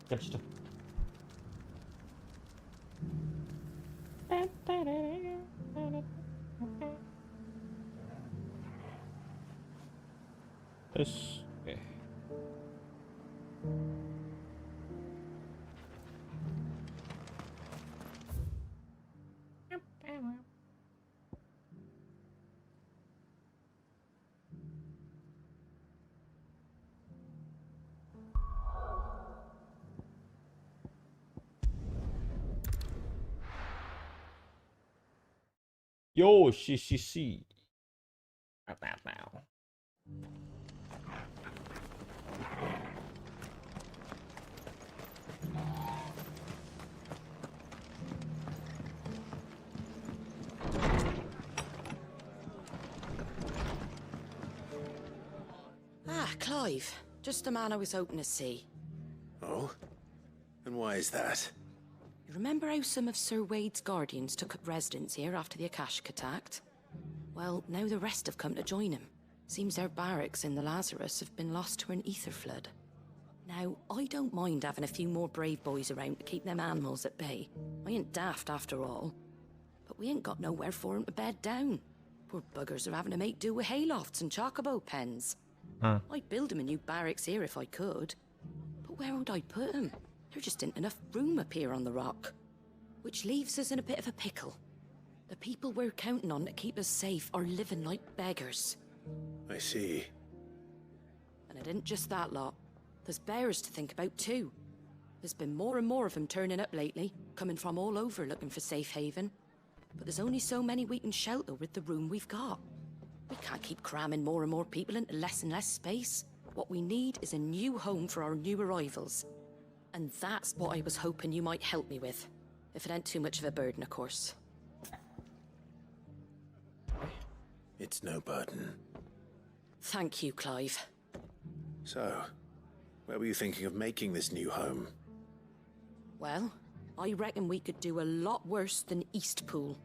Catch tuh. Terus, oke. Yo, si. Now. Ah, Clive. Just the man I was hoping to see. Oh? And why is that? You remember how some of Sir Wade's guardians took up residence here after the Akashic attacked? Well, now the rest have come to join him. Seems their barracks in the Lazarus have been lost to an ether flood. Now, I don't mind having a few more brave boys around to keep them animals at bay. I ain't daft after all. But we ain't got nowhere for 'em to bed down. Poor buggers are having to make do with haylofts and chocobo pens. I'd build 'em a new barracks here if I could. But where would I put 'em? There just ain't enough room up here on the rock. Which leaves us in a bit of a pickle. The people we're counting on to keep us safe are living like beggars. I see. And it isn't just that lot. There's bears to think about too. There's been more and more of them turning up lately, coming from all over looking for safe haven. But there's only so many we can shelter with the room we've got. We can't keep cramming more and more people into less and less space. What we need is a new home for our new arrivals. And that's what I was hoping you might help me with. If it ain't too much of a burden, of course. It's no burden. Thank you, Clive. So, where were you thinking of making this new home? Well, I reckon we could do a lot worse than Eastpool.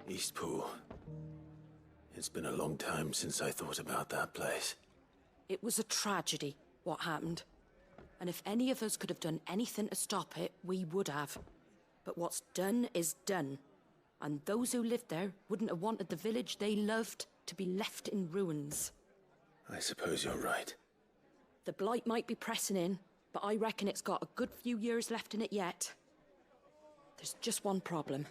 Eastpool. It's been a long time since I thought about that place. It was a tragedy, what happened. And if any of us could have done anything to stop it, we would have. But what's done is done. And those who lived there wouldn't have wanted the village they loved to be left in ruins. I suppose you're right. The blight might be pressing in, but I reckon it's got a good few years left in it yet. There's just one problem.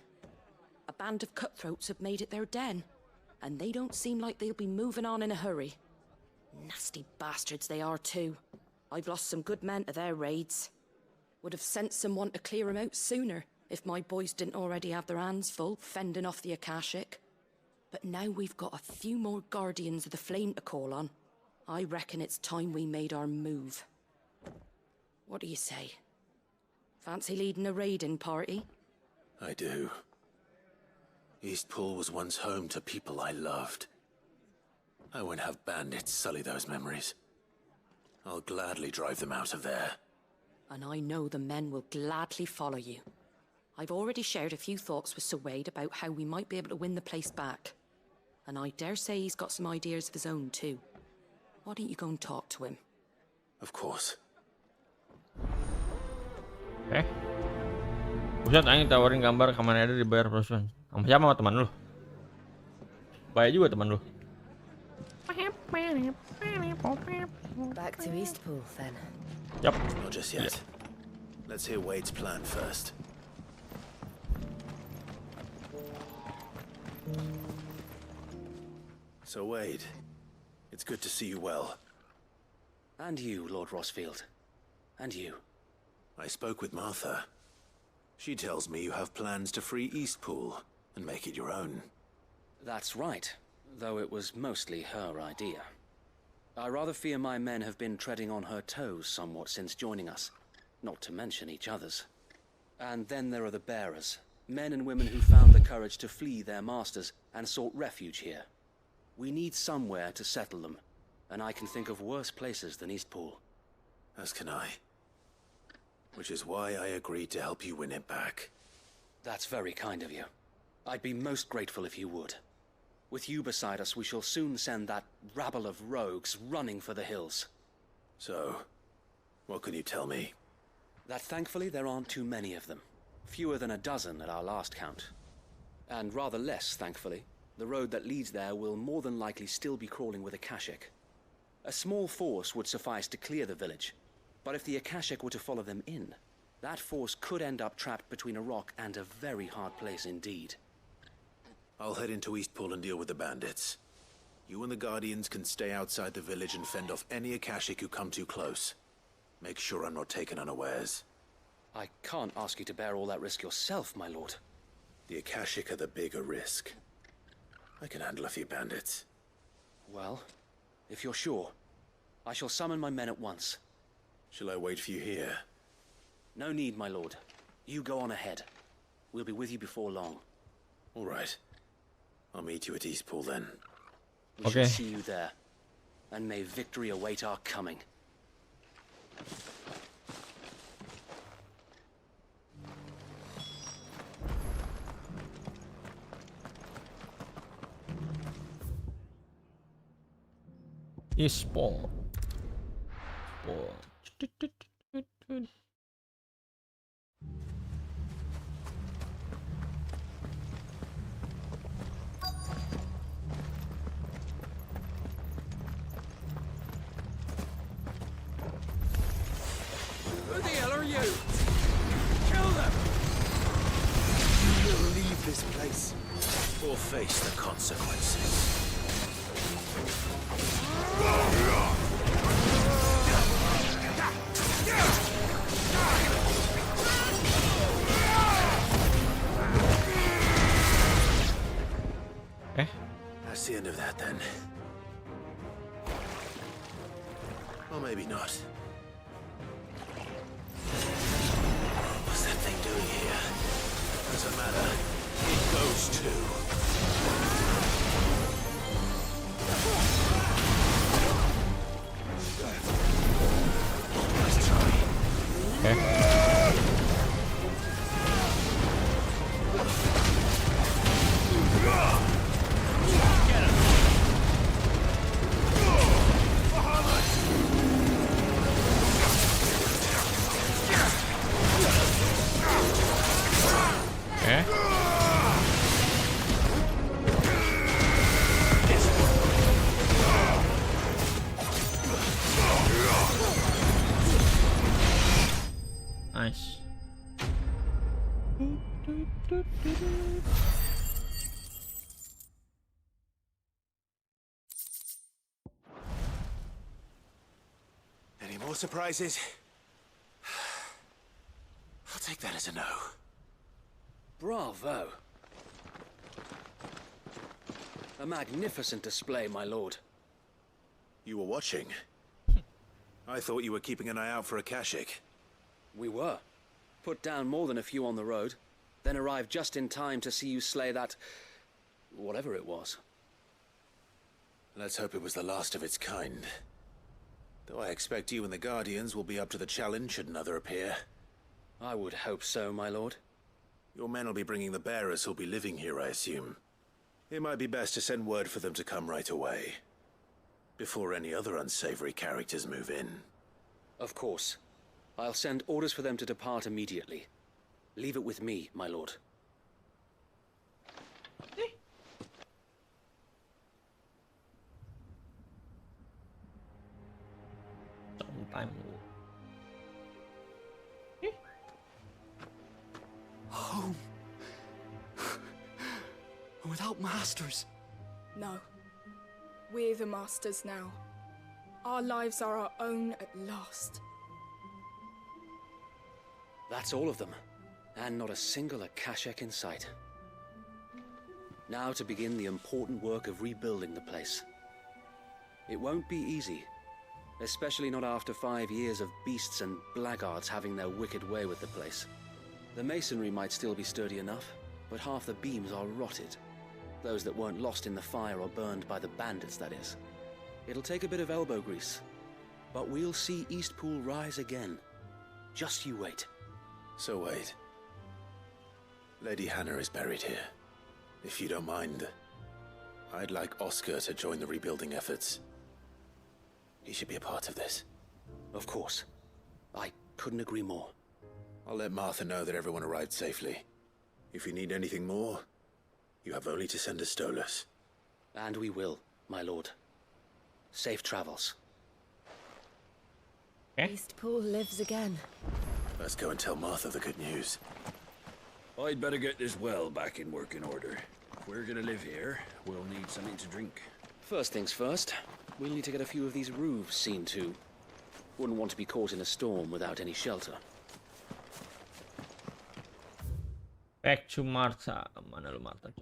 A band of cutthroats have made it their den, and they don't seem like they'll be moving on in a hurry. Nasty bastards they are too. I've lost some good men to their raids. Would have sent someone to clear 'em out sooner, if my boys didn't already have their hands full fending off the Akashic. But now we've got a few more guardians of the flame to call on. I reckon it's time we made our move. What do you say? Fancy leading a raiding party? I do. Eastpool was once home to people I loved. I won't have bandits sully those memories. I'll gladly drive them out of there. And I know the men will gladly follow you. I've already shared a few thoughts with Sir Wade about how we might be able to win the place back. And I dare say he's got some ideas of his own too. Why don't you go and talk to him? Of course. Buset, Aing tawarin gambar Kamen Rider dibayar perusahaan. Sama siapa, sama teman lu? Bayar juga teman lu. Back to Eastpool, then. Yep. Not just yet. Let's hear Wade's plan first. So, Wade, it's good to see you well. And you, Lord Rossfield. And you. I spoke with Martha. She tells me you have plans to free Eastpool and make it your own. That's right, though it was mostly her idea. I rather fear my men have been treading on her toes somewhat since joining us, not to mention each other's. And then there are the bearers, men and women who found the courage to flee their masters and sought refuge here. We need somewhere to settle them, and I can think of worse places than Eastpool. As can I. Which is why I agreed to help you win it back. That's very kind of you. I'd be most grateful if you would. With you beside us, we shall soon send that rabble of rogues running for the hills. So, what can you tell me? That thankfully there aren't too many of them. Fewer than a dozen at our last count. And rather less, thankfully. The road that leads there will more than likely still be crawling with Akashic. A small force would suffice to clear the village, but if the Akashic were to follow them in, that force could end up trapped between a rock and a very hard place indeed. I'll head into Eastpool and deal with the bandits. You and the Guardians can stay outside the village and fend off any Akashic who come too close. Make sure I'm not taken unawares. I can't ask you to bear all that risk yourself, my lord. The Akashic are the bigger risk. I can handle a few bandits. Well, if you're sure, I shall summon my men at once. Shall I wait for you here? No need, my lord. You go on ahead. We'll be with you before long. All right. I'll meet you at Eastpool then. We shall see you there. And may victory await our coming. Eastpool. Who the hell are you? Kill them! You'll leave this place, or face the consequences. That's the end of that, then. Or maybe not. What's that thing doing here? Doesn't matter. It goes too. Nice try. Nice. Any more surprises? I'll take that as a no. Bravo! A magnificent display, my lord. You were watching. I thought you were keeping an eye out for Akashic. We were. Put down more than a few on the road, then arrived just in time to see you slay that... whatever it was. Let's hope it was the last of its kind. Though I expect you and the Guardians will be up to the challenge should another appear. I would hope so, my lord. Your men will be bringing the bearers who'll be living here, I assume. It might be best to send word for them to come right away, before any other unsavory characters move in. Of course. I'll send orders for them to depart immediately. Leave it with me, my lord. Sometime. Home. Without masters. No. We're the masters now. Our lives are our own at last. That's all of them. And not a single Akashic in sight. Now to begin the important work of rebuilding the place. It won't be easy. Especially not after 5 years of beasts and blackguards having their wicked way with the place. The masonry might still be sturdy enough, but half the beams are rotted. Those that weren't lost in the fire or burned by the bandits, that is. It'll take a bit of elbow grease, but we'll see Eastpool rise again. Just you wait. So wait. Lady Hannah is buried here. If you don't mind, I'd like Oscar to join the rebuilding efforts. He should be a part of this. Of course. I couldn't agree more. I'll let Martha know that everyone arrived safely. If you need anything more, you have only to send a Stolas. And we will, my lord. Safe travels. Eastpool lives again. Let's go and tell Martha the good news. I'd better get this well back in working order. If we're gonna live here, we'll need something to drink. First things first, we'll need to get a few of these roofs seen to. Wouldn't want to be caught in a storm without any shelter. Back to Martha. Mana lu Martha?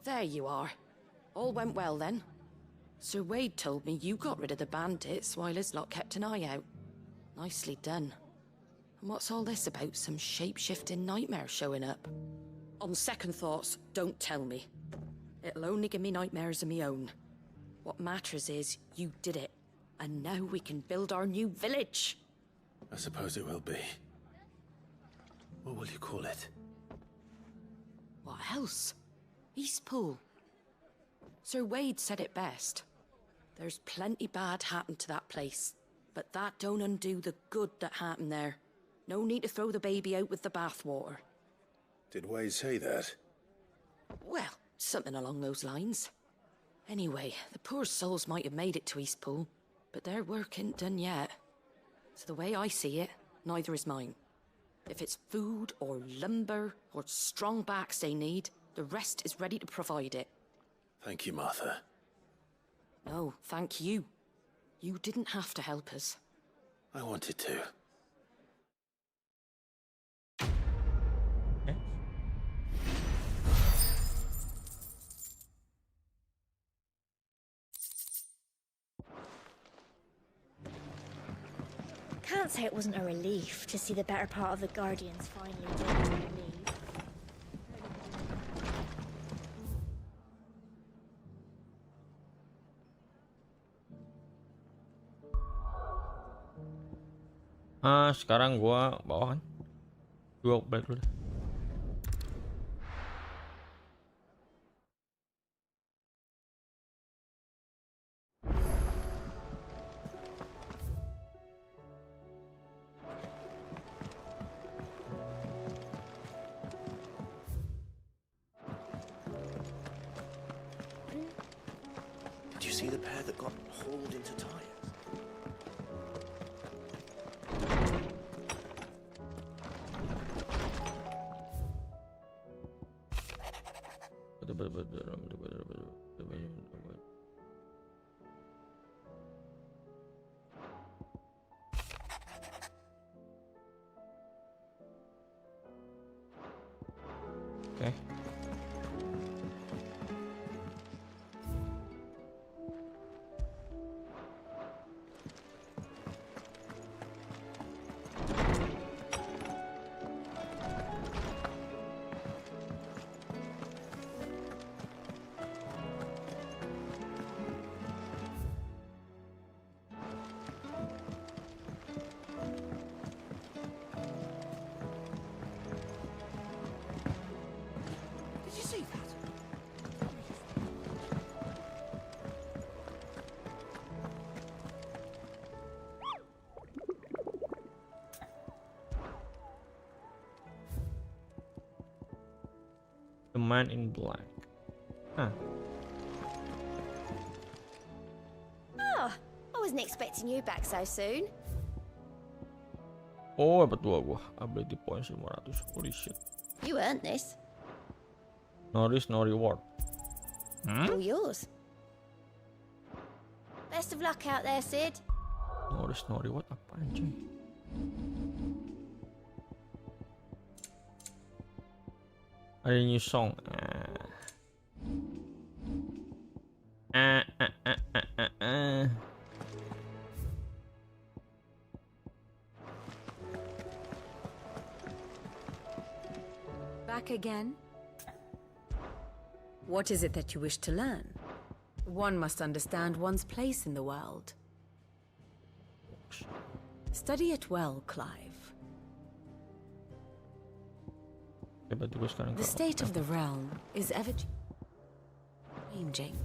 There you are. All went well then. Sir Wade told me you got rid of the bandits while his lot kept an eye out. Nicely done. And what's all this about some shape-shifting nightmare showing up? On second thoughts, don't tell me. It'll only give me nightmares of me own. What matters is you did it. And now we can build our new village. I suppose it will be. What will you call it? What else? Eastpool. Sir Wade said it best. There's plenty bad happened to that place, but that don't undo the good that happened there. No need to throw the baby out with the bathwater. Did Wade say that? Well, something along those lines. Anyway, the poor souls might have made it to Eastpool, but their work ain't done yet. So the way I see it, neither is mine. If it's food or lumber or strong backs they need, the rest is ready to provide it. Thank you, Martha. No, thank you. You didn't have to help us. I wanted to. Can't say it wasn't a relief to see the better part of the Guardians finally taking their leave. Sekarang gua bawah kan? Gua balik dulu deh. Did you see the pair that got hauled into tires? Okay. Did you see that? The man in black. Huh. Oh, I wasn't expecting you back so soon. Oh, dapat 2 gua. Ability points 500. Holy shit. You earned this. No risk, no reward. All yours. Best of luck out there, Sid. Snori, what apaan cuy? Ada new song. Back again? What is it that you wish to learn? One must understand one's place in the world. Study it well, Clive. The state of the realm is ever changing.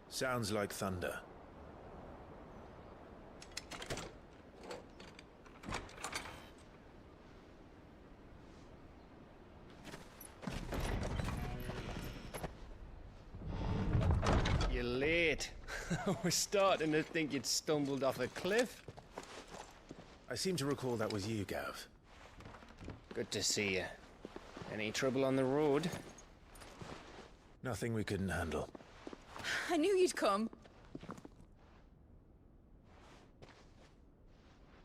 Sounds like thunder. You're late. We're starting to think you'd stumbled off a cliff. I seem to recall that was you, Gav. Good to see you. Any trouble on the road? Nothing we couldn't handle. I knew you'd come.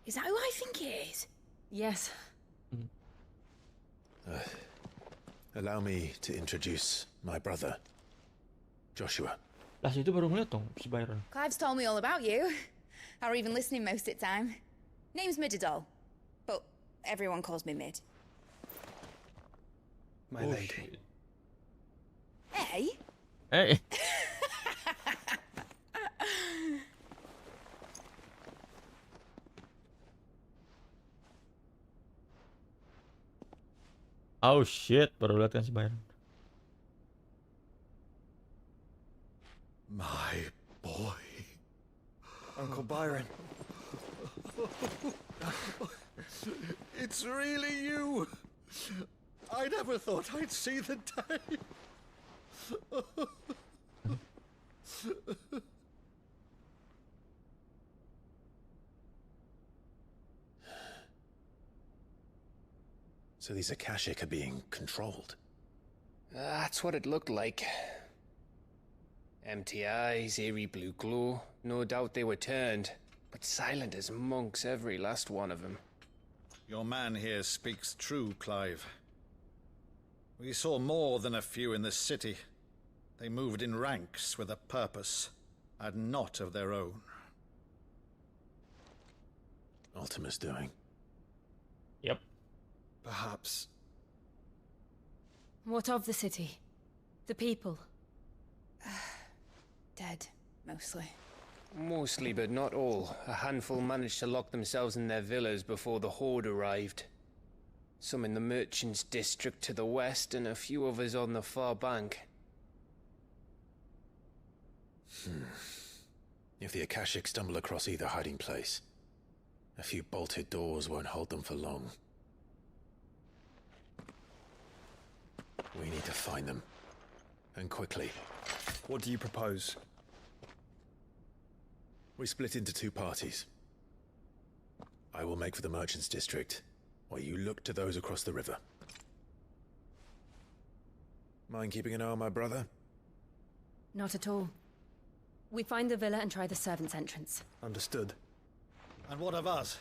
Is that who I think it is? Yes. Allow me to introduce my brother, Joshua. Lah itu baru ngeliat dong si Byron. Clive's told me all about you. Or even listening most of the time. Name's Midadol, but everyone calls me Mid. My lady. Shit. Hey? Hey. Oh shit, baru lihat kan si Byron. My boy. Uncle Byron. It's really you. I never thought I'd see the day. So these Akashic are being controlled. That's what it looked like. Empty eyes, eerie blue glow. No doubt they were turned, but silent as monks, every last one of them. Your man here speaks true, Clive. We saw more than a few in the city. They moved in ranks with a purpose, and not of their own. Ultima's doing. Yep. Perhaps. What of the city? The people? Dead, mostly. Mostly, but not all. A handful managed to lock themselves in their villas before the Horde arrived. Some in the merchants' district to the west, and a few others on the far bank. If the Akashic stumble across either hiding place, a few bolted doors won't hold them for long. We need to find them. And quickly. What do you propose? We split into two parties. I will make for the merchants' district, while you look to those across the river. Mind keeping an eye on my brother? Not at all. We find the villa and try the servants' entrance. Understood. And what of us?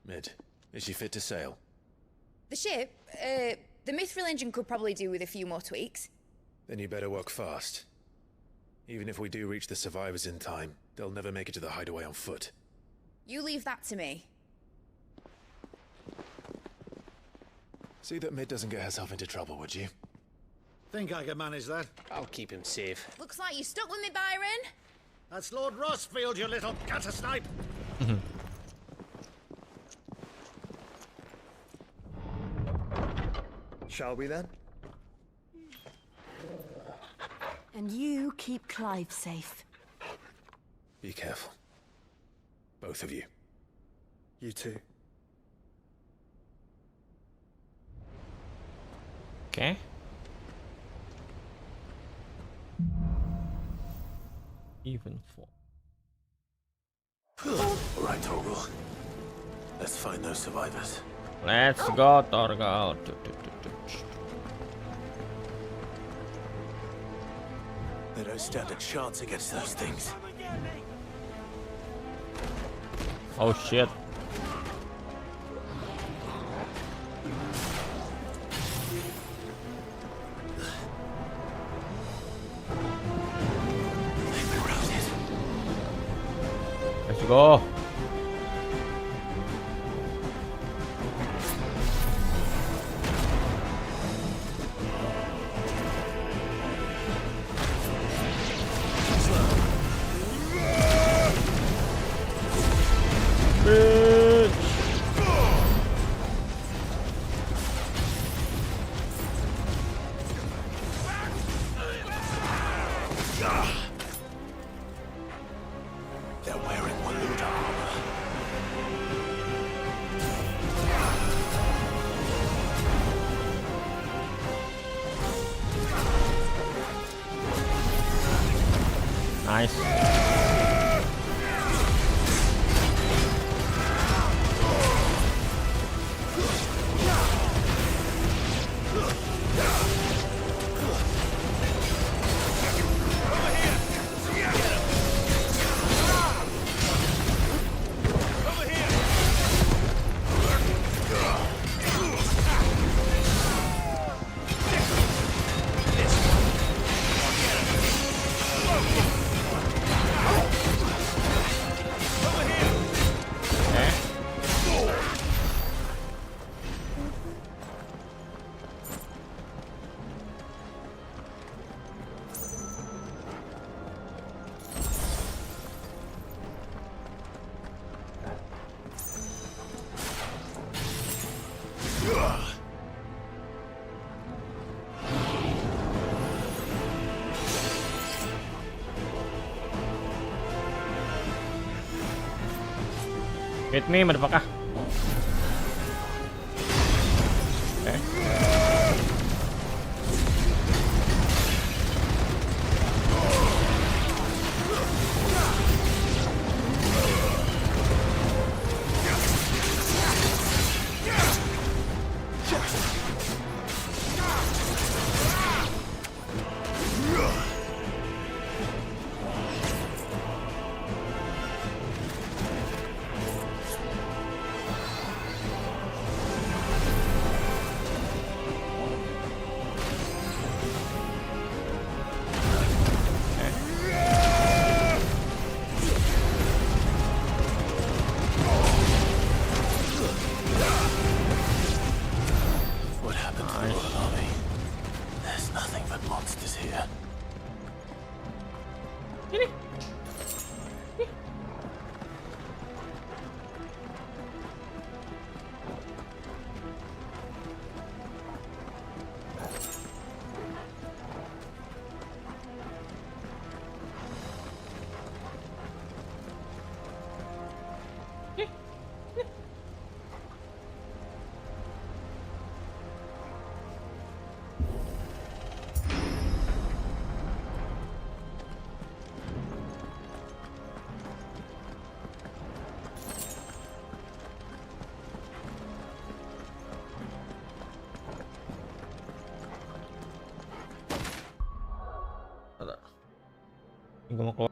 Mid, is she fit to sail? The ship, the Mithril engine could probably do with a few more tweaks. Then you better work fast. Even if we do reach the survivors in time, they'll never make it to the hideaway on foot. You leave that to me. See that Mid doesn't get herself into trouble, would you? Think I can manage that? I'll keep him safe. Looks like you stuck with me, Byron. That's Lord Rossfield, you little gutter snipe! Shall we then? And you keep Clive safe. Be careful. Both of you. You too. Oke. Even 4. Right, Torgal. Let's find those survivors. Let's go, Torgal. They don't stand a chance against those things. Oh shit. Let's go. They're wearing Waluda armor. Nice. Hit me, motherfucker. Okay. What happened to the Royal Army? There's nothing but monsters here. Gue mau keluar.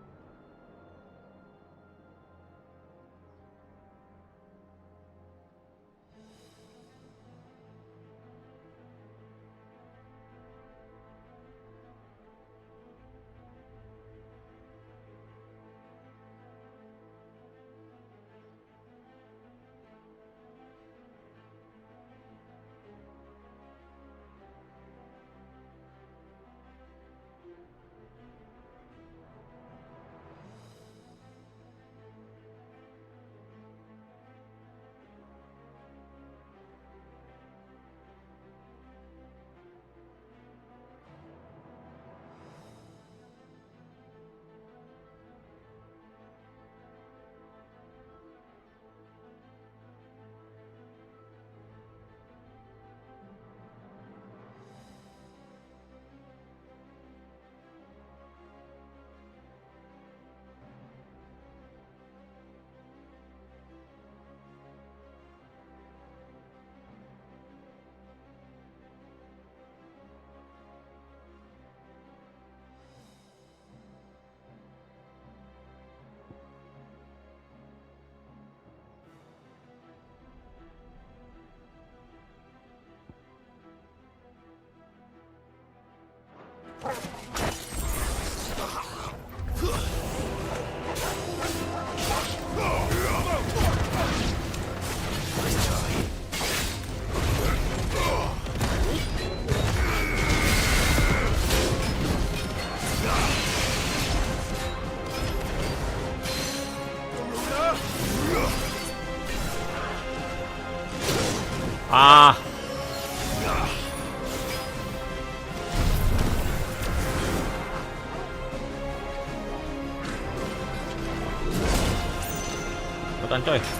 cepetan coy.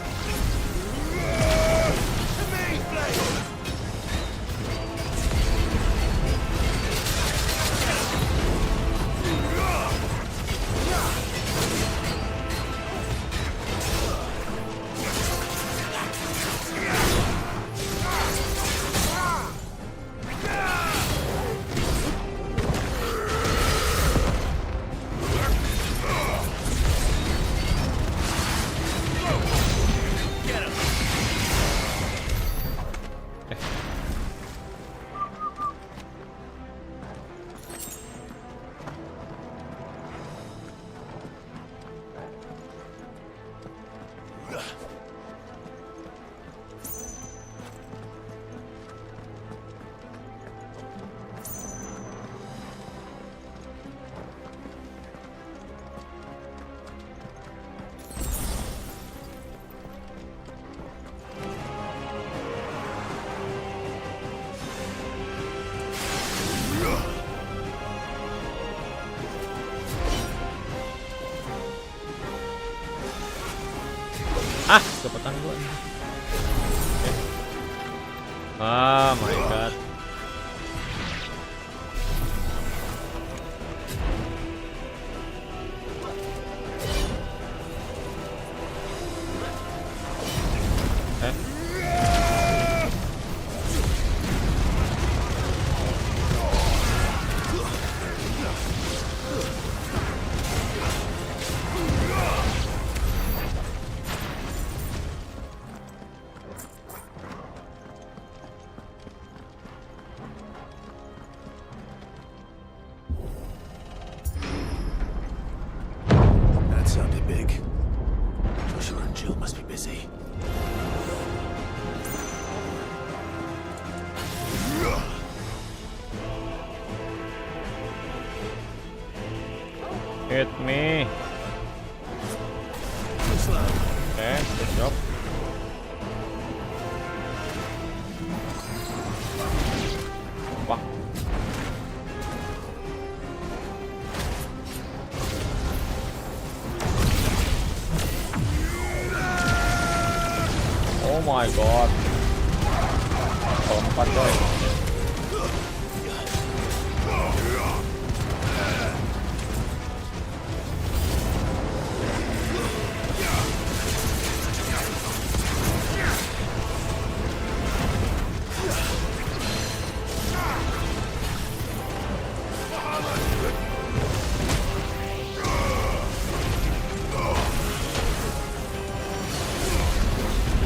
Ah, cepetan gua. Okay. Oh my god. Hit me. Okay, good job. Wah. Oh my god. Empat coy.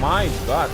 My god.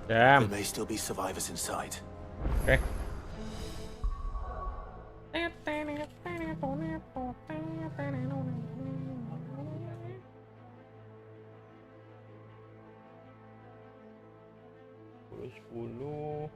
Damn. There may still be survivors inside. Okay. Sepuluh.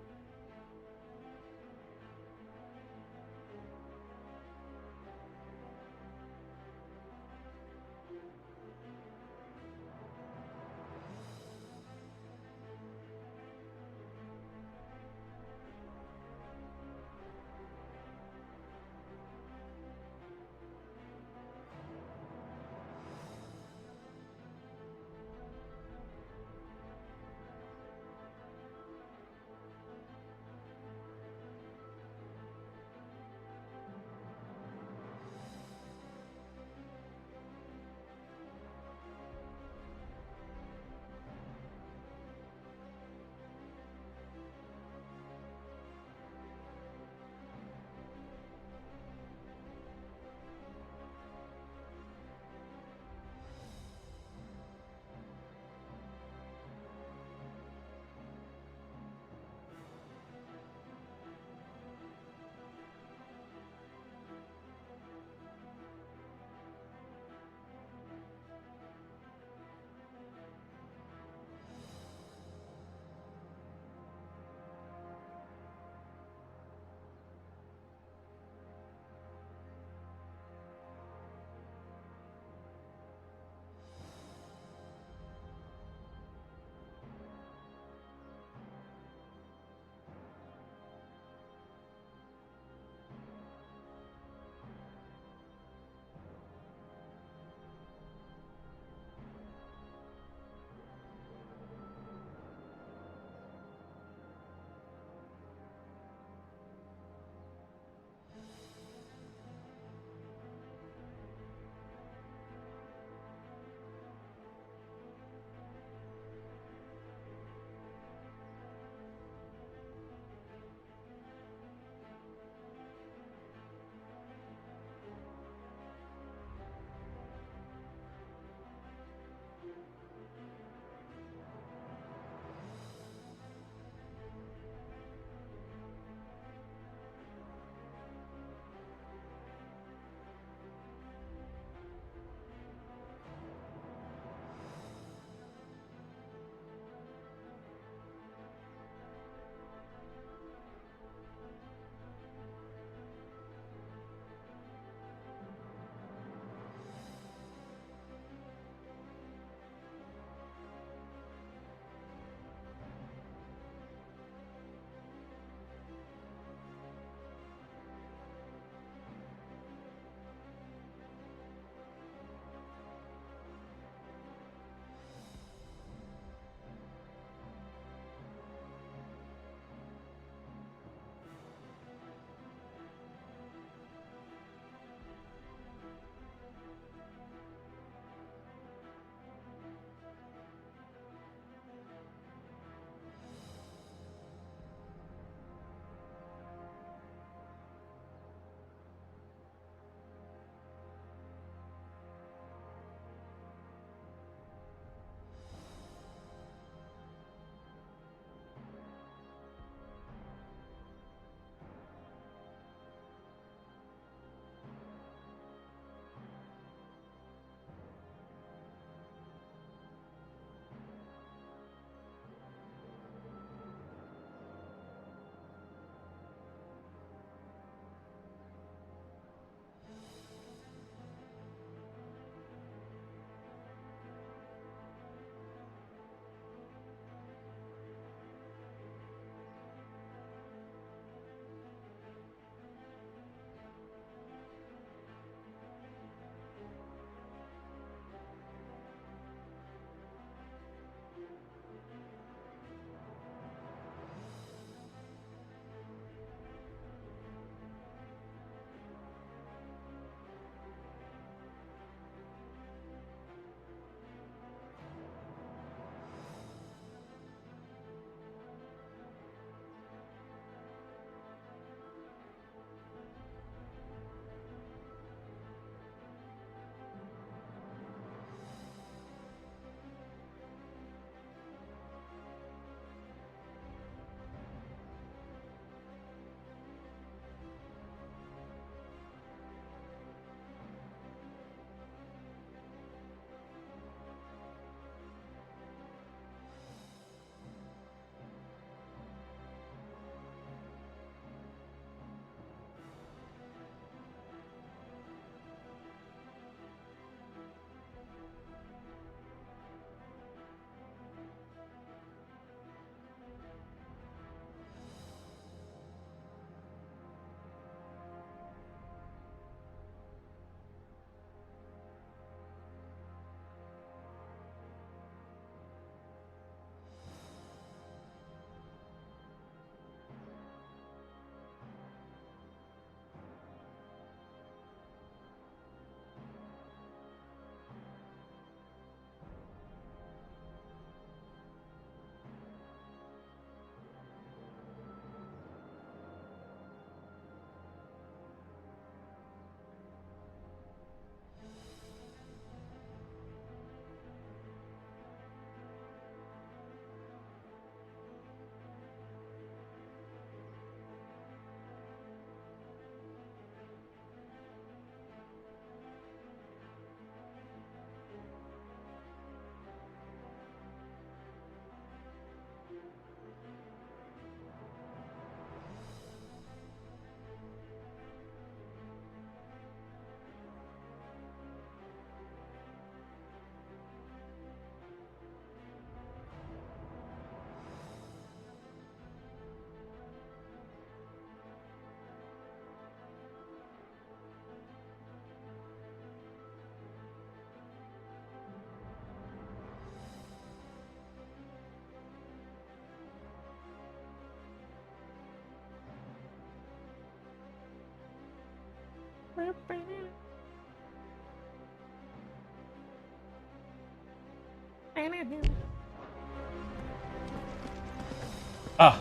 Ah,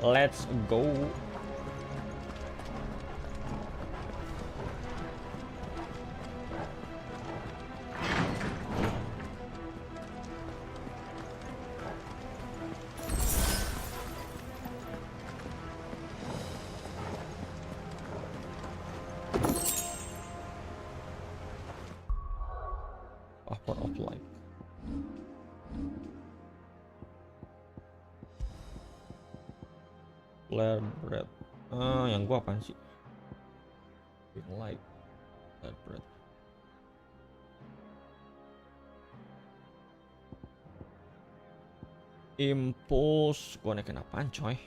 let's go. Power of light. Flare breath. Yang gua apaan sih? Big light. Flare breath. Impulse. Gua naikin apaan, coy?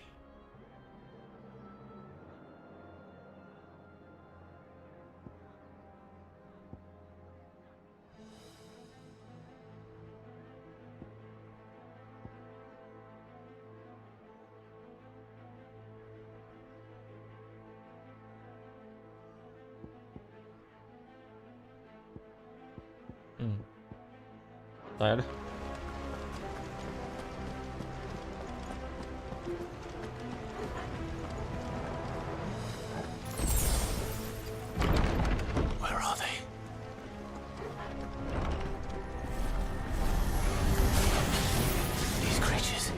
Saya dah. Where are they? These creatures.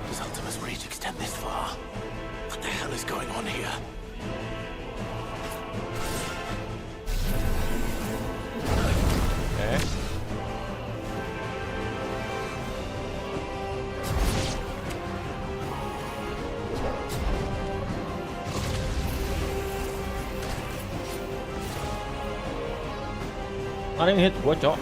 Does Ultima's reach extend this far? What the hell is going on here? Okay. Ada yang hit gua, cok.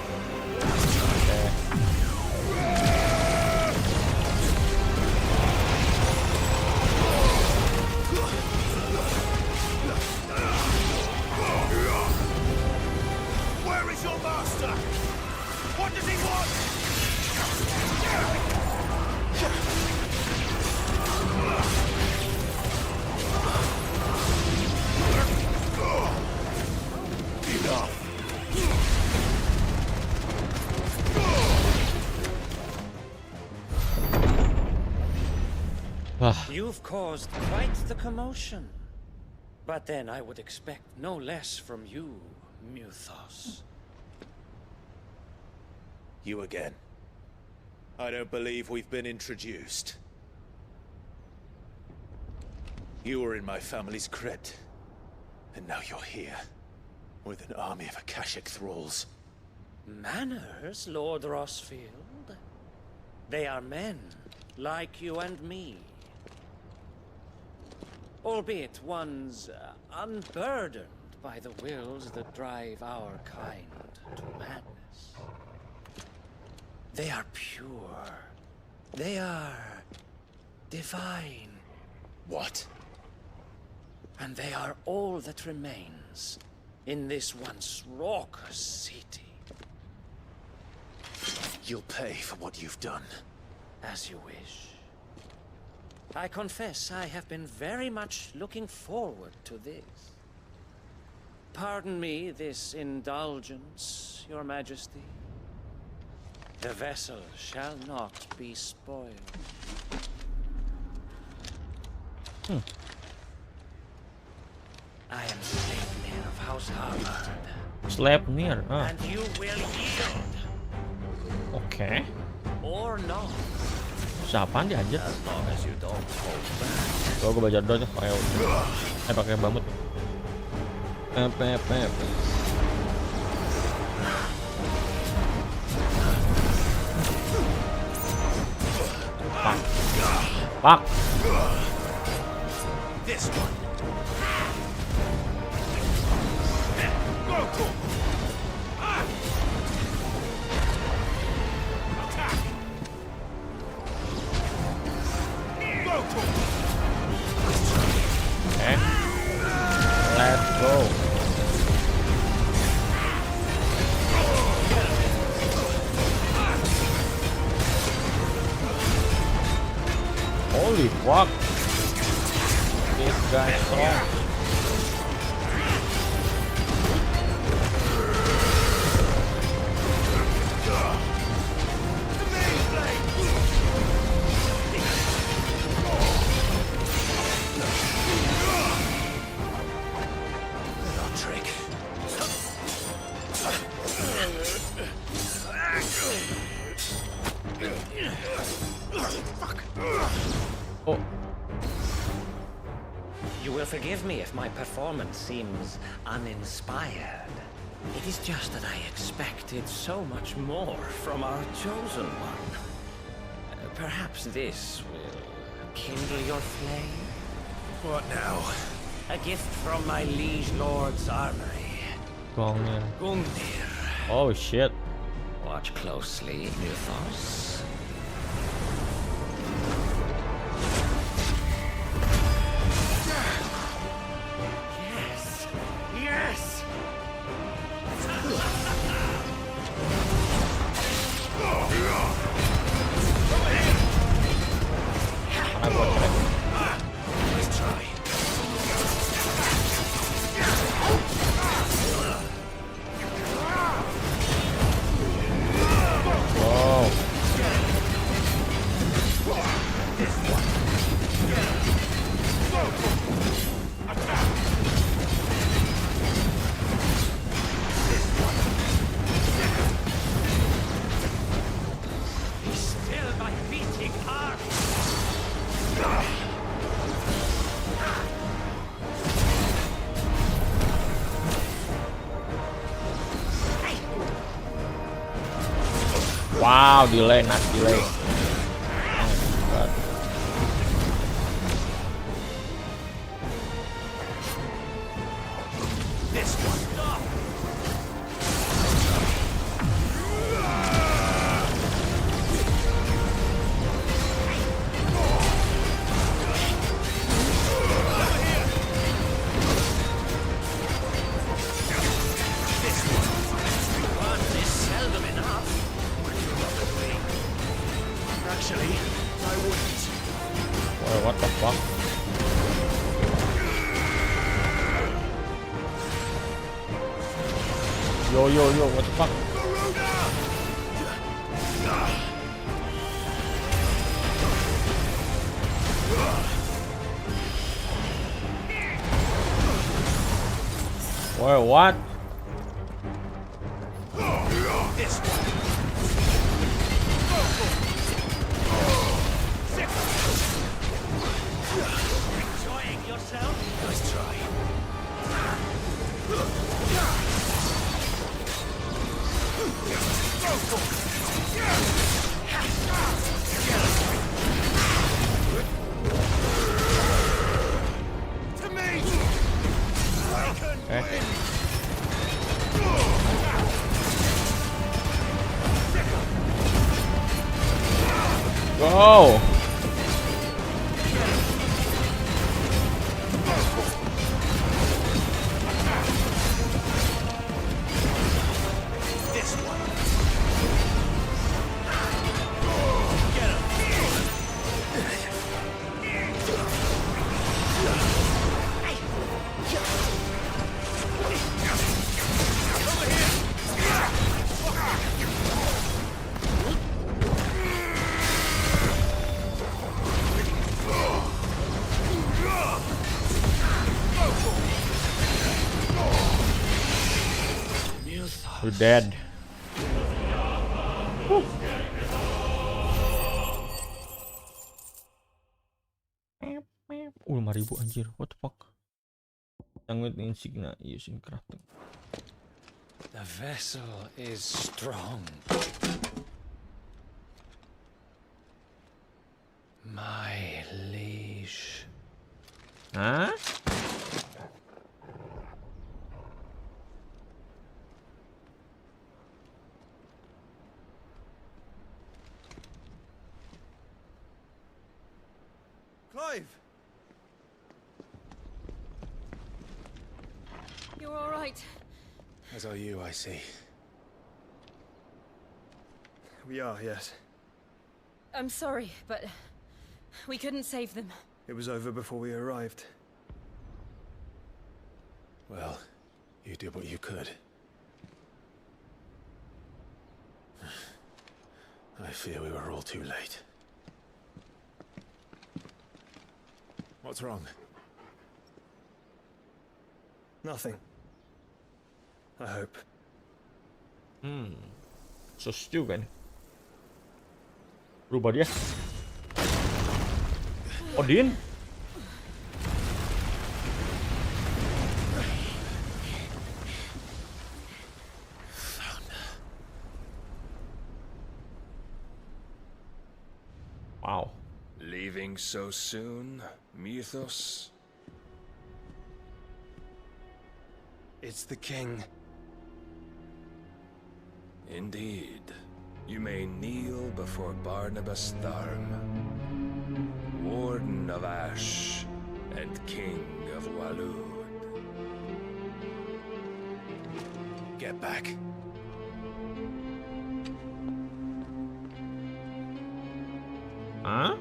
Where is your master? What does he want? Enough. You've caused quite the commotion. But then I would expect no less from you, Muthos. You again. I don't believe we've been introduced. You were in my family's crypt. And now you're here. With an army of Akashic thralls. Manners, Lord Rossfield? They are men, like you and me. Albeit ones unburdened by the wills that drive our kind to madness. They are pure. They are divine. What? And they are all that remains in this once raucous city. You'll pay for what you've done. As you wish. I confess I have been very much looking forward to this. Pardon me this indulgence, Your Majesty. The vessel shall not be spoiled. I am Sleipnir of House Harvard. Sleipnir, And you will yield. Oke. Or not. Siapaan dianjir? As long as you don't hold back. Gue baca dulu aja pakai bamut. Pak. This one. Okay. Let's go. Holy fuck. This guy's strong. Oh. You will forgive me if my performance seems uninspired. It is just that I expected so much more from our chosen one. Perhaps this will kindle your flame? What now? A gift from my liege lord's armory. Gungnir. Oh shit. Watch closely, Mythos. Yes! Yes! Let's try. Wow. Be still, my beating heart! Wow, delay, not delay. This one. One is seldom enough. Actually, I wouldn't. Whoa, what the fuck? Yo, what the fuck? Whoa, what? This enjoying yourself? Nice try. To me! I can Okay. Go! This one. Get him. You're dead. Whew. 5.000 anjir. What the fuck? Sangat insignia using crafting. The vessel is strong. My liege. Huh? Clive! You're all right. As are you, I see. We are, yes. I'm sorry, but we couldn't save them. It was over before we arrived. Well, you did what you could. I fear we were all too late. What's wrong? Nothing. I hope. So stupid. Berubah dia. Odin. Wow. Leaving so soon, Mythos? It's the king. Indeed. You may kneel before Barnabas Tharm, Warden of Ash and King of Walud. Get back. Huh?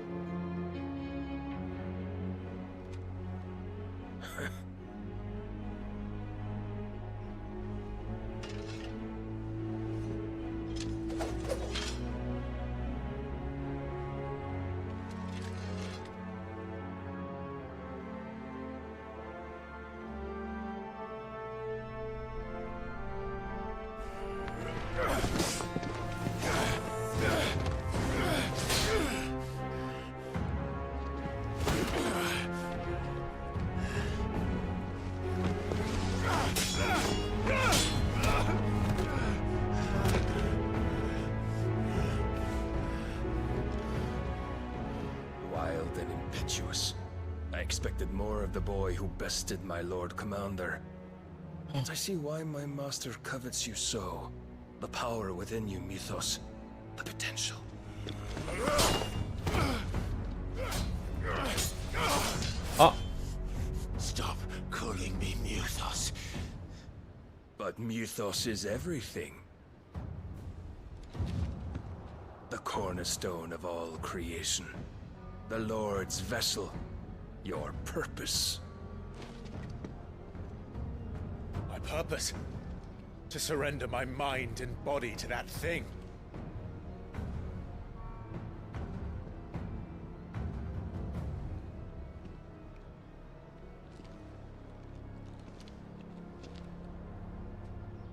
Wild and impetuous. I expected more of the boy who bested my Lord Commander. I see why my master covets you so. The power within you, Mythos. The potential. Oh. Stop calling me Mythos. But Mythos is everything. The cornerstone of all creation. The Lord's vessel. Your purpose. My purpose? To surrender my mind and body to that thing.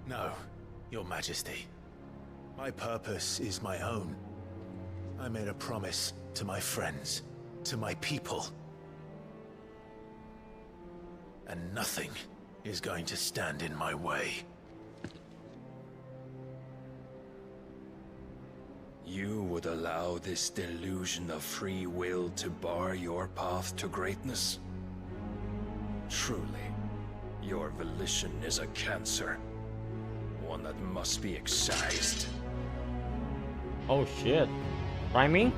No, Your Majesty. My purpose is my own. I made a promise to my friends, to my people. And nothing is going to stand in my way. You would allow this delusion of free will to bar your path to greatness? Truly, your volition is a cancer. One that must be excised. Oh shit. Priming?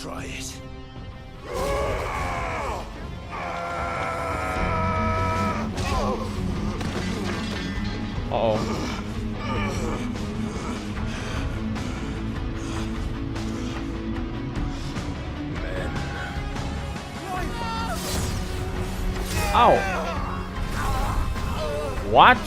Try it. Uh-oh. Ow. What?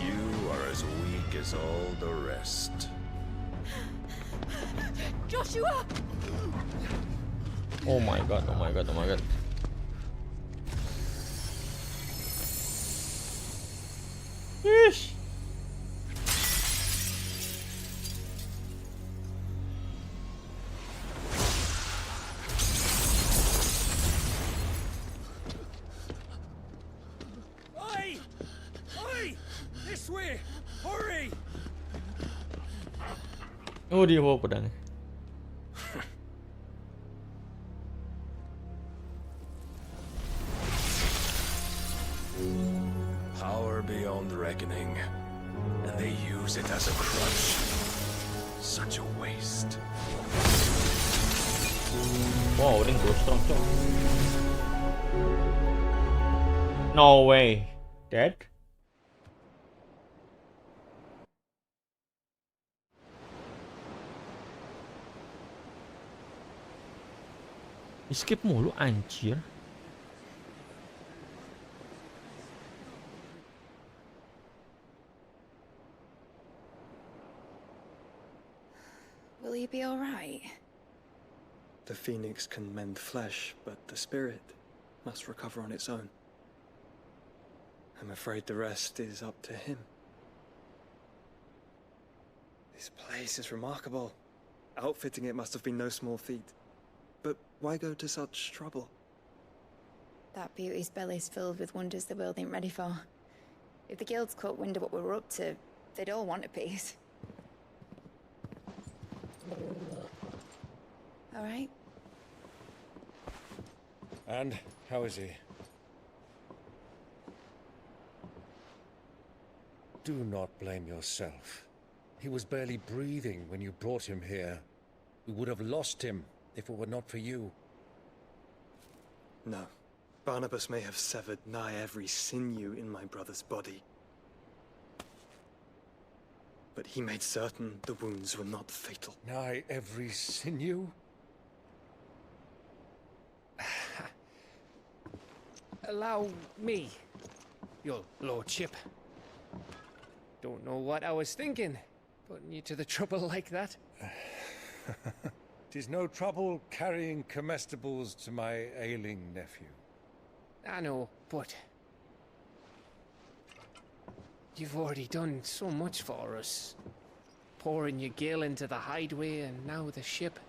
You are as weak as all the rest. Joshua! Oh my god, oh my god, oh my god. Yeesh. Oi! Oi! This way! Hurry! Oh, dia bawa pedang. Power beyond reckoning, and they use it as a crutch. Such a waste. Wow, ini gue strong cok. No way. Dead? Escape mulu anjir. Will he be all right? The phoenix can mend flesh, but the spirit must recover on its own. I'm afraid the rest is up to him. This place is remarkable. Outfitting it must have been no small feat. But why go to such trouble? That beauty's belly's filled with wonders the world ain't ready for. If the guilds caught wind of what we were up to, they'd all want a piece. All right? And how is he? Do not blame yourself. He was barely breathing when you brought him here. We would have lost him if it were not for you. No. Barnabas may have severed nigh every sinew in my brother's body. But he made certain the wounds were not fatal. Nigh every sinew? Allow me, your lordship. Don't know what I was thinking, putting you to the trouble like that. 'Tis no trouble carrying comestibles to my ailing nephew. I know, but you've already done so much for us. Pouring your gil into the hideaway and now the ship.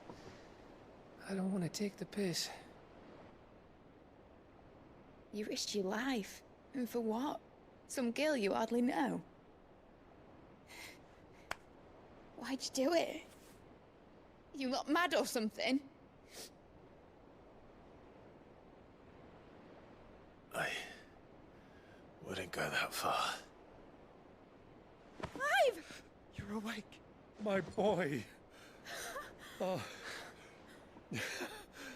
I don't want to take the piss. You risked your life. And for what? Some girl you hardly know. Why'd you do it? You not mad or something? I wouldn't go that far. Clive! You're awake, my boy. Oh.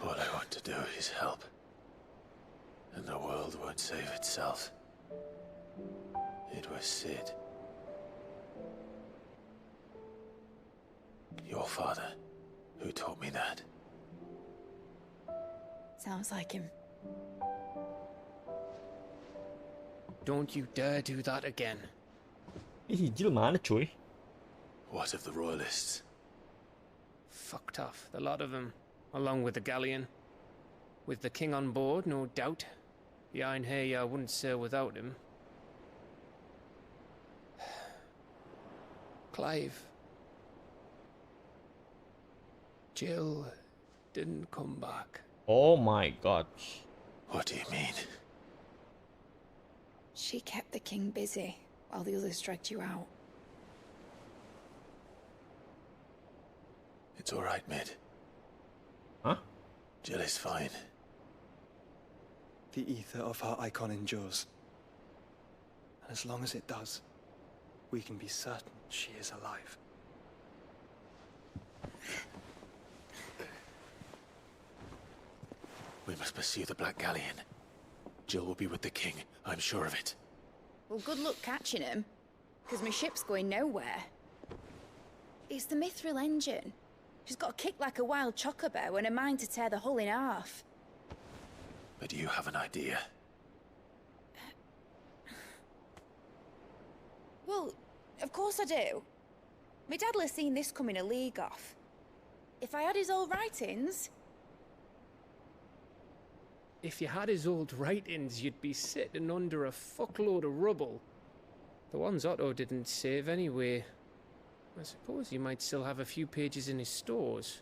All I want to do is help. And the world won't save itself. It was Sid. Your father, who taught me that. Sounds like him. Don't you dare do that again. Hijil mana cuy? What of the royalists? Fucked off, the lot of them, along with the galleon. With the king on board, no doubt. Behind here, I wouldn't sail without him. Clive. Jill didn't come back. Oh my god. What do you mean? She kept the king busy while the others dragged you out. It's all right, Mid. Huh? Jill is fine. The ether of her icon endures. And as long as it does, we can be certain she is alive. We must pursue the Black Galleon. Jill will be with the king, I'm sure of it. Well, good luck catching him, because my ship's going nowhere. It's the Mithril engine. She's got a kick like a wild chocobo and a mind to tear the hull in half. But you have an idea. Well, of course I do. My dad'll have seen this coming a league off. If I had his old writings... If you had his old writings, you'd be sitting under a fuckload of rubble. The ones Otto didn't save anyway. I suppose he might still have a few pages in his stores.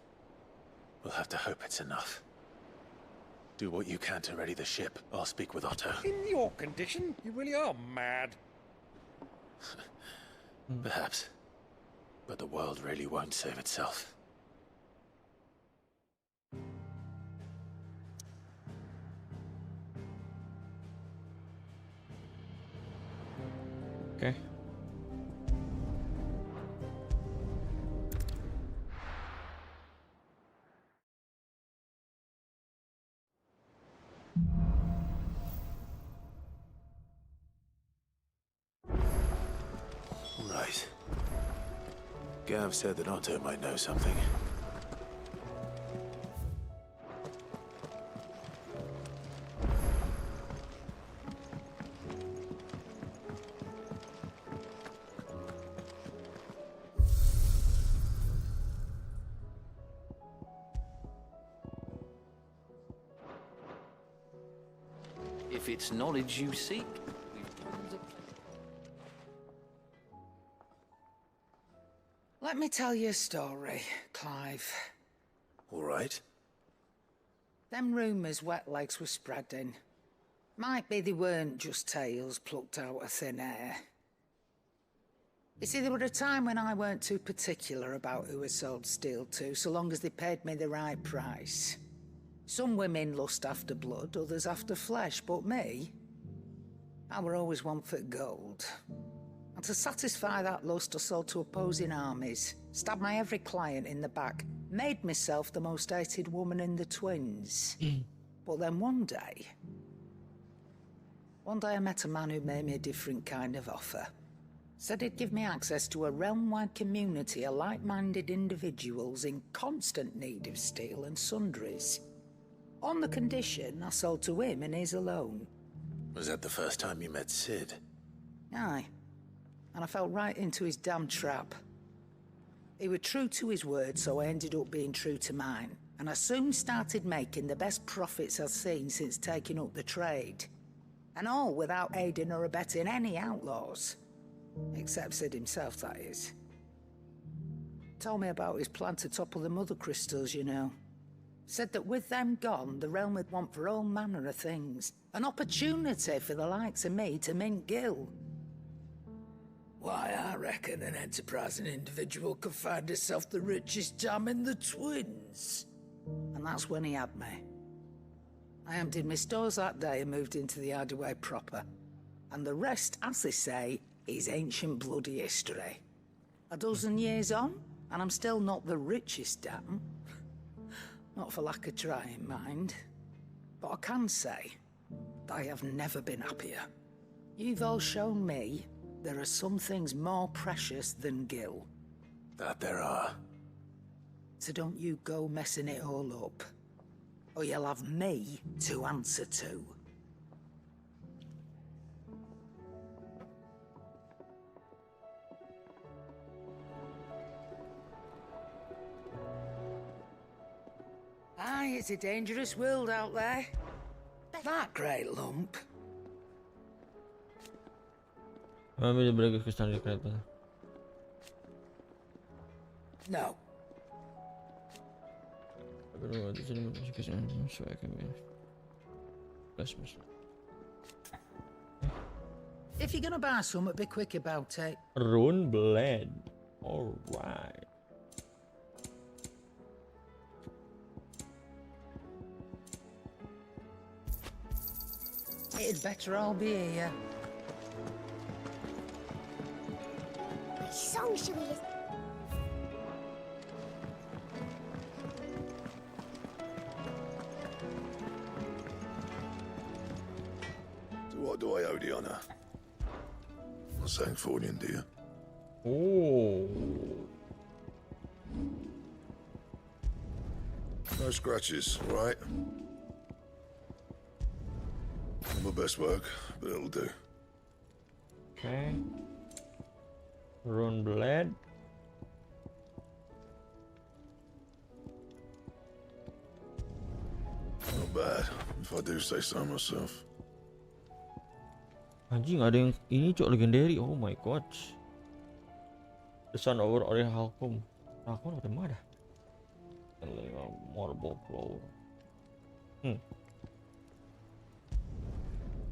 We'll have to hope it's enough. Do what you can to ready the ship. I'll speak with Otto. In your condition, you really are mad. Perhaps. But the world really won't save itself. Okay. Right. Gav said that Otto might know something. If it's knowledge you seek, Let me tell you a story, Clive. All right. Them rumours Wetlegs were spreading. Might be they weren't just tales plucked out of thin air. You see, there were a time when I weren't too particular about who I sold steel to, so long as they paid me the right price. Some women lust after blood, others after flesh, but me, I were always one for gold. And to satisfy that lust, I sold to opposing armies, stabbed my every client in the back, made myself the most hated woman in the twins. But then one day I met a man who made me a different kind of offer. Said he'd give me access to a realm-wide community of like-minded individuals in constant need of steel and sundries. On the condition I sold to him and his alone. Was that the first time you met Sid? Aye. And I fell right into his damn trap. He was true to his word, so I ended up being true to mine. And I soon started making the best profits I've seen since taking up the trade. And all without aiding or abetting any outlaws. Except Sid himself, that is. Told me about his plan to topple the mother crystals, you know. Said that with them gone, the realm would want for all manner of things. An opportunity for the likes of me to mint gil. Why, I reckon an enterprising individual could find himself the richest dam in the twins. And that's when he had me. I emptied my stores that day and moved into the hideaway proper. And the rest, as they say, is ancient bloody history. A dozen years on, and I'm still not the richest dam. Not for lack of trying, mind. But I can say, I have never been happier. You've all shown me there are some things more precious than gil. That there are. So don't you go messing it all up, or you'll have me to answer to. Aye, it's a dangerous world out there. That great lump. Ambil beragam kesan di kereta. No. Di sini kesan sesuaikan ini. Christmas. If you're gonna buy some, be quick about it. Rune blade. All right. It'd better all be here. Which song should we listen? To what do I owe the honor? I sang Fornian, dear. Oh. No scratches, all right? Not my best work, but it'll do. Okay. Rune blade. Not bad, if I do say so myself. Anjing, ada yang ini cok legendary. Oh my god. The Sun over oleh Halcom. Aku udah mana? Marble blow.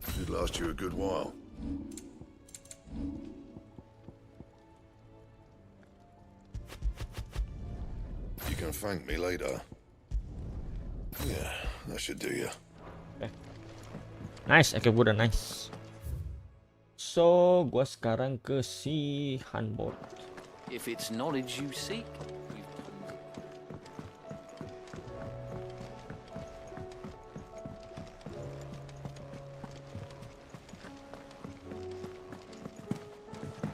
It'd last you a good while. You can thank me later. Yeah, that should do you. Okay. Nice, okay, udah nice. So, gua sekarang ke si handboard. if it's knowledge you seek.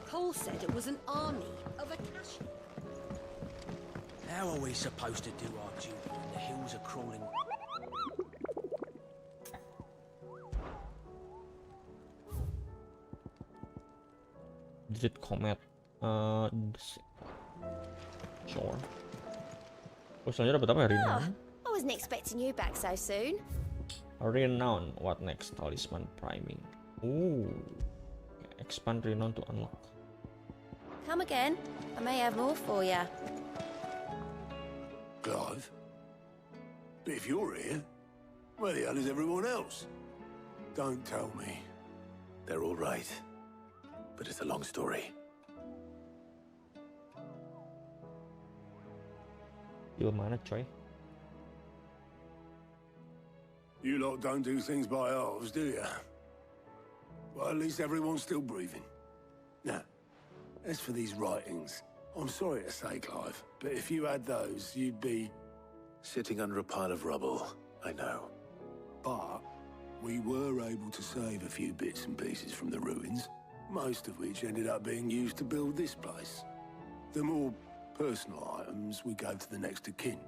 Cole said it was an army of Akashi. How are we supposed to do our duty when the hills are crawling? Digit comet. Sure. Oh, selanjutnya dapat apa hari ini? Oh, I wasn't expecting you back so soon. Renown. What next? Talisman priming. Ooh. Expand renown to unlock. Come again. I may have more for you. Clive? But if you're here, where the hell is everyone else? Don't tell me. They're all right. But it's a long story. Gimana, coy? You lot don't do things by halves, do you? Well, at least everyone's still breathing. Now, as for these writings, I'm sorry to say, Clive, but if you had those, you'd be... Sitting under a pile of rubble, I know. But we were able to save a few bits and pieces from the ruins, most of which ended up being used to build this place. The more personal items we gave to the next of kin.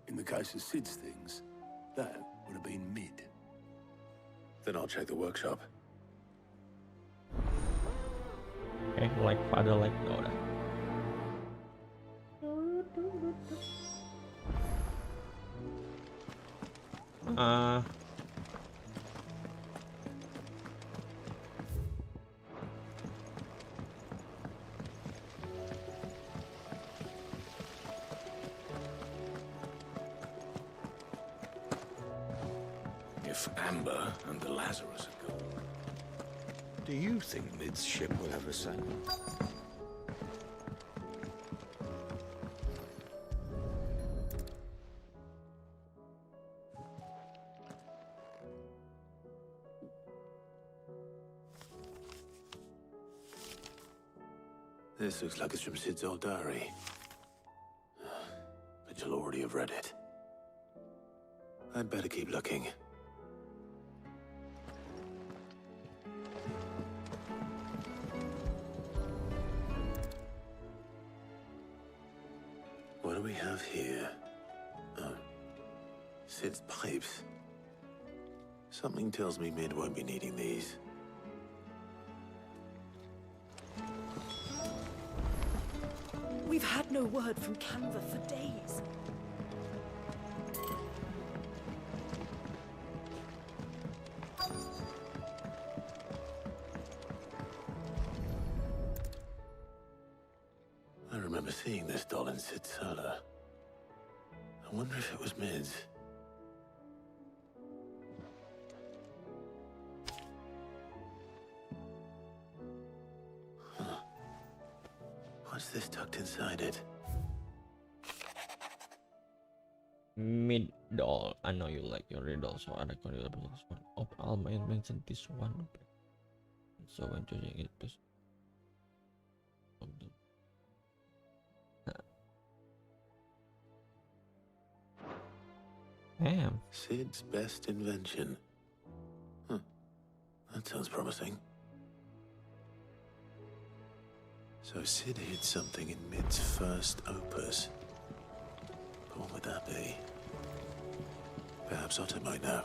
In the case of Sid's things, that would have been mid. Then I'll check the workshop. Okay, like father, like daughter. If Amber and the Lazarus are gone, do you think Mid's ship will ever sail? This looks like it's from Sid's old diary. But you'll already have read it. I'd better keep looking. What do we have here? Oh. Sid's pipes. Something tells me Mid won't be needing these. We've had no word from Canva for days. I remember seeing this doll in Sid's cellar. I wonder if it was Mid's. Huh. What's this tucked inside it? Mid doll. I know you like your riddle, so I recommend you this one. Of all my mention this one. So when choosing it, please. Damn. Sid's best invention. Huh. That sounds promising. So Sid hid something in Mid's first opus. But what would that be? Perhaps Otto might know.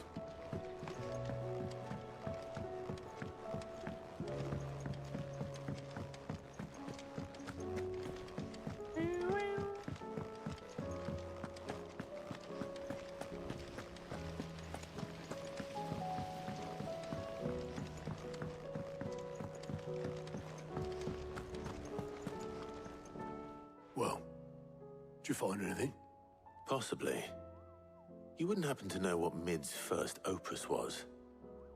Well, did you find anything? Possibly. You wouldn't happen to know what Mid's first opus was?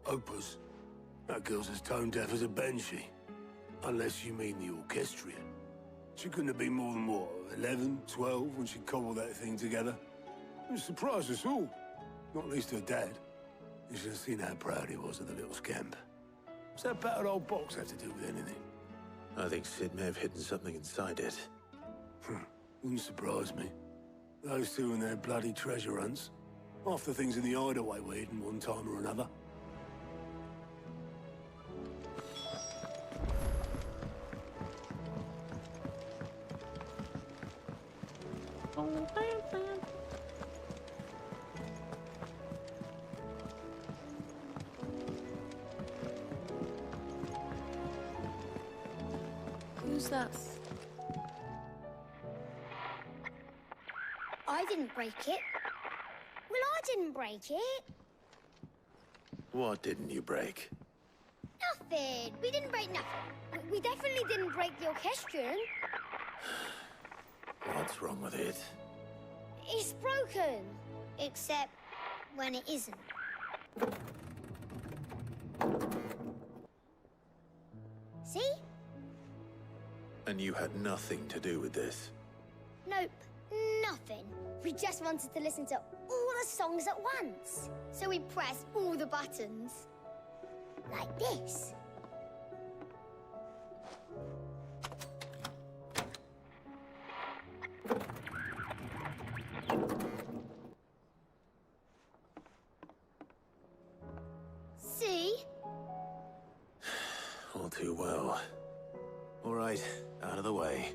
Opus? That girl's as tone deaf as a banshee. Unless you mean the orchestrion. She couldn't have been more than, what, 11, 12 when she cobbled that thing together? It surprised us all. Not least her dad. You should have seen how proud he was of the little scamp. What's that battered old box have to do with anything? I think Sid may have hidden something inside it. Wouldn't surprise me. Those two and their bloody treasure hunts. Half the things in the hideaway were hidden one time or another. Who's that? I didn't break it. Well, I didn't break it. What didn't you break? Nothing. We didn't break nothing. We definitely didn't break the orchestrion. What's wrong with it? It's broken. Except when it isn't. See? And you had nothing to do with this? Nope. Nothing. We just wanted to listen to all the songs at once. So we pressed all the buttons. Like this. See? All too well. All right, out of the way.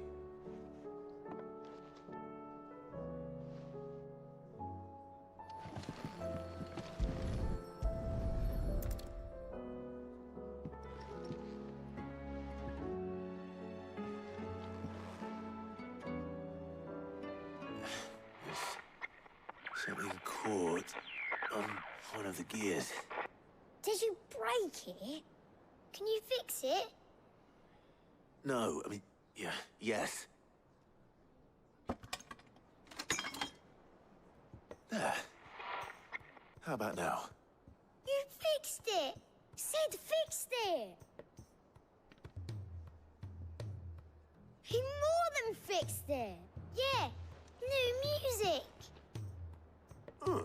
Something caught on one of the gears. Did you break it? Can you fix it? No, I mean, yeah, yes. There. How about now? You fixed it! Sid fixed it! He more than fixed it! Yeah, new music! Huh.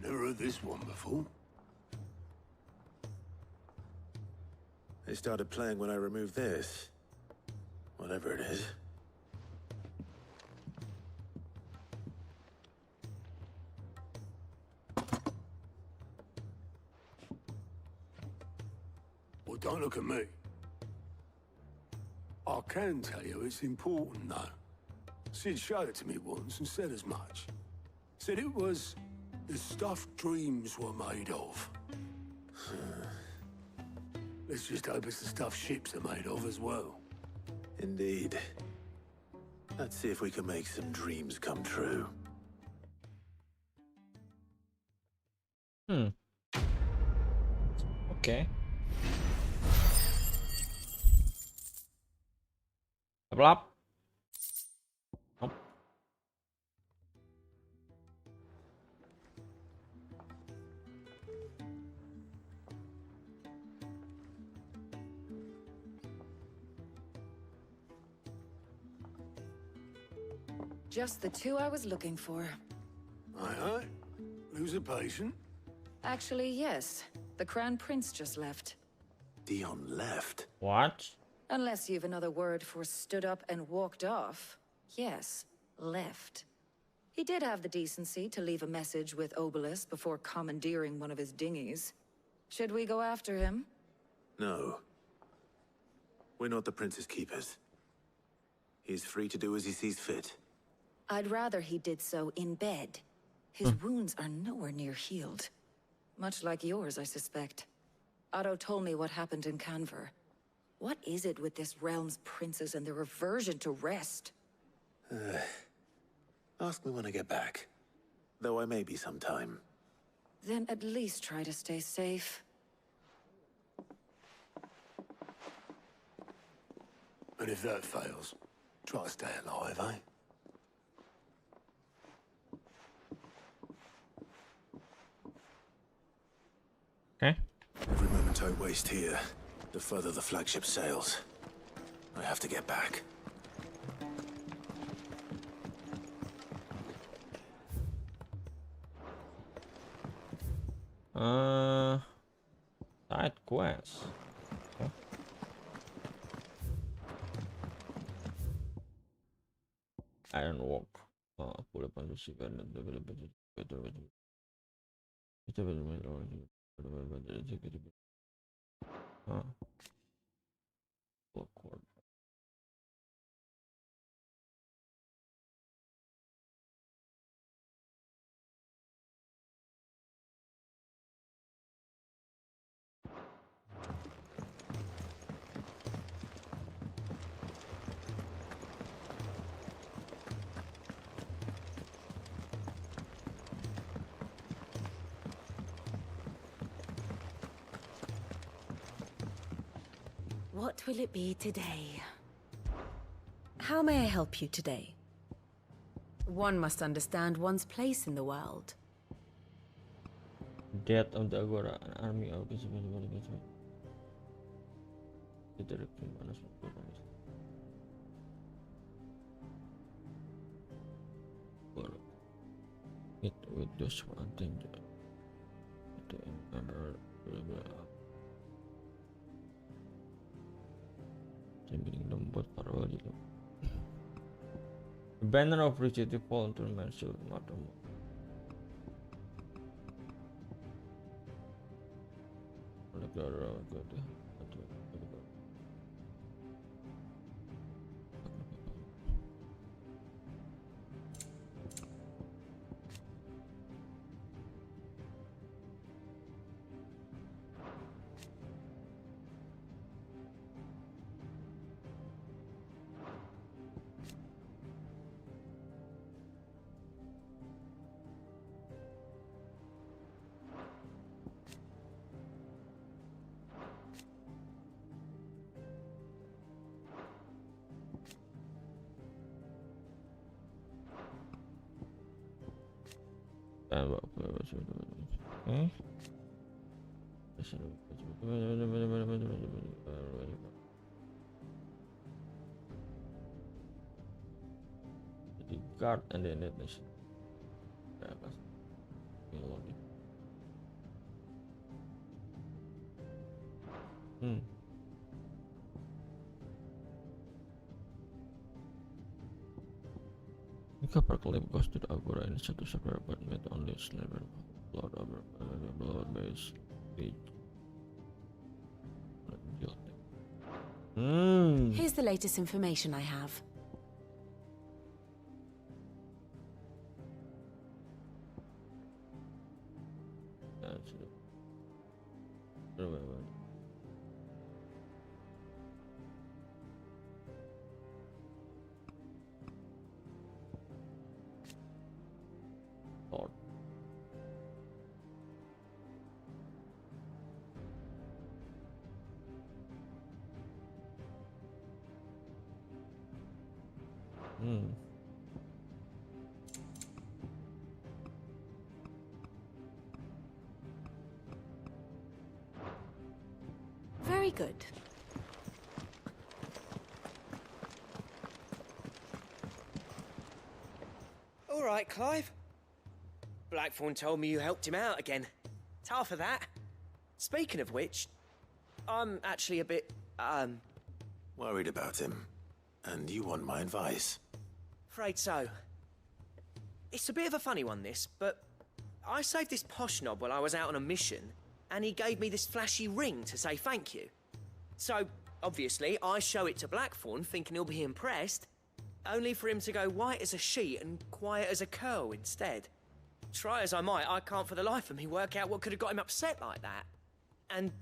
Never heard this one before. They started playing when I removed this. Whatever it is. Well, don't look at me. I can tell you it's important, though. Sid showed it to me once and said as much. Said it was the stuff dreams were made of. Let's just hope it's the stuff ships are made of as well. Indeed. Let's see if we can make some dreams come true. Okay. Level up. Nope. Just the two I was looking for. Aye, aye. Lose a patient? Actually, yes. The Crown Prince just left. Dion left? What? Unless you've another word for stood up and walked off. Yes, left. He did have the decency to leave a message with Obelisk before commandeering one of his dinghies. Should we go after him? No. We're not the Prince's keepers. He's free to do as he sees fit. I'd rather he did so in bed. His wounds are nowhere near healed. Much like yours, I suspect. Otto told me what happened in Canver. What is it with this realm's princes and their aversion to rest? Ask me when I get back. Though I may be sometime. Then at least try to stay safe. And if that fails, try to stay alive, eh? Okay. Every moment I waste here, the further the flagship sails. I have to get back. Side quest. Okay. Iron walk. Pull up on the ship and awkward. What will it be today? How may I help you today? One must understand one's place in the world. Death of the Agora, an army of it with just one thing to remember. The banner of Richard fallen to remain still not a the guard and then it is Jika perklaim goes to the Agora in satu separate apartment only slaver blood over blood base page. Here's the latest information I have. Very good. All right, Clive. Blackthorn told me you helped him out again. It's half of that. Speaking of which, I'm actually a bit, worried about him. And you want my advice? Afraid so. It's a bit of a funny one, this, but I saved this posh knob while I was out on a mission, and he gave me this flashy ring to say thank you. So, obviously, I show it to Blackthorn, thinking he'll be impressed, only for him to go white as a sheet and quiet as a curl instead. Try as I might, I can't for the life of me work out what could have got him upset like that. And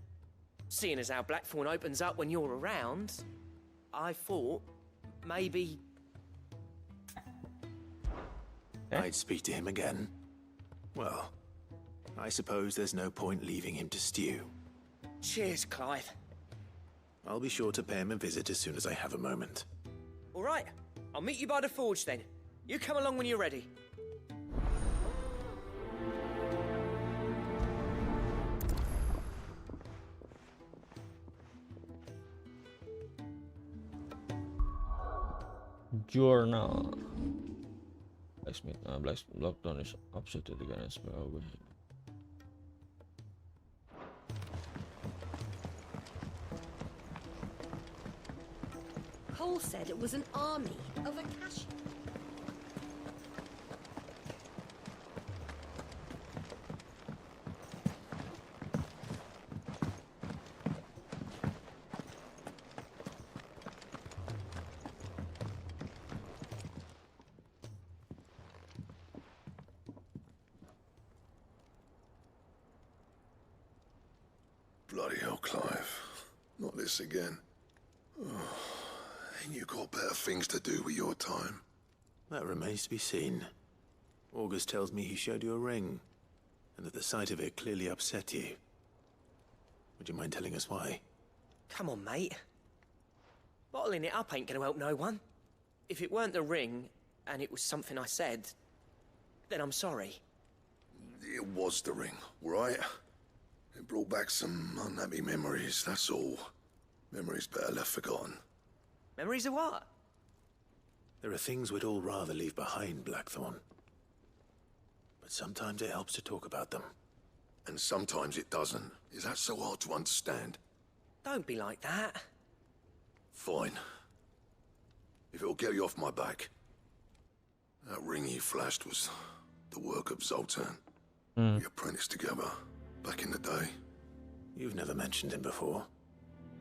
seeing as how Blackthorn opens up when you're around, I thought maybe... I'd speak to him again. Well, I suppose there's no point leaving him to stew. Cheers, Clive. I'll be sure to pay him a visit as soon as I have a moment. All right, I'll meet you by the forge then. You come along when you're ready. Journal. Blacksmith. Blackthorn is upset against me. Cole said it was an army of Akashi. Bloody hell, Clive. Not this again. Ain't you got better things to do with your time? That remains to be seen. August tells me he showed you a ring, and that the sight of it clearly upset you. Would you mind telling us why? Come on, mate. Bottling it up ain't gonna help no one. If it weren't the ring, and it was something I said, then I'm sorry. It was the ring, right? It brought back some unhappy memories, that's all. Memories better left forgotten. Memories of what? There are things we'd all rather leave behind, Blackthorn. But sometimes it helps to talk about them. And sometimes it doesn't. Is that so hard to understand? Don't be like that. Fine. If it'll get you off my back. That ring you flashed was the work of Zoltan. We apprenticed together, back in the day. You've never mentioned him before.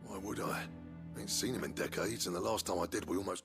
Why would I? Ain't seen him in decades, and the last time I did, we almost...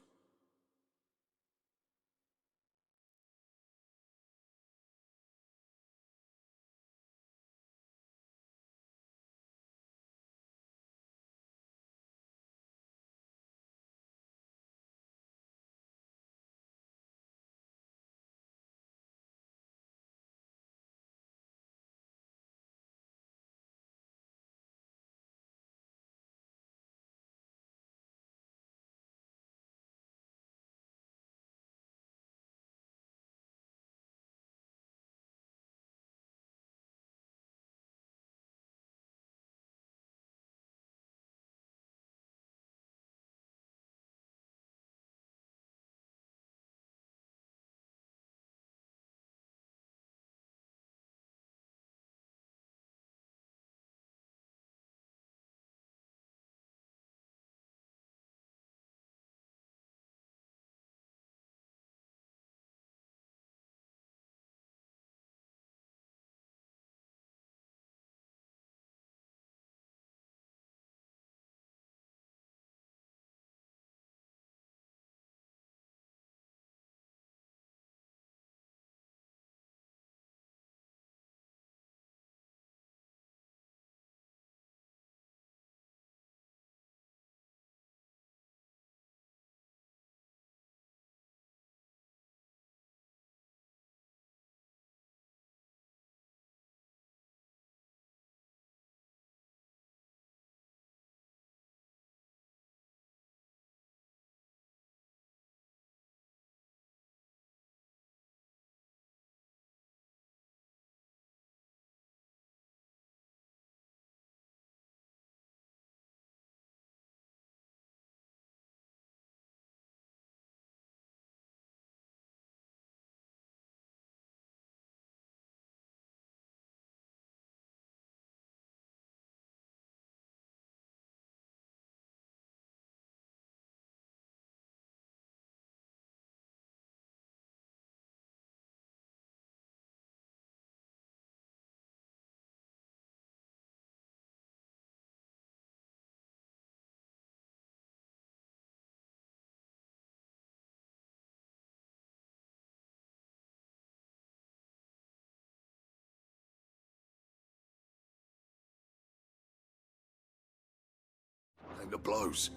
And the blows.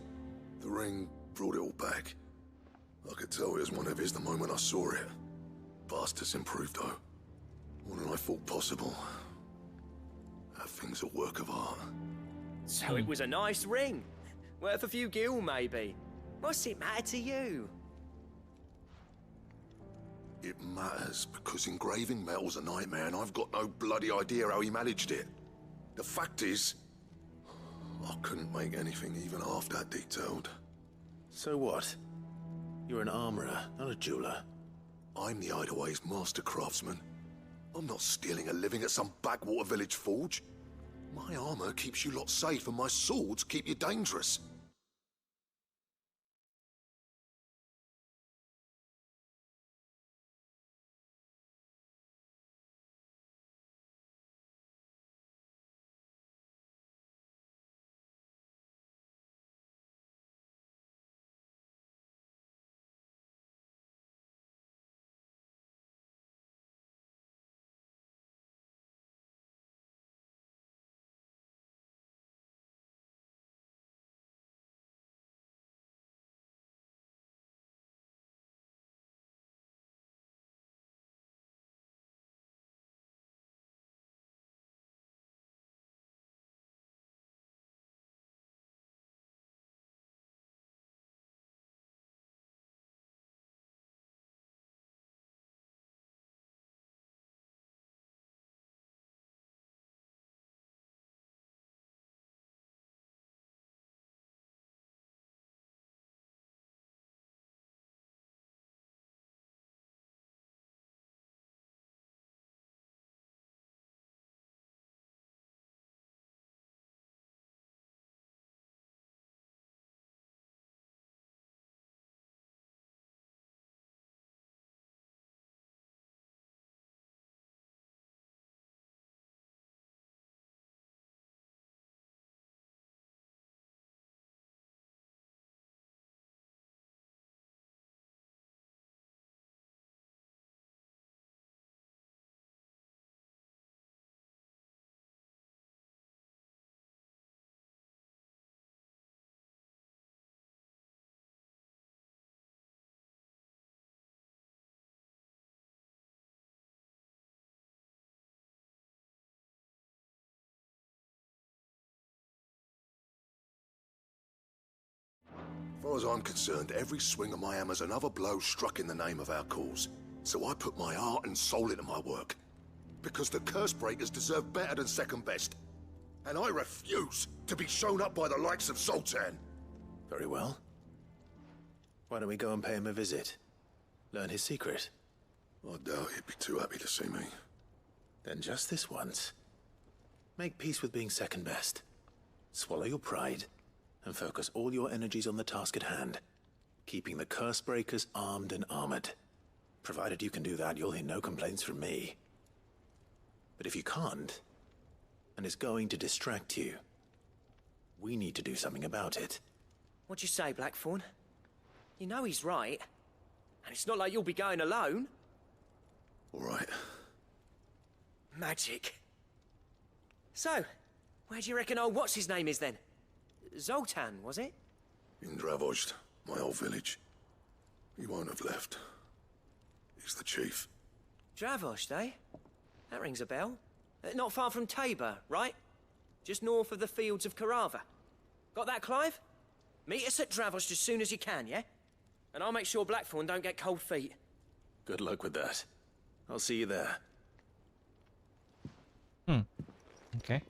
The ring brought it all back. I could tell it was one of his the moment I saw it. Bastard's improved, though. More than I thought possible. That thing's a work of art. So it was a nice ring. Worth a few gil, maybe. What's it matter to you? It matters because engraving metal's a nightmare and I've got no bloody idea how he managed it. The fact is, I couldn't make anything even half that detailed. So what? You're an armorer, not a jeweler. I'm the Hideaway's master craftsman. I'm not stealing a living at some backwater village forge. My armor keeps you lot safe and my swords keep you dangerous. far as I'm concerned, every swing of my hammer's another blow struck in the name of our cause. So I put my heart and soul into my work. Because the curse breakers deserve better than second best. And I refuse to be shown up by the likes of Zoltan. Very well. Why don't we go and pay him a visit? Learn his secret. I doubt he'd be too happy to see me. Then just this once, make peace with being second best. Swallow your pride, and focus all your energies on the task at hand, keeping the curse breakers armed and armored. Provided you can do that, you'll hear no complaints from me. But if you can't, and it's going to distract you, we need to do something about it. What'd you say, Blackthorn? You know he's right. And it's not like you'll be going alone. All right. Magic. So, where do you reckon old what's-his-name is then? Zoltan, was it? In Dravozd, my old village. He won't have left. He's the chief. Dravozd, eh? That rings a bell. Not far from Tabor, right? Just north of the fields of Carava. Got that, Clive? Meet us at Dravozd as soon as you can, yeah? And I'll make sure Blackthorn don't get cold feet. Good luck with that. I'll see you there. Okay.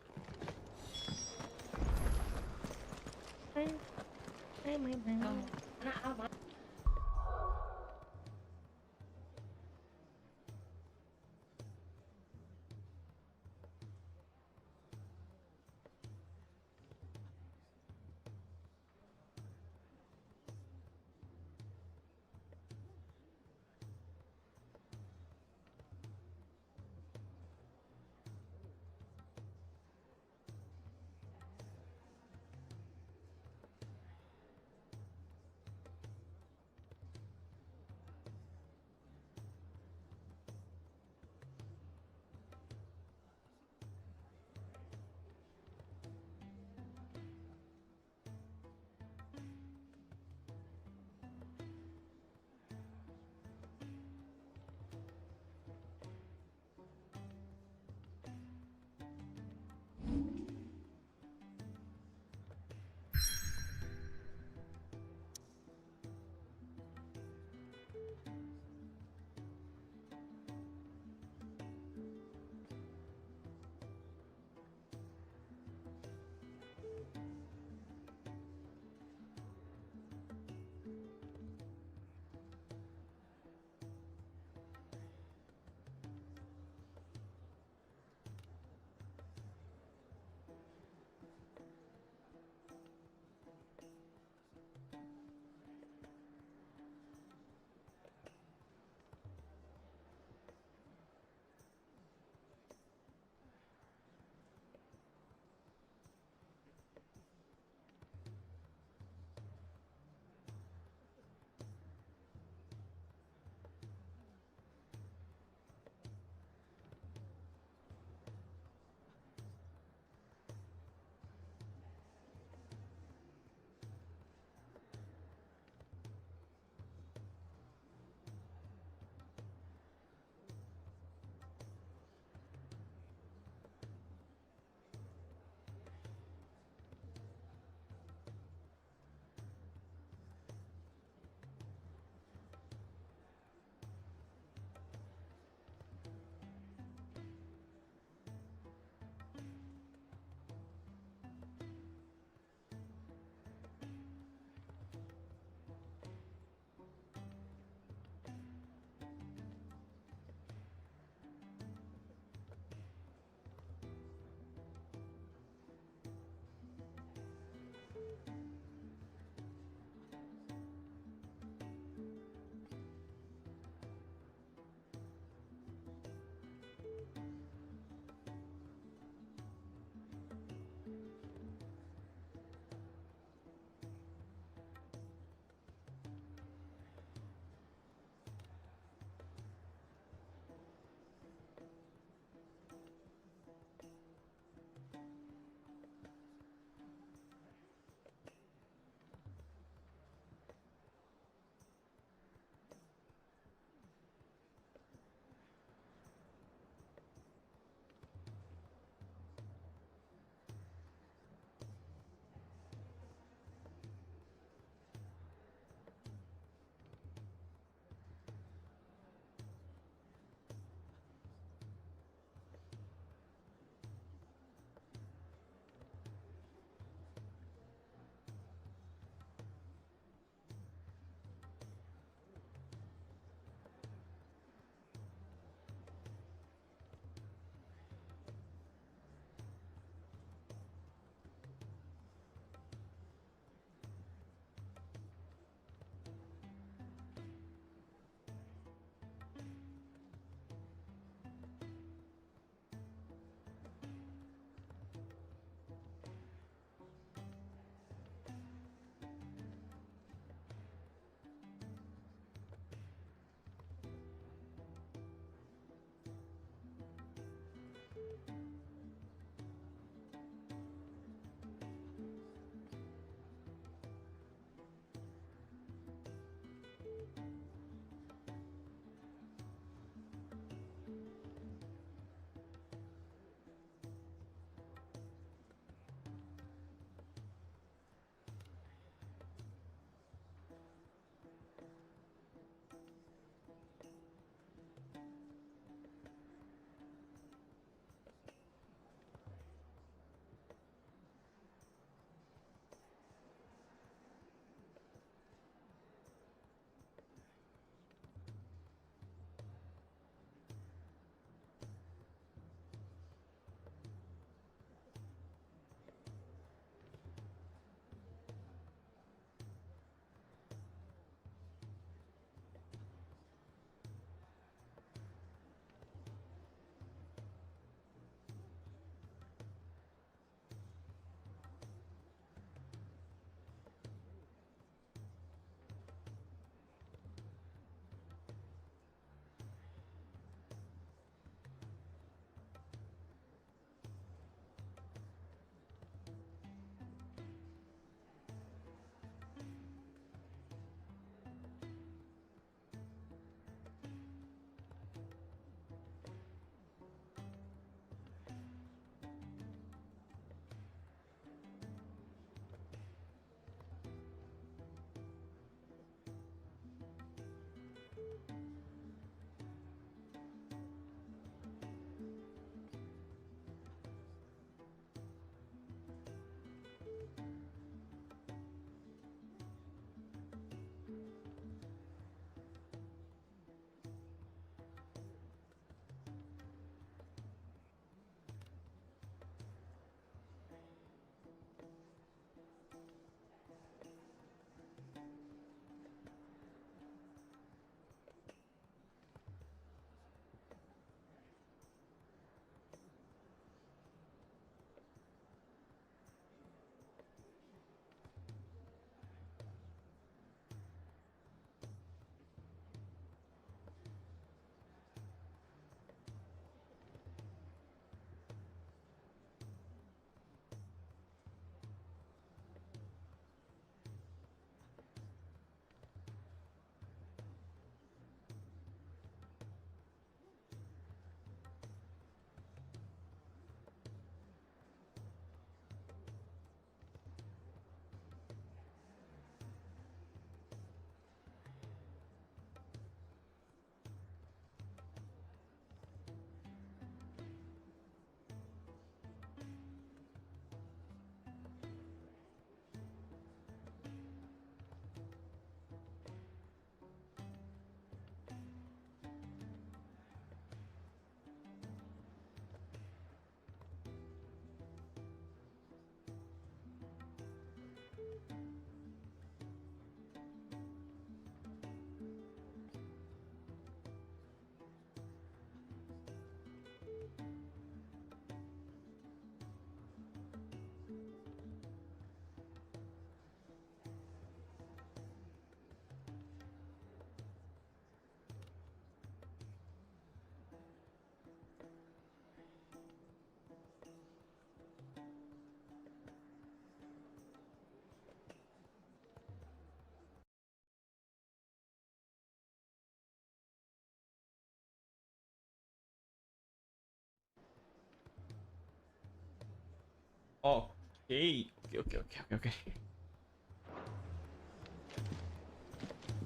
Oke.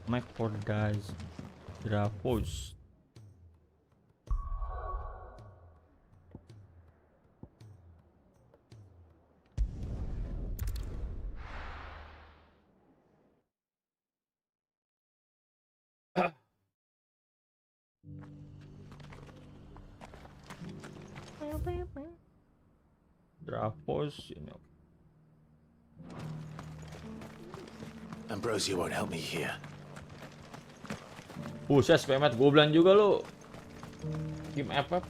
Make for dice Dravos. Dravos ini. Ambrosia won't help me here. Buset, Spemet, gue bilang juga lu game FF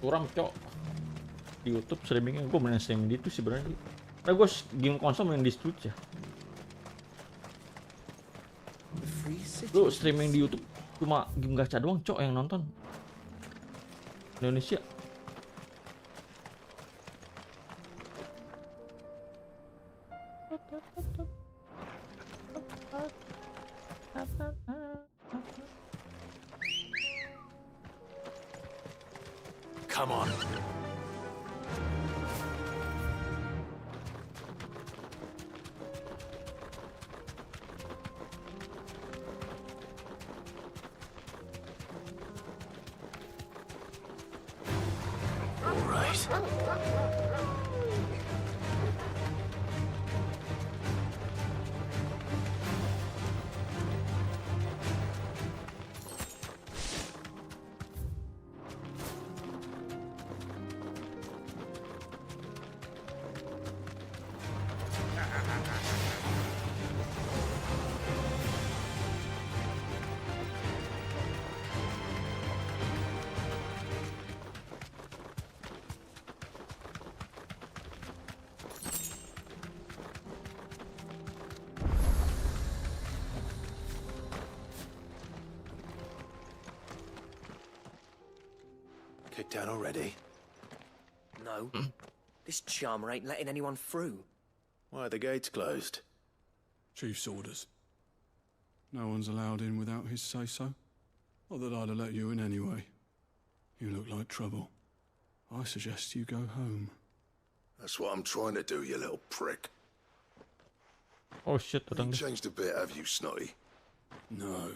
kurang cok. Di YouTube streamingnya gue main streaming di itu sih sebenarnya. Karena gue game konsol main di Switch ya. Lu streaming di YouTube cuma game gacha doang cok yang nonton. Indonesia. Come on. All right. Kicked down already? No. This charmer ain't letting anyone through. Why are the gates closed? Chief's orders. No one's allowed in without his say-so. Not that I'd have let you in anyway. You look like trouble. I suggest you go home. That's what I'm trying to do, you little prick. Oh shit, You changed a bit, have you, Snotty? No.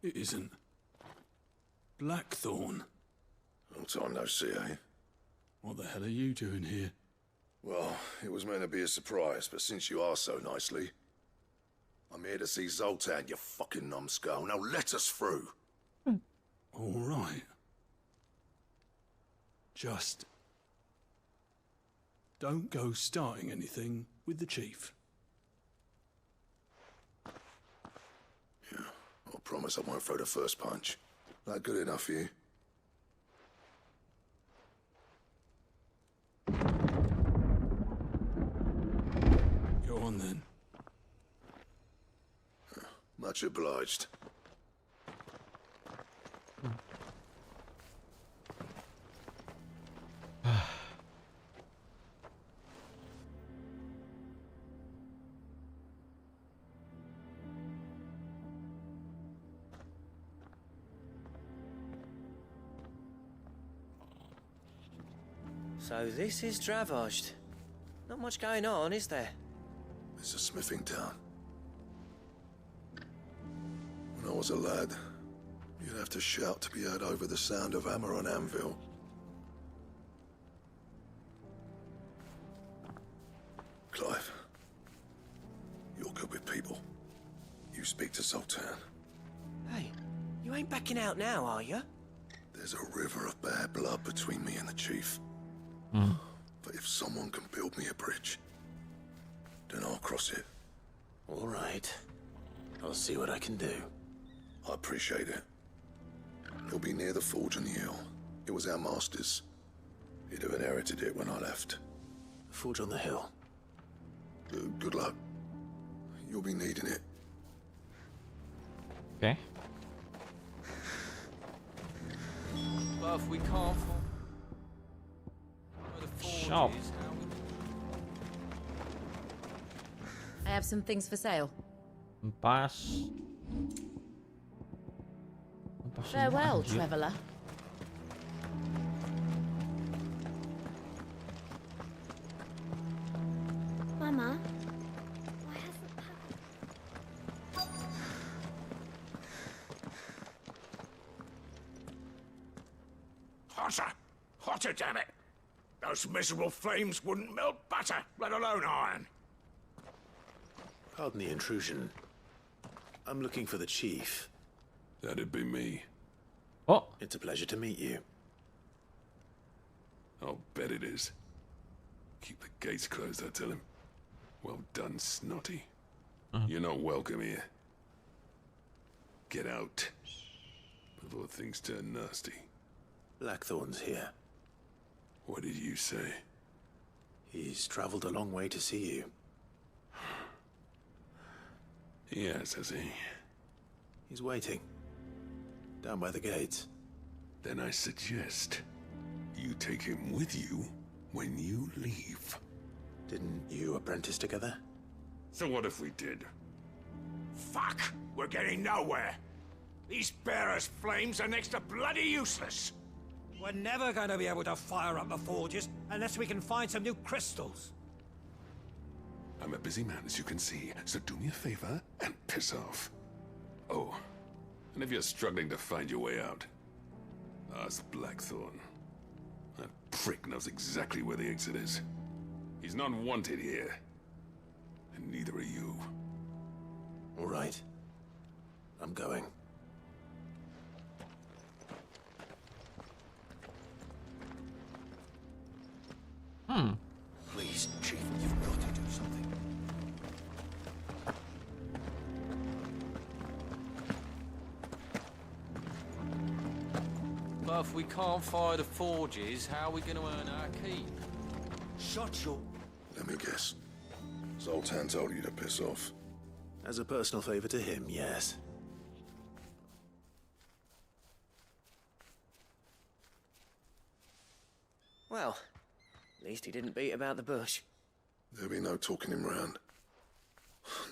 It isn't. Blackthorn. Long time no see, eh? What the hell are you doing here? Well, it was meant to be a surprise, but since you are so nicely, I'm here to see Zoltan, you fucking numbskull. Now let us through. All right. Just don't go starting anything with the chief. Yeah, I promise I won't throw the first punch. That good enough for you? Go on then. Much obliged. So this is Dravosht. Not much going on, is there? It's a smithing town. When I was a lad, you'd have to shout to be heard over the sound of hammer on anvil. Clive, you're good with people. You speak to Zoltan. Hey, you ain't backing out now, are you? There's a river of bad blood between me and the chief. But if someone can build me a bridge, then I'll cross it. All right. I'll see what I can do. I appreciate it. It'll be near the forge on the hill. It was our master's. He'd have inherited it when I left. Forge on the hill. Good luck. You'll be needing it. Okay. Buff, we can't. Shop. I have some things for sale. Pas. Farewell, traveller. Mama. Hotter! Hotter, damn it! Those miserable flames wouldn't melt butter, let alone iron. Pardon the intrusion. I'm looking for the chief. That'd be me. Oh. It's a pleasure to meet you. I'll bet it is. Keep the gates closed, I tell him. Well done, Snotty. You're not welcome here. Get out. Before things turn nasty. Blackthorn's here. What did you say? He's traveled a long way to see you. Yes, has he? He's waiting. Down by the gates. Then I suggest you take him with you when you leave. Didn't you apprentice together? So what if we did? Fuck! We're getting nowhere. These bearers' flames are next to bloody useless. We're never going to be able to fire up the forges unless we can find some new crystals. I'm a busy man, as you can see, so do me a favor and piss off. Oh, and if you're struggling to find your way out, ask Blackthorn. That prick knows exactly where the exit is. He's not wanted here. And neither are you. All right. I'm going. Please, Chief, you've got to do something. But if we can't fire the forges, how are we going to earn our keep? Shut your... Let me guess. Zoltan told you to piss off. As a personal favor to him, yes. Well, at least he didn't beat about the bush. There'll be no talking him round.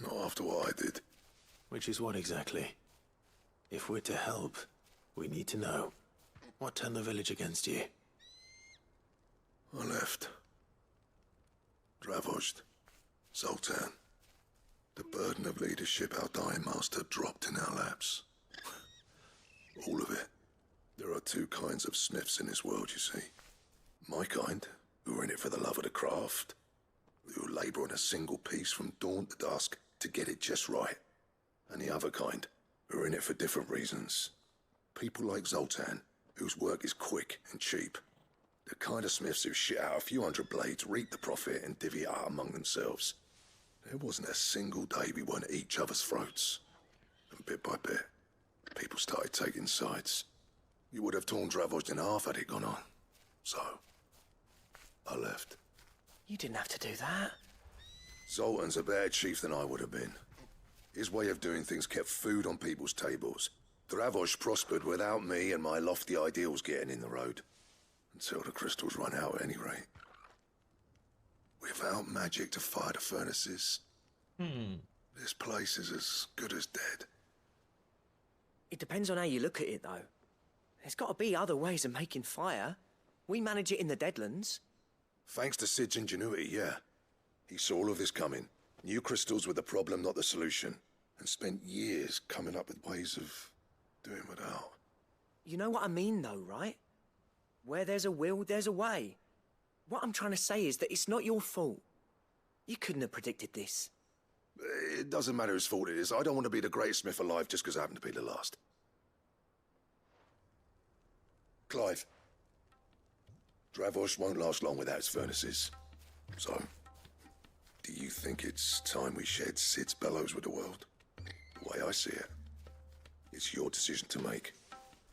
Not after what I did. Which is what exactly? If we're to help, we need to know. What turned the village against you? I left. Dravost. Zoltan. The burden of leadership our dying master dropped in our laps. All of it. There are two kinds of smiths in this world, you see. My kind, who are in it for the love of the craft, who labour on a single piece from dawn to dusk to get it just right. And the other kind, who are in it for different reasons. People like Zoltan, whose work is quick and cheap. The kind of smiths who shit out a few hundred blades, reap the profit, and divvy it out among themselves. There wasn't a single day we weren't at each other's throats. And bit by bit, people started taking sides. You would have torn Dravost in half had it gone on. So, I left. You didn't have to do that. Zoltan's a better chief than I would have been. His way of doing things kept food on people's tables. Dravost prospered without me and my lofty ideals getting in the road. Until the crystals run out at any rate. Without magic to fire the furnaces, this place is as good as dead. It depends on how you look at it, though. There's got to be other ways of making fire. We manage it in the Deadlands. Thanks to Sid's ingenuity, yeah. He saw all of this coming. Knew crystals were the problem, not the solution. And spent years coming up with ways of doing without. You know what I mean, though, right? Where there's a will, there's a way. What I'm trying to say is that it's not your fault. You couldn't have predicted this. It doesn't matter whose fault it is. I don't want to be the greatest smith alive just because I happen to be the last. Clive. Dravost won't last long without its furnaces. So, do you think it's time we shared Sid's bellows with the world? The way I see it, it's your decision to make.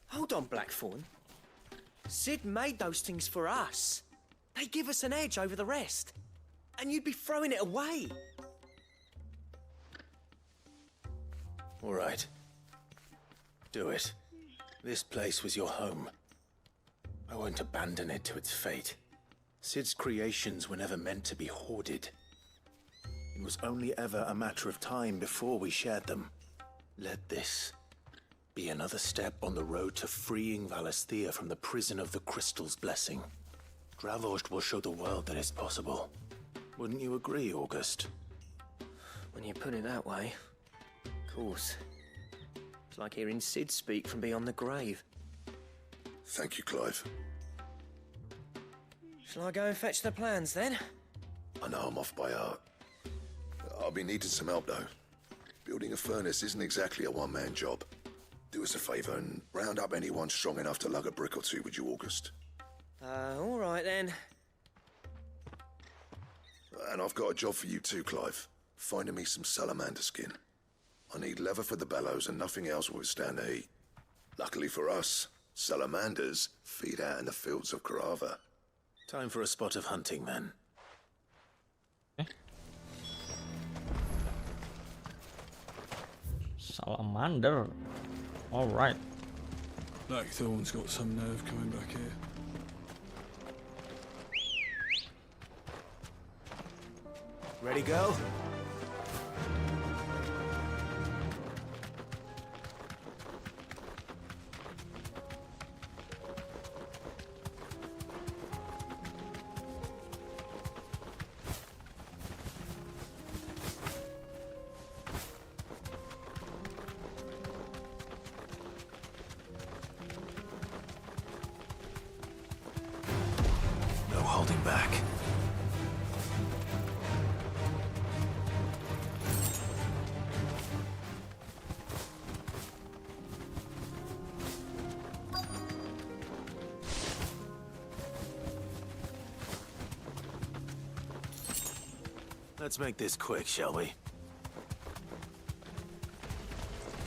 Hold on, Blackthorn. Sid made those things for us. They give us an edge over the rest. And you'd be throwing it away. All right. Do it. This place was your home. I won't abandon it to its fate. Sid's creations were never meant to be hoarded. It was only ever a matter of time before we shared them. Let this be another step on the road to freeing Valisthea from the prison of the Crystal's blessing. Dravost will show the world that it's possible. Wouldn't you agree, August? When you put it that way, of course. It's like hearing Sid speak from beyond the grave. Thank you, Clive. Shall I go and fetch the plans, then? I know I'm off by heart. I'll be needing some help, though. Building a furnace isn't exactly a one-man job. Do us a favour and round up anyone strong enough to lug a brick or two, would you, August? All right, then. And I've got a job for you too, Clive. Finding me some salamander skin. I need leather for the bellows and nothing else will withstand the heat. Luckily for us, salamanders feed out in the fields of Carava. Time for a spot of hunting, then. Salamander. All right. Blackthorn's got some nerve coming back here. Ready, go? No holding back. Let's make this quick, shall we?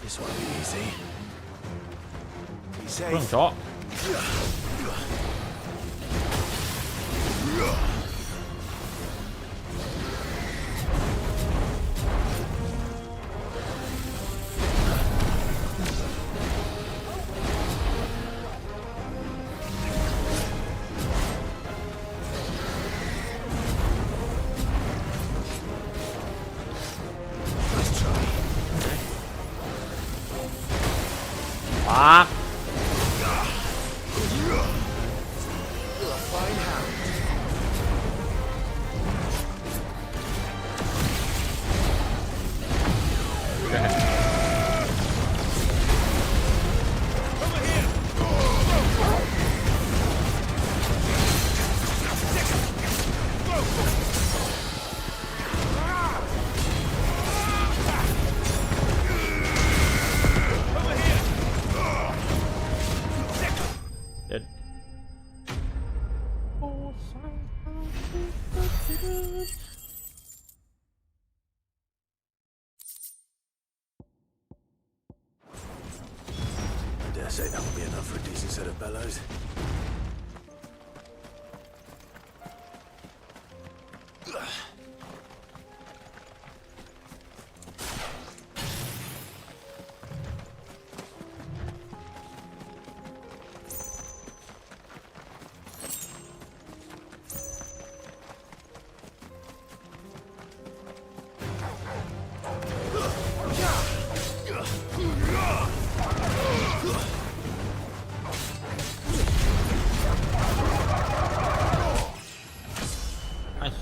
This won't be easy. Be safe. Cok. Fuck. Dead. I dare say that will be enough for a decent set of bellows. Nice.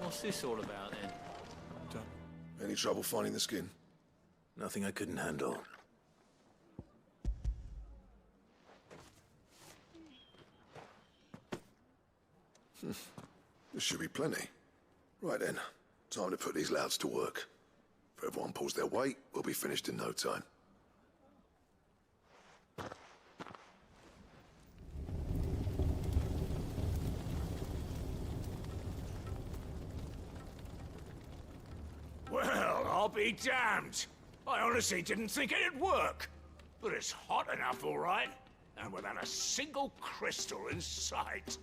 What's this all about, then? Any trouble finding the skin? Nothing I couldn't handle. There should be plenty. Right then, time to put these louds to work. If everyone pulls their weight, we'll be finished in no time. Well, I'll be damned. I honestly didn't think it'd work. But it's hot enough, all right. And without a single crystal in sight.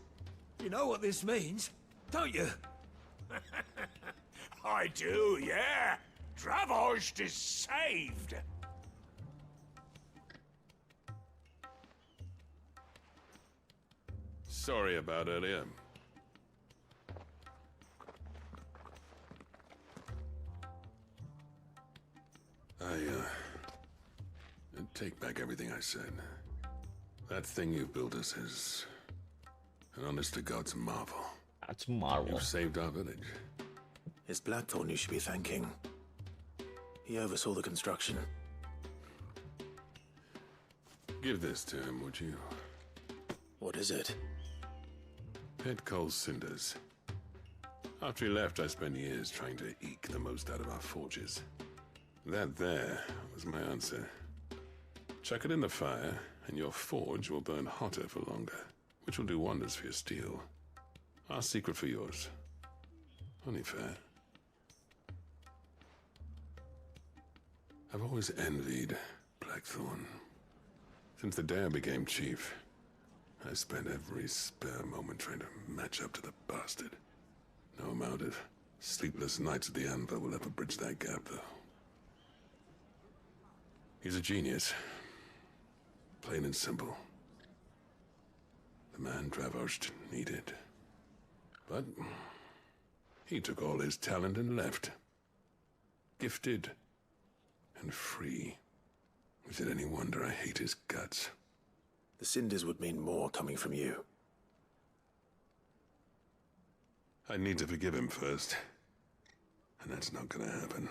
You know what this means, don't you? I do, yeah. Dravost is saved. Sorry about earlier. I take back everything I said. That thing you built us is an honest-to-God's marvel. That's marvel. You've saved our village. It's Blackthorn you should be thanking. He oversaw the construction. Give this to him, would you? What is it? Pit Cole's cinders. After he left, I spent years trying to eke the most out of our forges. That there was my answer. Chuck it in the fire, and your forge will burn hotter for longer, which will do wonders for your steel. Our secret for yours. Only fair. I've always envied Blackthorn. Since the day I became chief, I spent every spare moment trying to match up to the bastard. No amount of sleepless nights at the anvil will ever bridge that gap, though. He's a genius. Plain and simple. The man Dravosht needed. But he took all his talent and left. Gifted and free. Is it any wonder I hate his guts? The cinders would mean more coming from you. I need to forgive him first. And that's not gonna happen.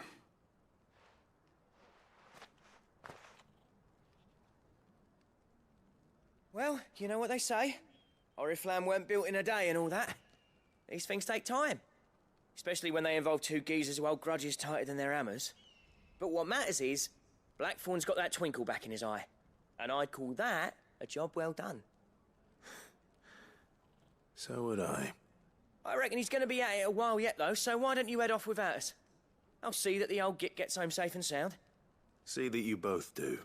Well, you know what they say. Oriflamme weren't built in a day and all that. These things take time. Especially when they involve two geezers who hold grudges tighter than their hammers. But what matters is, Blackthorn's got that twinkle back in his eye. And I'd call that a job well done. So would I. I reckon he's going to be at it a while yet, though, so why don't you head off without us? I'll see that the old git gets home safe and sound. See that you both do.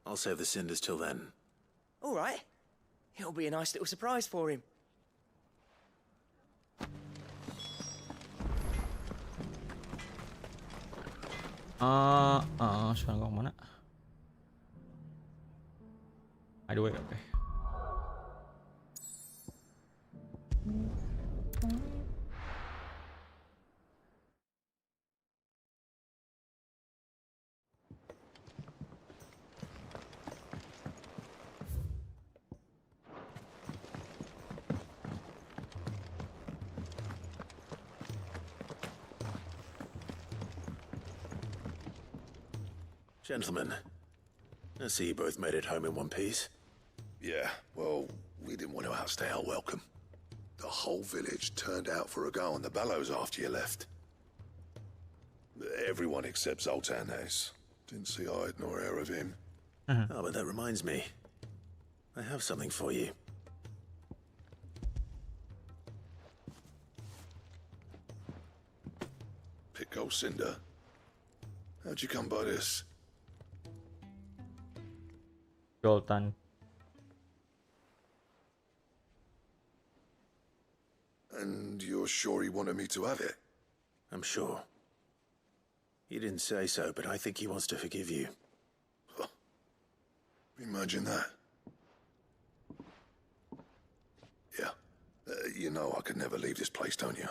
I'll save the cinders till then. All right. It'll be a nice little surprise for him. Sekarang gua mana? Aduh, oke. Gentlemen, I see you both made it home in one piece. Yeah, well, we didn't want to outstay our welcome. The whole village turned out for a go on the bellows after you left. Everyone except Zoltan has. Didn't see hide nor hair of him. Oh, but that reminds me. I have something for you. Pico Cinder. How'd you come by this? Joltan. And you're sure he wanted me to have it? I'm sure. You didn't say so, but I think he wants to forgive you. Huh. Imagine that. Yeah. You know I could never leave this place, don't you?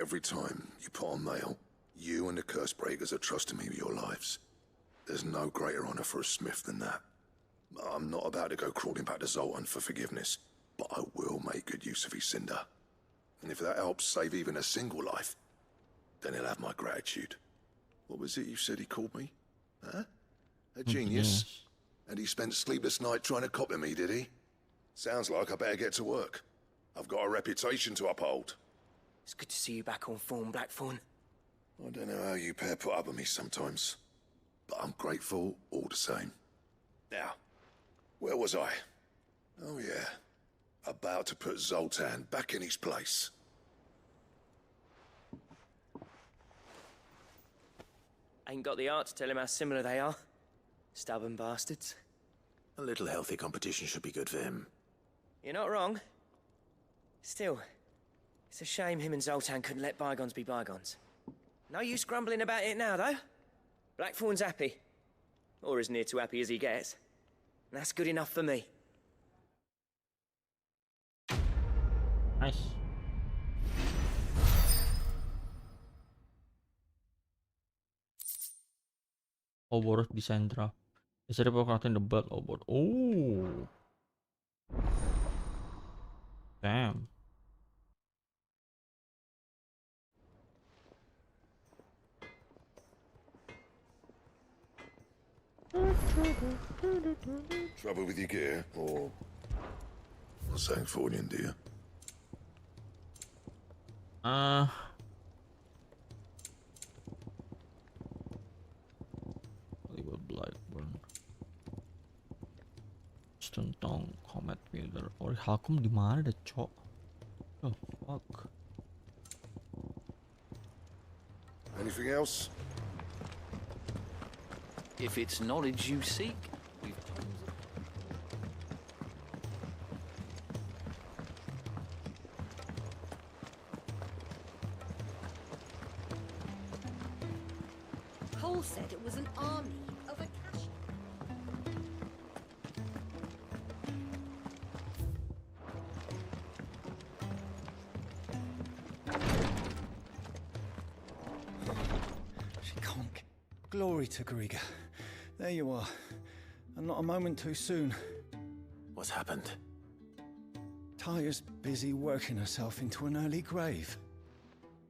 Every time you put on mail, you and the curse breakers are trusting me with your lives. There's no greater honor for a smith than that. I'm not about to go crawling back to Zoltan for forgiveness, but I will make good use of his cinder. And if that helps save even a single life, then he'll have my gratitude. What was it you said he called me? Huh? A genius? And he spent sleepless night trying to copy me, did he? Sounds like I better get to work. I've got a reputation to uphold. It's good to see you back on form, Blackthorn. I don't know how you pair put up with me sometimes, but I'm grateful all the same. Now, where was I? Oh yeah, about to put Zoltan back in his place. Ain't got the art to tell him how similar they are. Stubborn bastards. A little healthy competition should be good for him. You're not wrong. Still, it's a shame him and Zoltan couldn't let bygones be bygones. No use grumbling about it now, though. Blackthorn's happy. Or as near to happy as he gets. And that's good enough for me. Nice. Overworld design draft. Is there a in the belt overworld? Oh, damn. Trouble with your gear, or something for you, dear? Hollywood Blackburn. Stone Town Comet Wheeler. Or Hakum di mana deh, cok? Oh fuck. Anything else? If it's knowledge you seek, we've tons of... Cole said it was an army of Akashi. Conk. Glory to Griga. There you are. And not a moment too soon. What's happened? Taya's busy working herself into an early grave.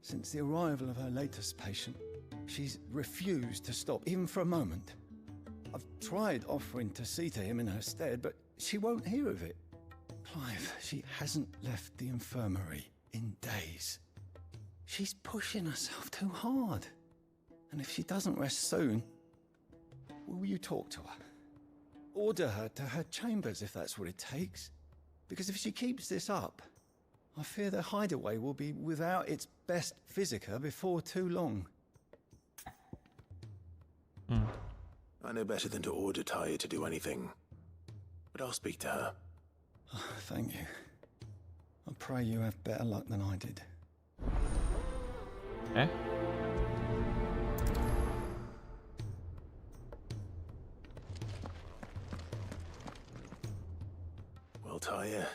Since the arrival of her latest patient, she's refused to stop, even for a moment. I've tried offering to see to him in her stead, but she won't hear of it. Clive, she hasn't left the infirmary in days. She's pushing herself too hard. And if she doesn't rest soon, will you talk to her? Order her to her chambers if that's what it takes. Because if she keeps this up, I fear the hideaway will be without its best physica before too long. I know better than to order Taya to do anything. But I'll speak to her. Oh, thank you. I pray you have better luck than I did. Eh? Well, Taya,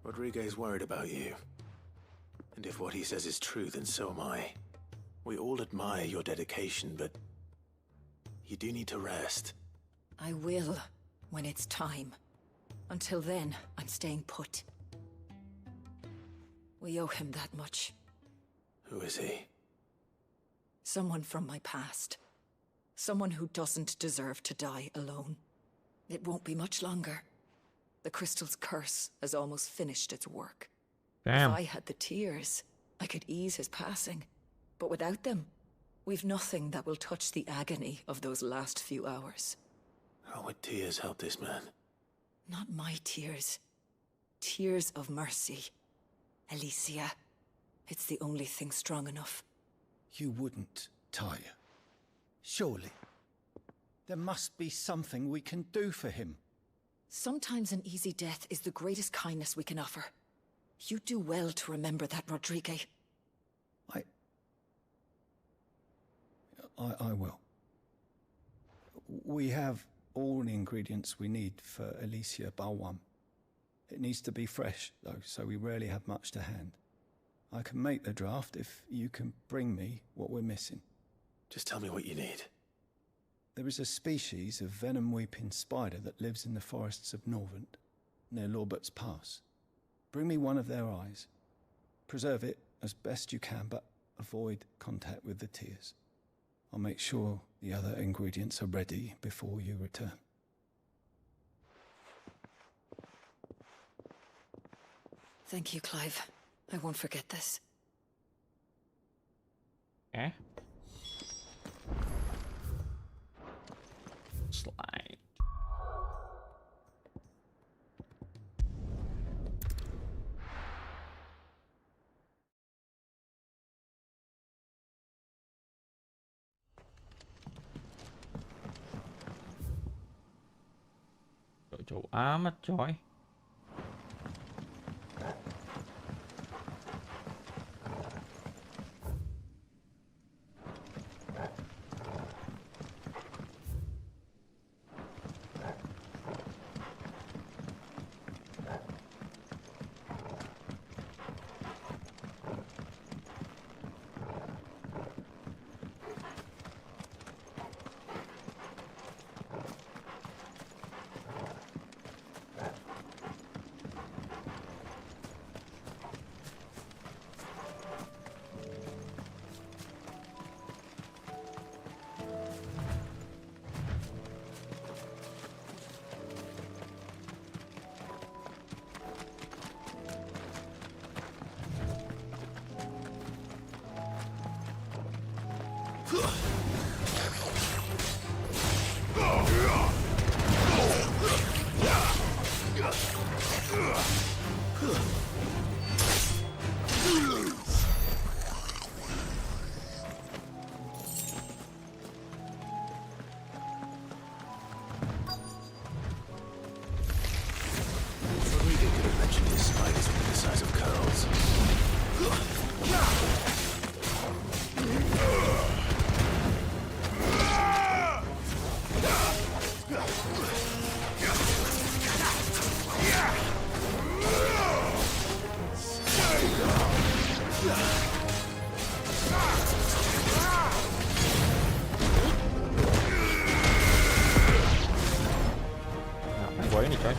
Rodriguez worried about you. And if what he says is true, then so am I. We all admire your dedication, but you do need to rest. I will, when it's time. Until then, I'm staying put. We owe him that much. Who is he? Someone from my past. Someone who doesn't deserve to die alone. It won't be much longer. The crystal's curse has almost finished its work. Damn. If I had the tears, I could ease his passing. But without them, we've nothing that will touch the agony of those last few hours. How would tears help this man? Not my tears. Tears of mercy. Alicia. It's the only thing strong enough. You wouldn't, Taya. Surely. There must be something we can do for him. Sometimes an easy death is the greatest kindness we can offer. You do well to remember that, Rodriguez. I will. We have all the ingredients we need for Alicia bwang. It needs to be fresh, though, so we rarely have much to hand. I can make the draft if you can bring me what we're missing. Just tell me what you need. There is a species of venom-weeping spider that lives in the forests of Norvent, near Lorbert's Pass. Bring me one of their eyes. Preserve it as best you can, but avoid contact with the tears. I'll make sure the other ingredients are ready before you return. Thank you, Clive. I won't forget this. Eh? Slide. Jauh amat, coy. Rodrigo could have mentioned his spiders were the size of curls. Ngapain gua ini coy?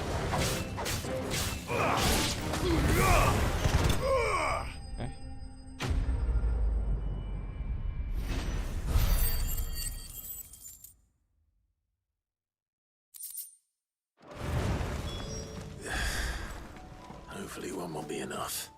Hopefully one will be enough.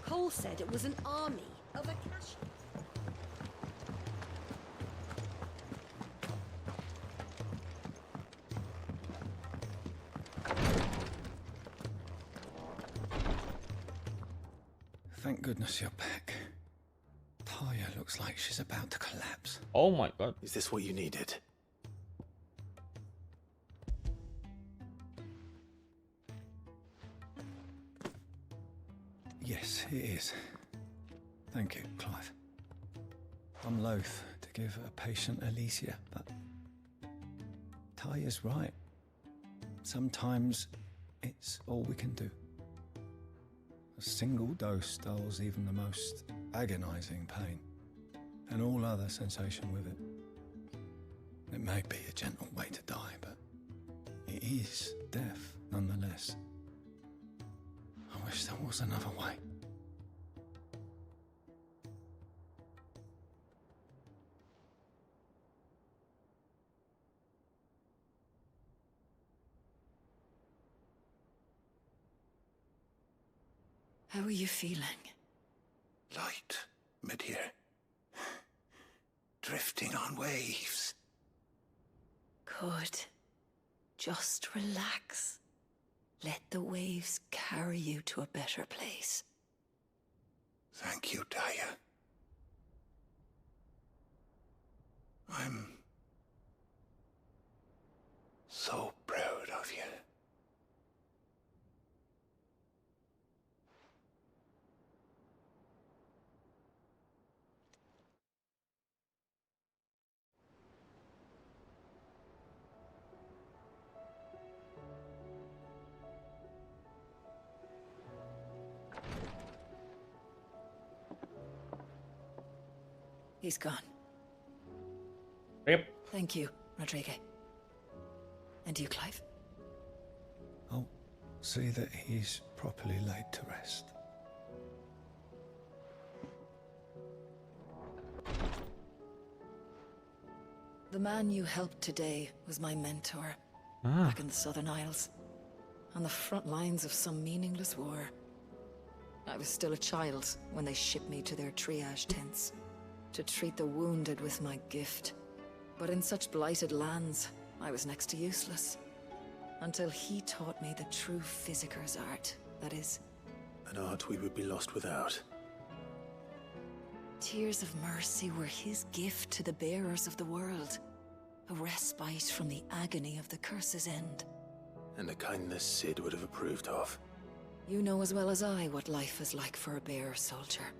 Cole said it was an army of Akashi. Thank goodness you're back. Taya looks like she's about to collapse. Oh my god. Is this what you needed? Yes, it is. Thank you, Clive. I'm loath to give a patient Alicia, but Taya's right. Sometimes it's all we can do. A single dose dulls even the most agonizing pain, and all other sensation with it. It may be a gentle way to die, but it is death nonetheless. I wish there was another way. How are you feeling? Light, mid-here. Drifting on waves. Good. Just relax. Let the waves carry you to a better place. Thank you, Taya. I'm so proud of you. He's gone. Yep. Thank you, Rodrigo. And you, Clive? I'll see that he's properly laid to rest. The man you helped today was my mentor back in the Southern Isles, on the front lines of some meaningless war. I was still a child when they shipped me to their triage tents to treat the wounded with my gift. But in such blighted lands, I was next to useless. Until he taught me the true physicker's art, that is. An art we would be lost without. Tears of mercy were his gift to the bearers of the world. A respite from the agony of the curse's end. And a kindness Sid would have approved of. You know as well as I what life is like for a bearer soldier.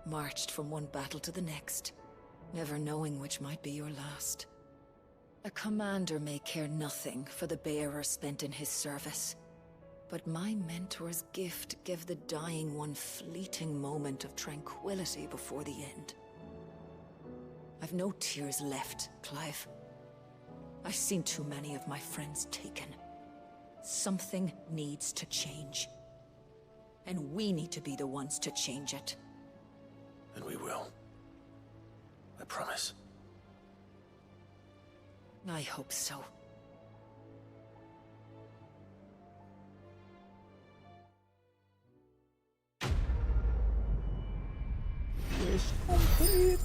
Marched from one battle to the next, never knowing which might be your last. A commander may care nothing for the bearer spent in his service. But my mentor's gift gave the dying one fleeting moment of tranquility before the end. I've no tears left, Clive. I've seen too many of my friends taken. Something needs to change. And we need to be the ones to change it. And we will. I promise. I hope so. Quest complete.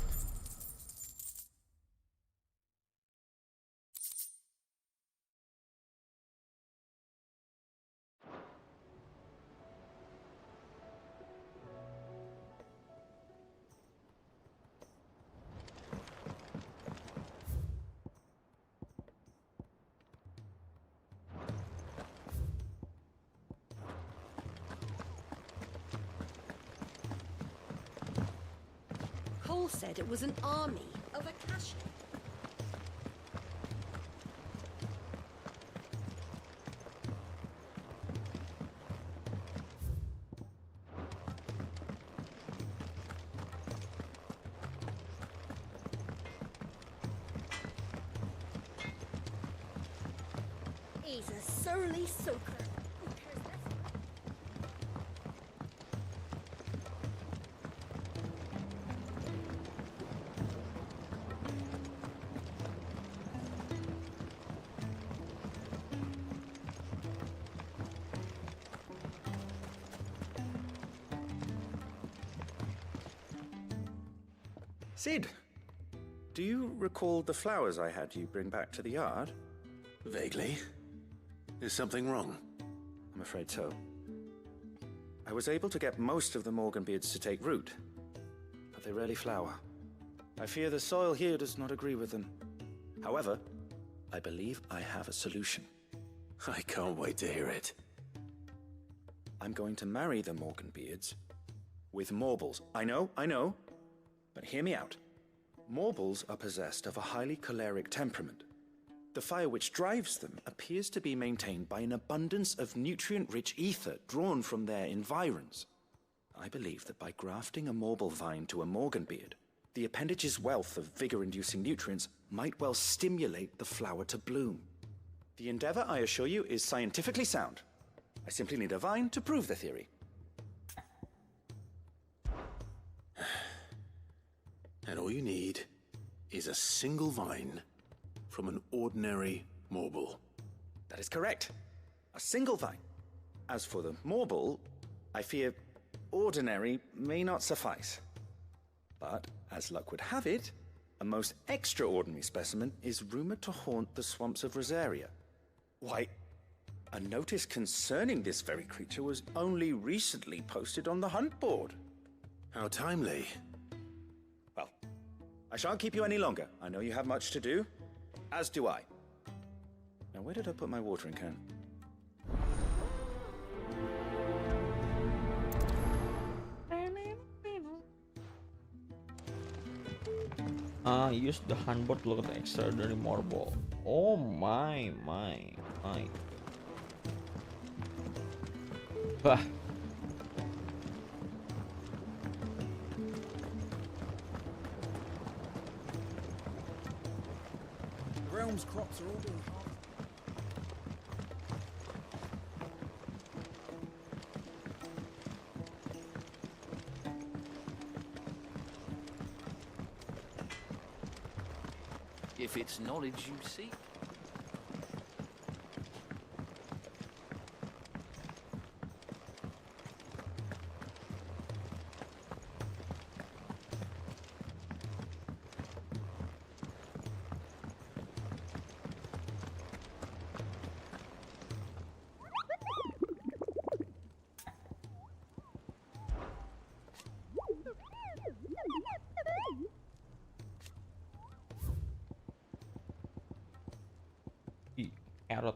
Cole said it was an army of Akashi. He's a surly soaker. Who cares less? Sid, do you recall the flowers I had you bring back to the yard? Vaguely. Is something wrong? I'm afraid so. I was able to get most of the Morganbeards to take root, but they rarely flower. I fear the soil here does not agree with them. However, I believe I have a solution. I can't wait to hear it. I'm going to marry the Morganbeards with Morbles. I know, but hear me out. Morbles are possessed of a highly choleric temperament. The fire which drives them appears to be maintained by an abundance of nutrient-rich ether drawn from their environs. I believe that by grafting a Morble vine to a Morganbeard, the appendage's wealth of vigor-inducing nutrients might well stimulate the flower to bloom. The endeavor, I assure you, is scientifically sound. I simply need a vine to prove the theory. And all you need is a single vine from an ordinary Morble. That is correct. A single vine. As for the Morble, I fear ordinary may not suffice. But, as luck would have it, a most extraordinary specimen is rumored to haunt the swamps of Rosaria. Why, a notice concerning this very creature was only recently posted on the hunt board. How timely. Well, I shan't keep you any longer. I know you have much to do, as do I. Now, where did I put my watering can? Use the handboard to look at the extraordinary Morble. Oh my. Bah. Realm's crops are all being harvested. If it's knowledge you seek. Carrot.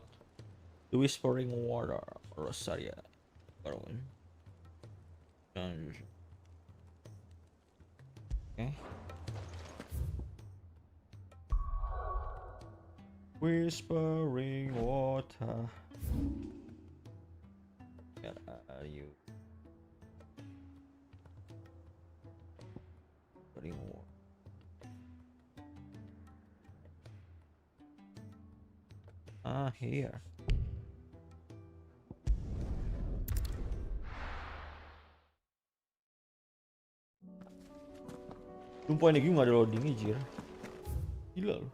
The Whispering Water. Rosaria. Darwin. Okay. Whispering Water. Where are you? Whispering Water. Ah, here. Sumpah ini game gak ada loadingnya, jir. Gila loh.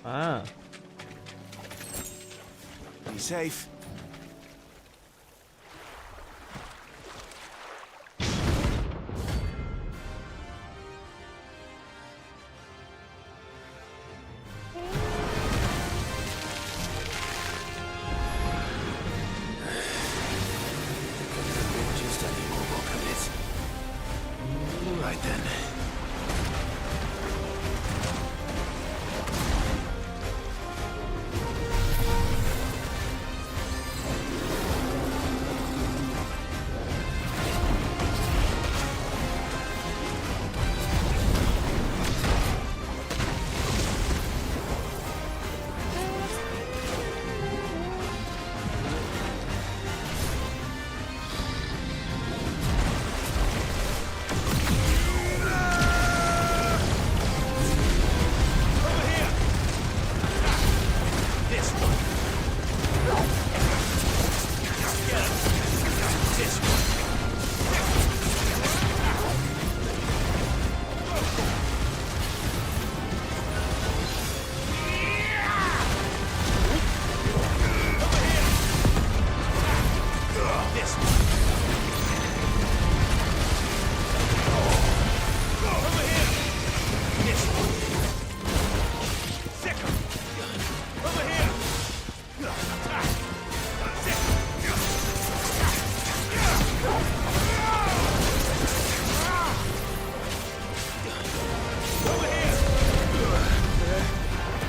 Ah. Be safe. Just any more walk of it. All right then.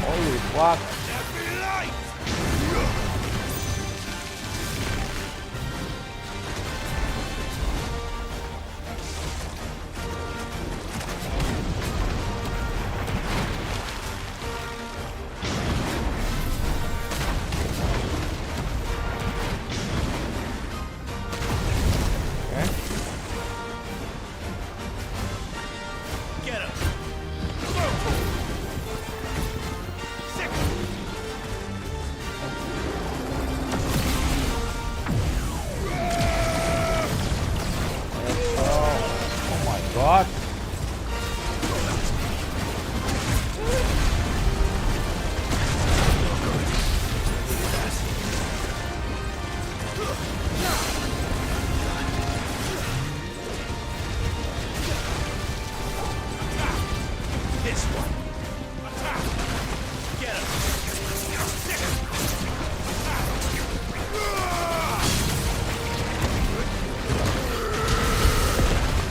Holy fuck. Get him! Oh my god. This one. Attack! Get him!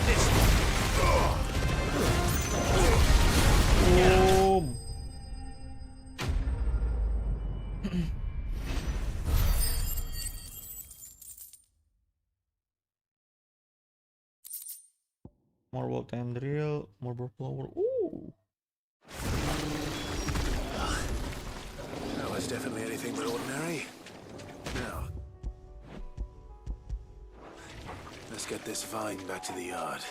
This Boom. Marble time drill, marble flower. Ooh. That was definitely anything but ordinary. Now, let's get this vine back to the yard.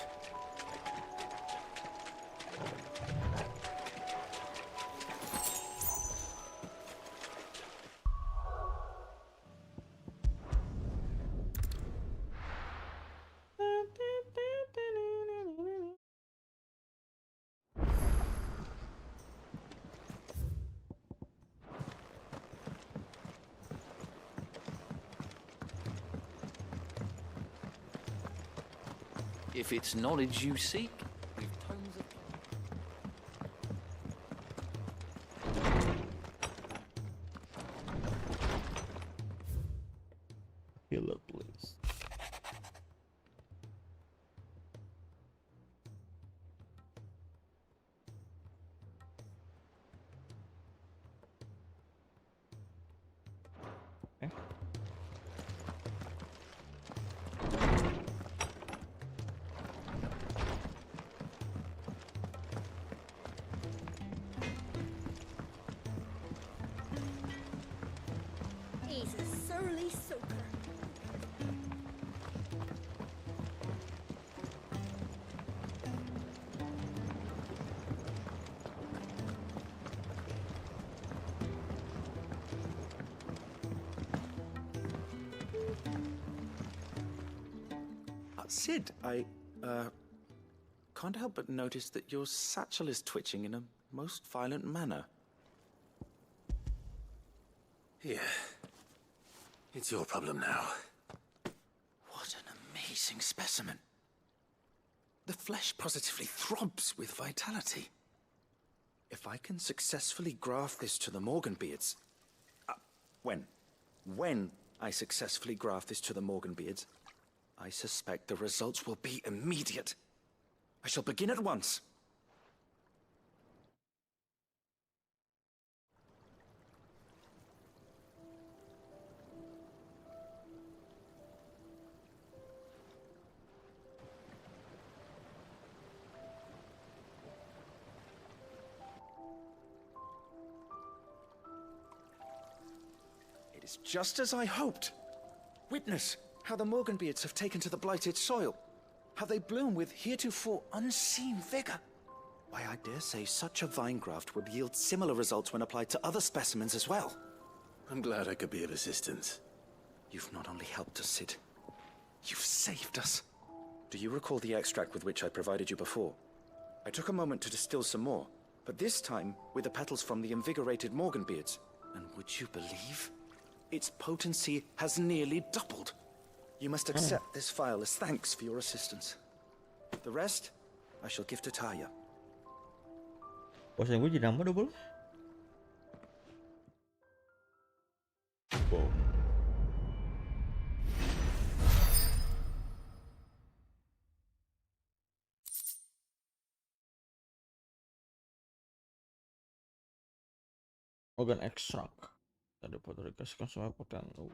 If it's knowledge you seek, we've tons of... Healer, please. surly soaker. Sid, I can't help but notice that your satchel is twitching in a most violent manner. Here. It's your problem now. What an amazing specimen. The flesh positively throbs with vitality. If I can successfully graft this to the Morganbeards... When I successfully graft this to the Morganbeards, I suspect the results will be immediate. I shall begin at once. It is just as I hoped. Witness how the Morganbeards have taken to the blighted soil. How they bloom with heretofore unseen vigor. Why, I dare say such a vine graft would yield similar results when applied to other specimens as well. I'm glad I could be of assistance. You've not only helped us, Sid, you've saved us. Do you recall the extract with which I provided you before? I took a moment to distill some more, but this time with the petals from the invigorated Morganbeards. And would you believe? Its potency has nearly doubled. You must accept this file as thanks for your assistance. The rest, I shall give to Taya. Bosan gue jadi nambah double. Wow. Organ extract. Ada pada dikasihkan semua poten. Coba.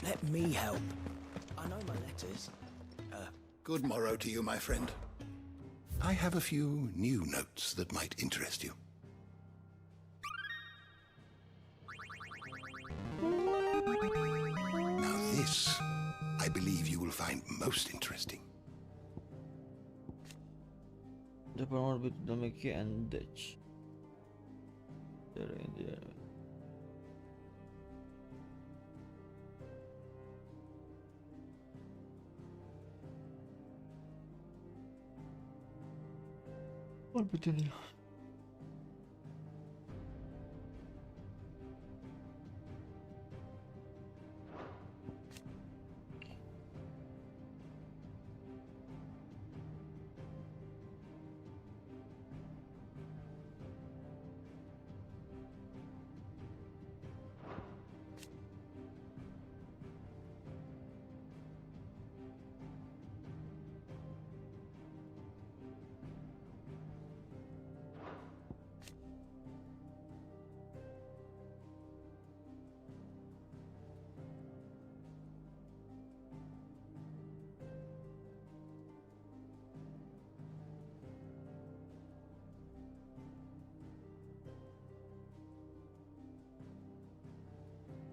Let me help. I know my letters. Good morrow to you, my friend. I have a few new notes that might interest you. Now this, I believe you will find most interesting. The power with Domeki and Dutch. Orbiting.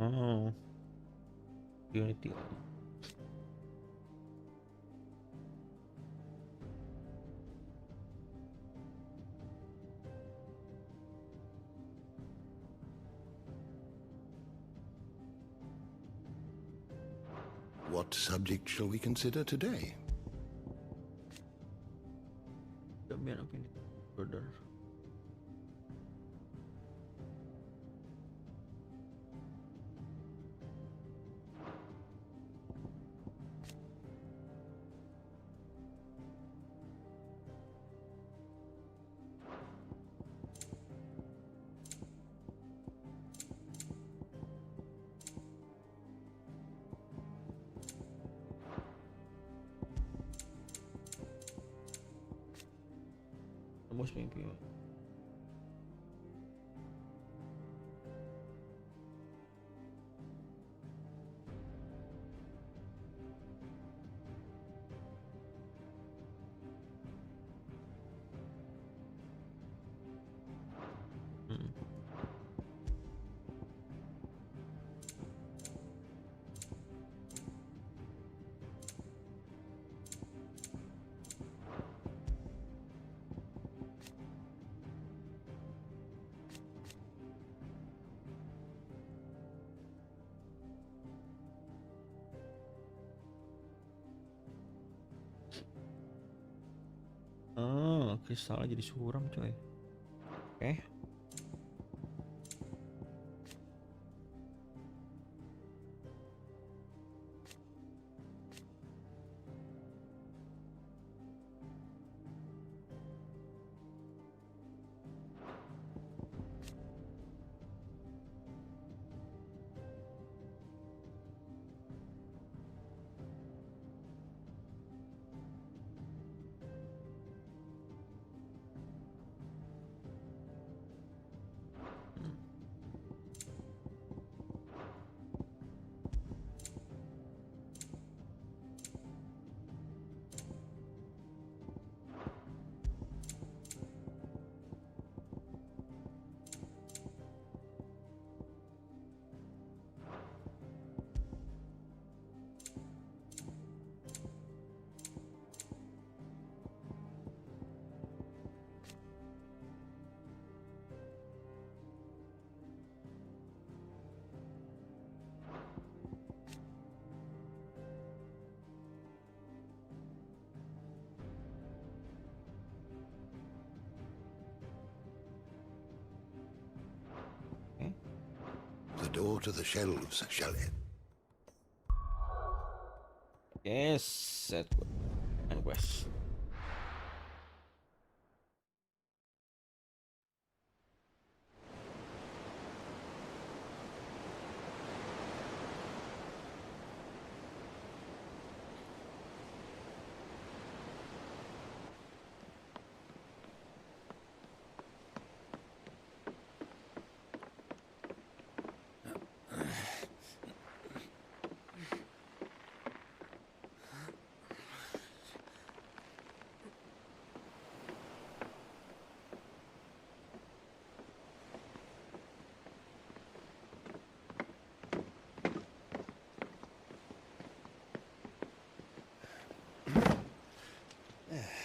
Oh, Unity. What subject shall we consider today? biar aku ini brother. Tembus mimpi. Kristalnya jadi suram coy. Oke. The door to the shelves, shall it? Yes, that and quest.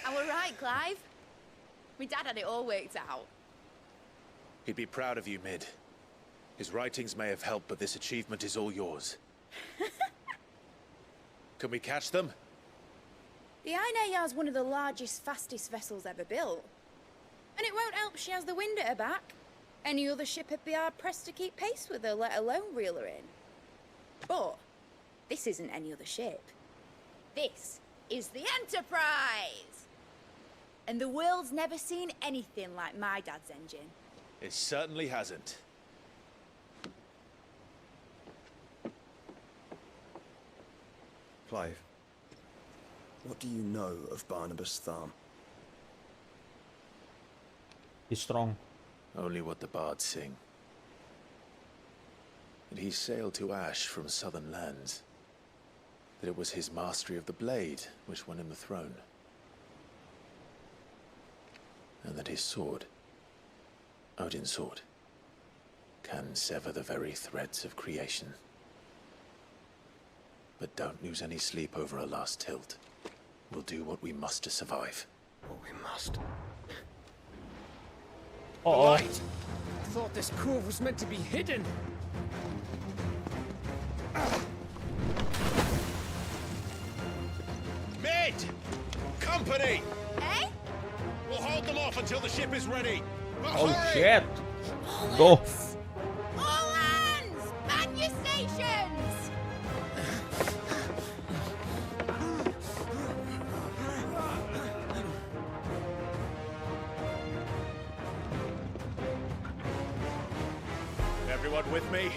I were right, Clive. My dad had it all worked out. He'd be proud of you, Mid. His writings may have helped, but this achievement is all yours. Can we catch them? The Aine Yar's one of the largest, fastest vessels ever built. And it won't help she has the wind at her back. Any other ship would be hard-pressed to keep pace with her, let alone reel her in. But this isn't any other ship. This is the Enterprise! And the world's never seen anything like my dad's engine. It certainly hasn't. Clive, what do you know of Barnabas Tharm? He's strong. Only what the bards sing. That he sailed to Ash from southern lands. That it was his mastery of the blade which won him the throne. And that his sword, Odin's sword, can sever the very threads of creation. But don't lose any sleep over a last tilt. We'll do what we must to survive. What we must. Uh-oh. Right. I thought this cove was meant to be hidden. Mid! Company! Eh? We'll hold them off until the ship is ready. But Oh hurry! shit. Go. All hands! Man your stations! Everyone with me?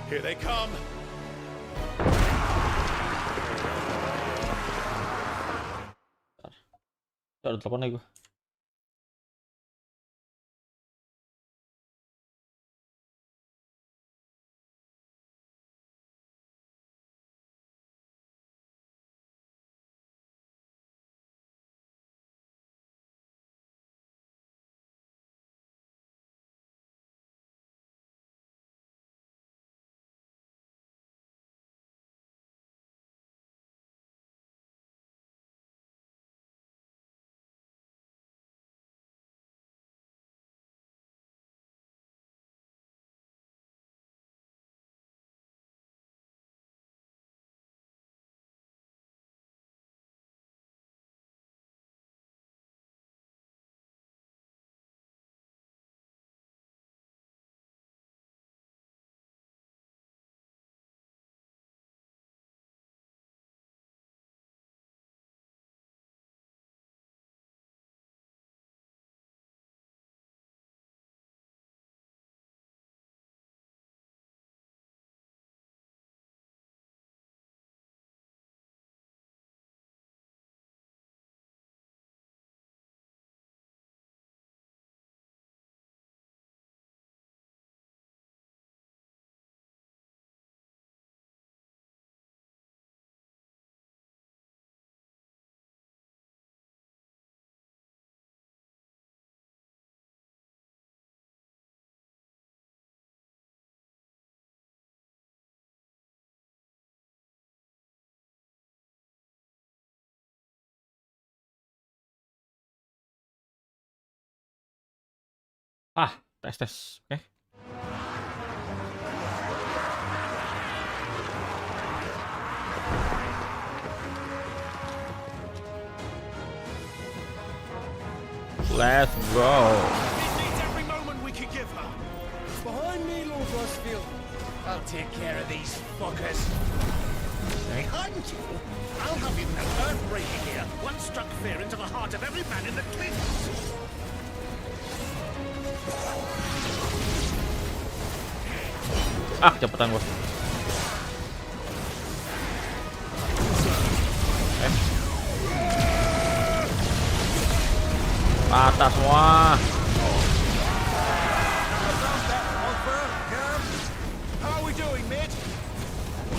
Here they come. Ada telepon lagi gue. Ah, tes. Oke. Let's go. It needs every moment we can give her. Behind me, Lord Rosfield. I'll take care of these fuckers. Behind you? I'll have you know earth-breaking here. One struck fear into the heart of every man in the cliffs. Ah, cepetan gua. Patah semua. How are we doing, mid?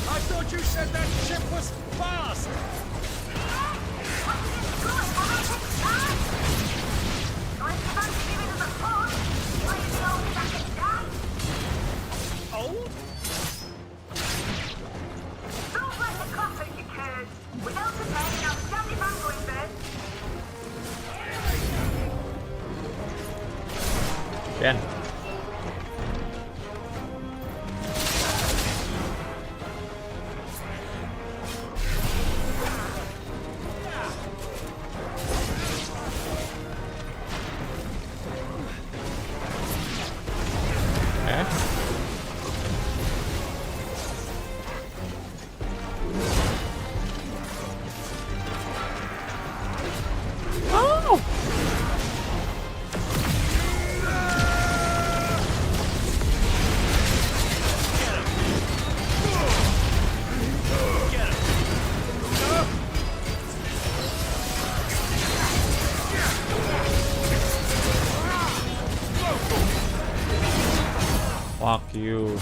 I thought you said that ship was fast. Old? Don't let the classic you kids. Without the pain, I'll stand your man going bed. Ben. Fuck you.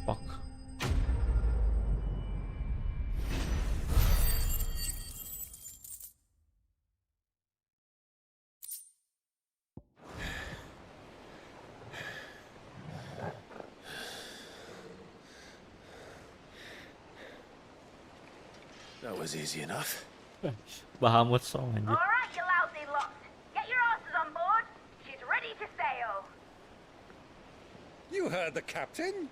Fuck. That was easy enough. Bahamut song anjir. Alright, you lousy lot. Get your asses on board. She's ready to sail. You heard the captain?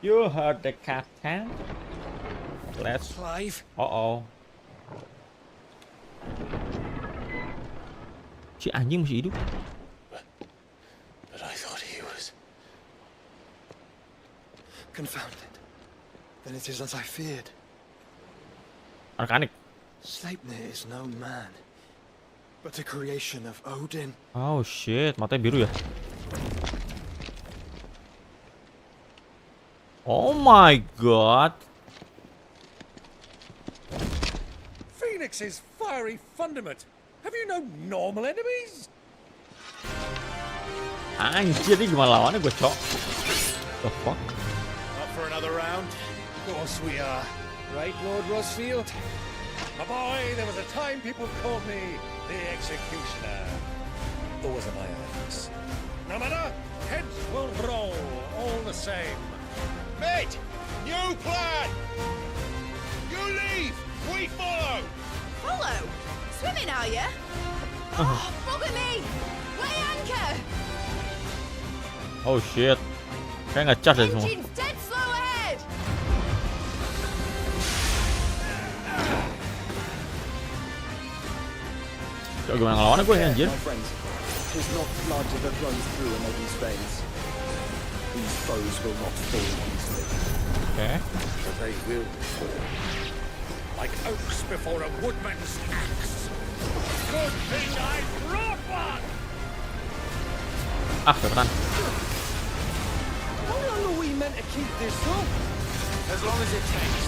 You heard the captain? Let's... Clive? Uh-oh. Si anjing masih hidup. But I thought he was... Confounded. Then it is as I feared. Arkanik. Sleipnir is no man, but a creation of Odin. Oh shit, matanya biru ya. Oh my god. Phoenix's fiery fundament. Have you no normal enemies? Anjir, ini gimana lawannya gue, cok? The fuck? Up for another round? Of course we are. Right, Lord Rosfield? My boy, there was a time people called me the Executioner. Always am I eyes. No matter, heads will roll all the same. Mate, new plan! You leave, we follow! Follow? Swimming, are you? Oh, bugger me! Weigh anchor! Oh shit. Kayak nge-charge ya semua. Engine's dead slow ahead! Cok, gimana ngelawannya gue ya, anjir? My friends, tis not blood that runs through a lady's veins. These foes will not fall easily. Okay. But they will fall. Like oaks before a woodman's axe. Good thing I brought one! Ah, cepetan. How long are we meant to keep this up? As long as it takes.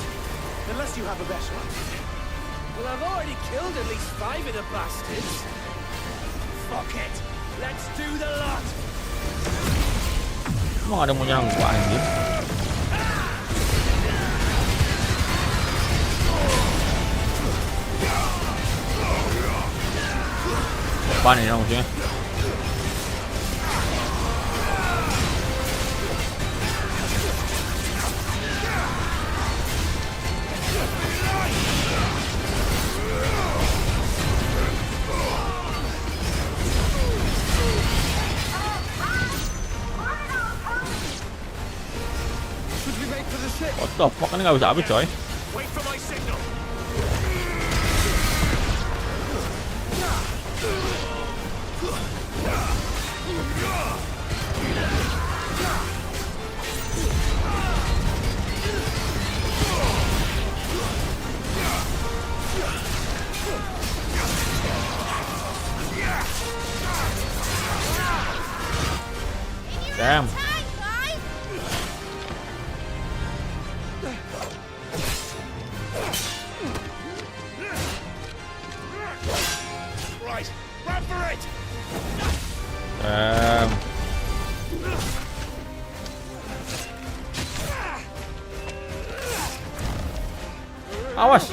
Unless you have a better idea. Well, I've already killed at least 5 of the bastards. Fuck it. Let's do the lot. Emang ada yang mau nyerang gua, anjir? Apaan ini maksudnya? Should we make for the ship? What the fuck, ini nggak bisa habis coy. Wait for my signal. Damn. Right, run for it. Damn. Awas.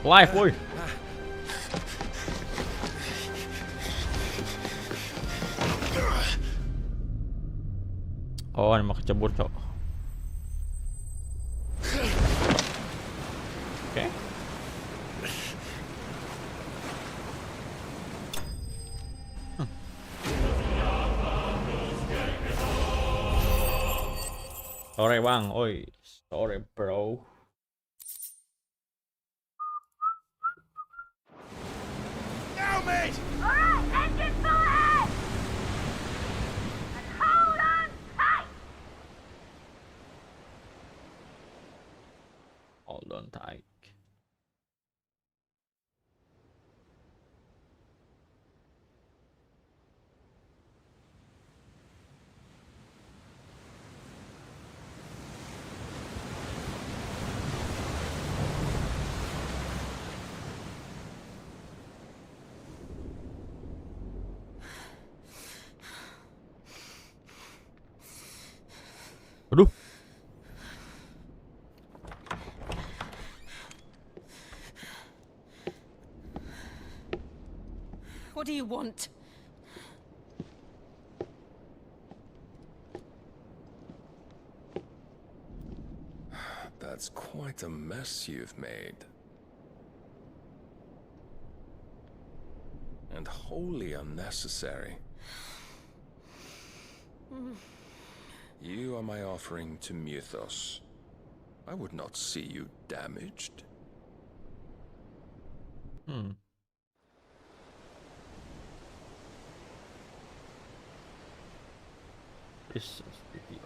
Live, boy. Oh, ini mah kecebur, cok. Oke. Sorry bang, oi, sorry bro. Now, mate. Alright, engine full ahead! And hold on tight! Hold on tight. What do you want? That's quite a mess you've made. And wholly unnecessary. You are my offering to Mythos. I would not see you damaged. This is the deal.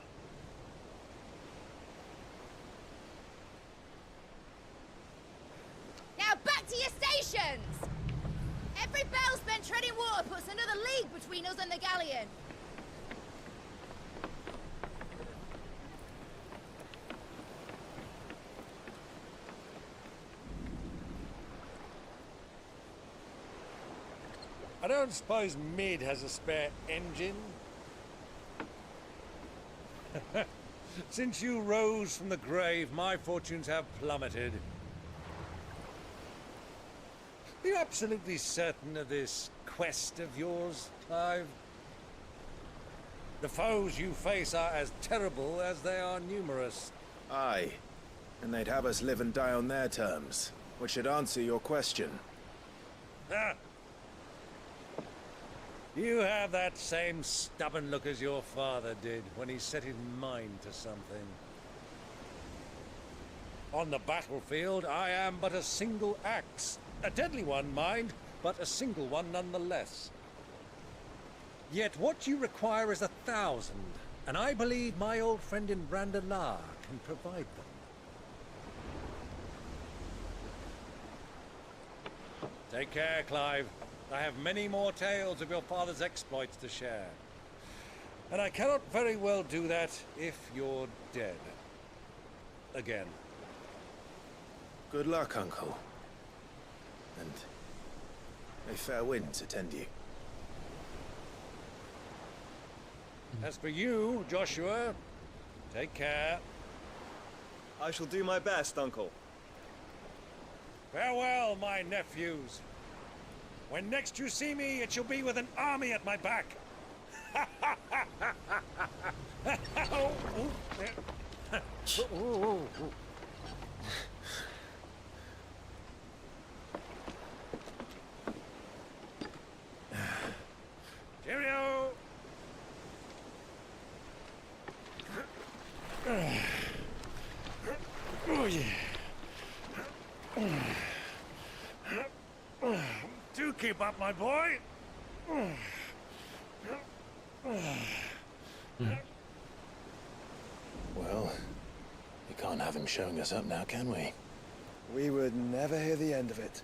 Now back to your stations! Every bell spent treading water puts another league between us and the galleon. I don't suppose Mid has a spare engine? Since you rose from the grave, my fortunes have plummeted. Are you absolutely certain of this quest of yours, Clive? The foes you face are as terrible as they are numerous. Aye. And they'd have us live and die on their terms, which should answer your question. Ah. You have that same stubborn look as your father did when he set his mind to something. On the battlefield, I am but a single axe. A deadly one, mind, but a single one nonetheless. Yet what you require is 1,000, and I believe my old friend in Brandalar can provide them. Take care, Clive. I have many more tales of your father's exploits to share. And I cannot very well do that if you're dead. Again. Good luck, Uncle. And may fair winds attend you. As for you, Joshua, take care. I shall do my best, Uncle. Farewell, my nephews. When next you see me, it shall be with an army at my back. Cheerio! Oh, yeah. Do keep up, my boy. Well, we can't have him showing us up now, can we? We would never hear the end of it.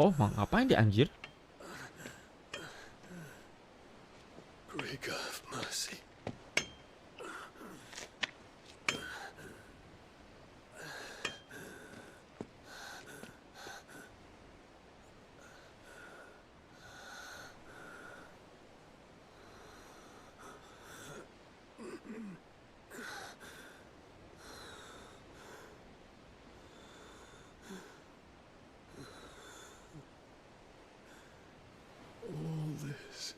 Oh, ngapain dia anjir? Great God of mercy. All this.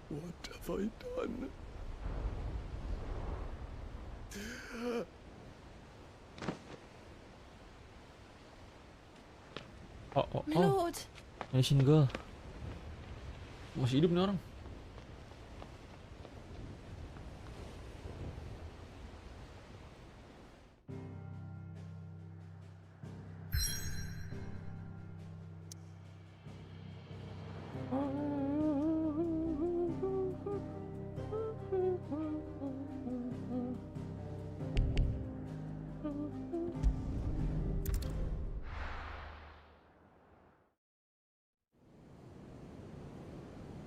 What have I done? My lord. Nation girl. Masih hidup nih orang.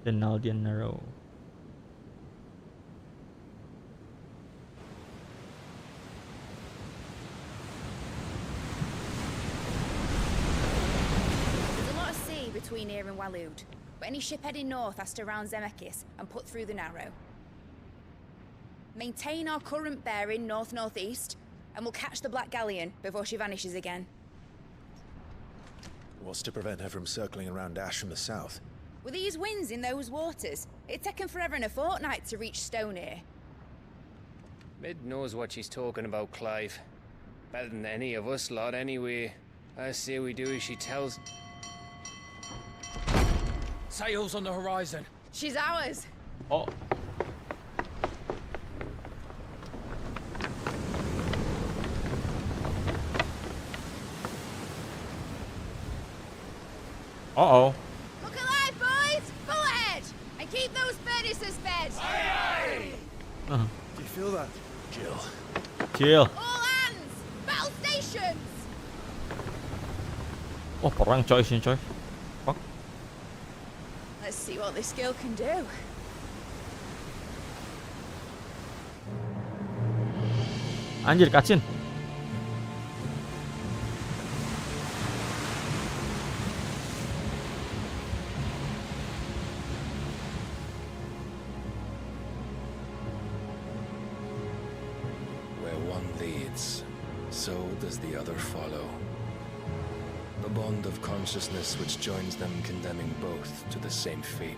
The Naldian Narrow. There's a lot of sea between here and Waloed, but any ship heading north has to round Zemeckis and put through the Narrow. Maintain our current bearing north-northeast, and we'll catch the Black Galleon before she vanishes again. What's to prevent her from circling around Ash from the south? With these winds in those waters, it'd taken forever and a fortnight to reach Stonehenge. Mid knows what she's talking about, Clive. Better than any of us lot, anyway. I say we do as she tells. Sails on the horizon. She's ours. Oh. Uh-oh. Look alive, boys! Full ahead! And keep those furnaces fed! Aye, Uh-huh. Do you feel that, Jill? Chill. All hands! Battle stations! Oh, perang coy sini coy. Fuck. Let's see what this girl can do. Anjir, cutscene. Where one leads, so does the other follow. The bond of consciousness which joins them condemning both to the same fate.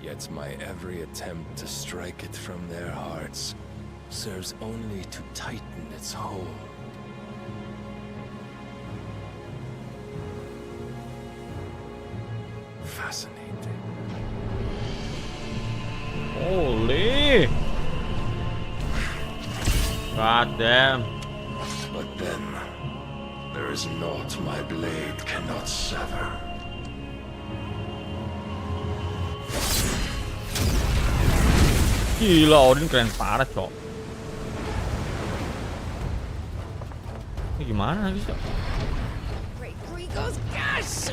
Yet my every attempt to strike it from their hearts serves only to tighten its hold. Fascinating. Holy. God damn. But then, there is naught my blade cannot sever. Gila, Odin keren parah, cok. Ini gimana bisa? Great Gregor's gas!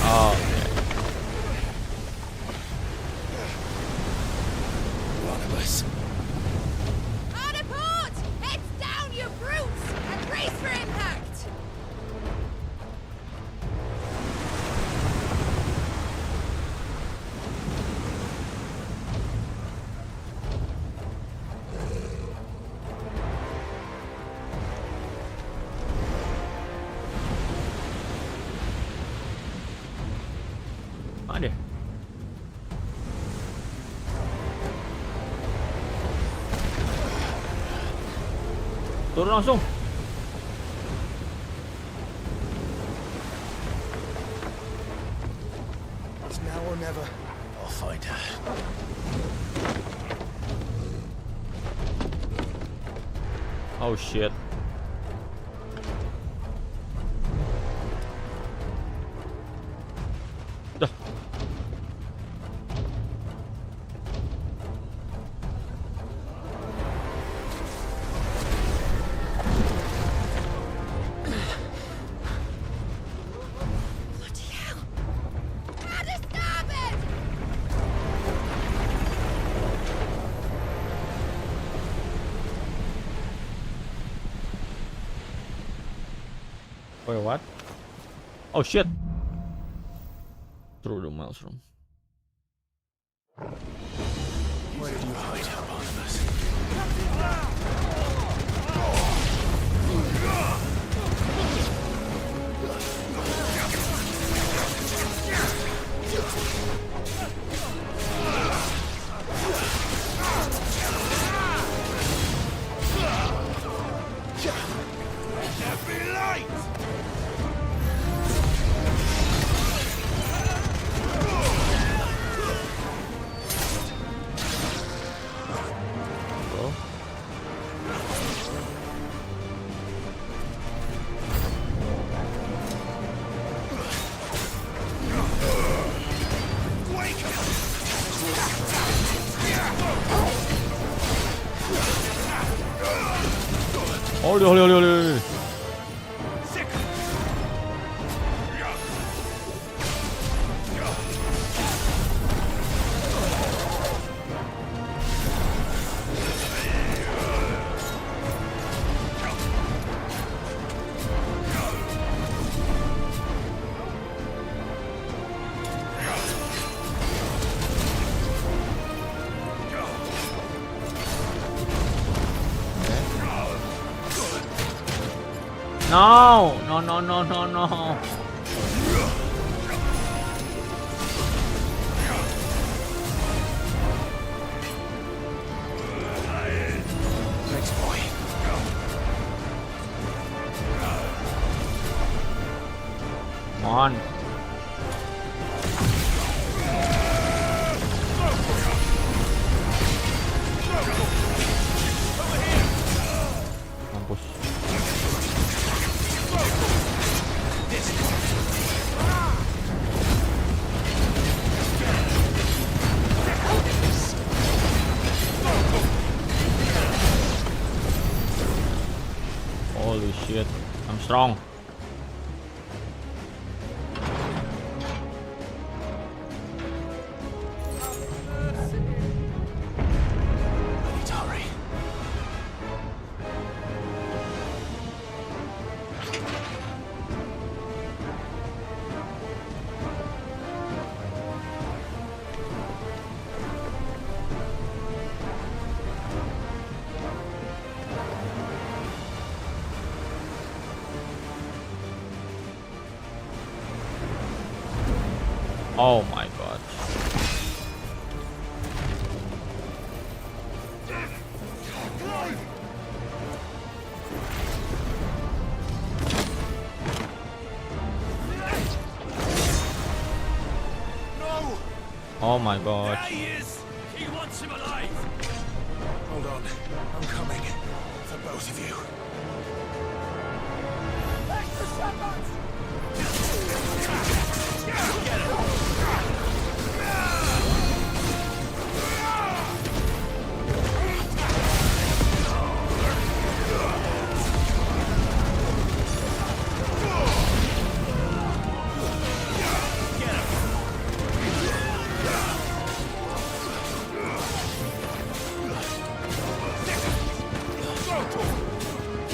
Oh. One of us. Hard a port! Heads down, you brutes! And brace for impact! Mana dia? Turun langsung. It's now or never. I'll find her. Oh shit. Dah. Bloody hell! Hard a starboard! Wait, what? Oh shit. Through the maelstrom. Where did you hide, Barnabas? Holy. No, no, no, no, no, no. Thanks, boy. Come on. Mampus. Holy shit, I'm strong. I need to hurry. Oh my god. Oh my god. There he is! He wants him alive! Hold on. I'm coming. For both of you.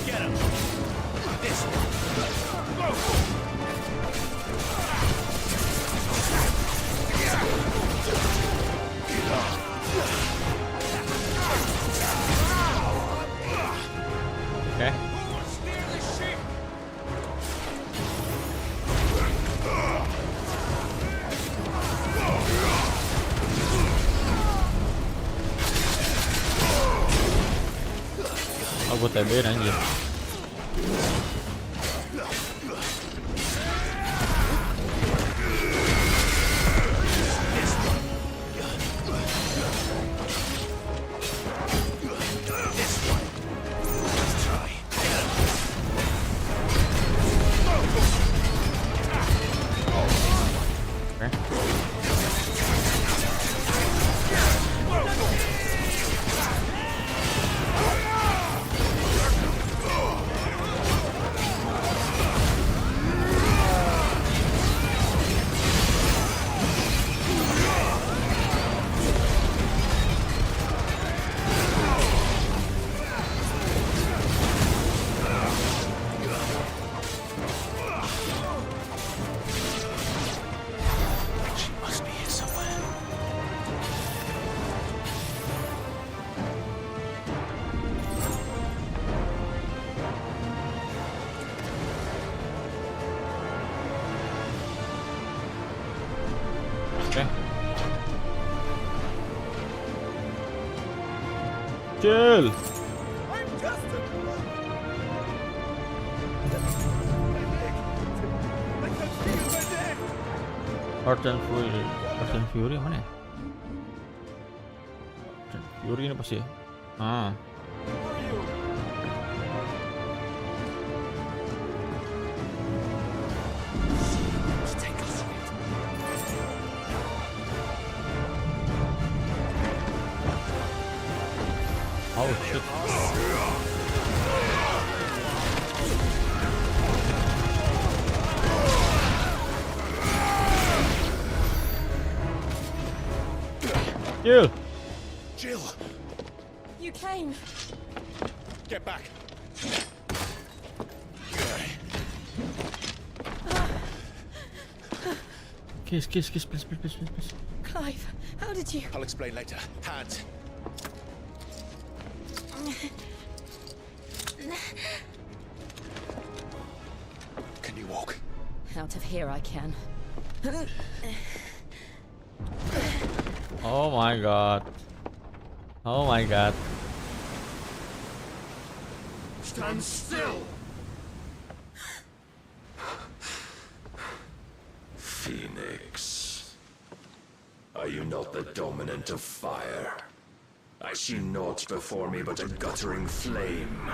Get him! Okay. Oh, gue TB-in anjir. Chill. Heart and Fury mana ya? Heart and Fury ini pasti ya? Ah. Oh shit. Jill. Jill. You came. Get back. Kiss, please. Clive, how did you? I'll explain later. Hands. Can you walk? Out of here I can. Oh my god. Oh my god. Stand still! Phoenix, are you not the dominant of fire? I see naught before me but a guttering flame.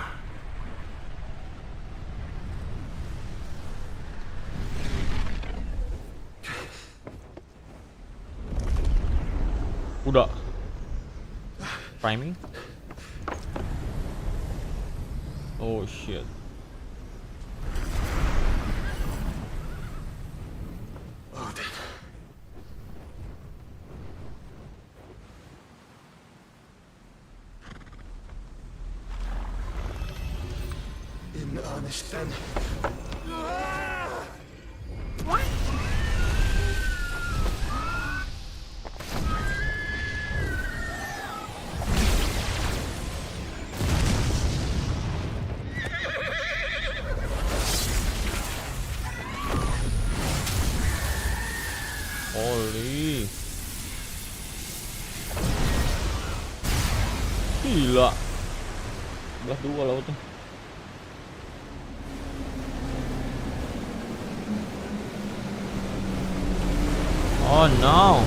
Udah. Priming. Oh shit. Odin. In earnest then. Holy. Gila. Belah dua lautnya. Oh no.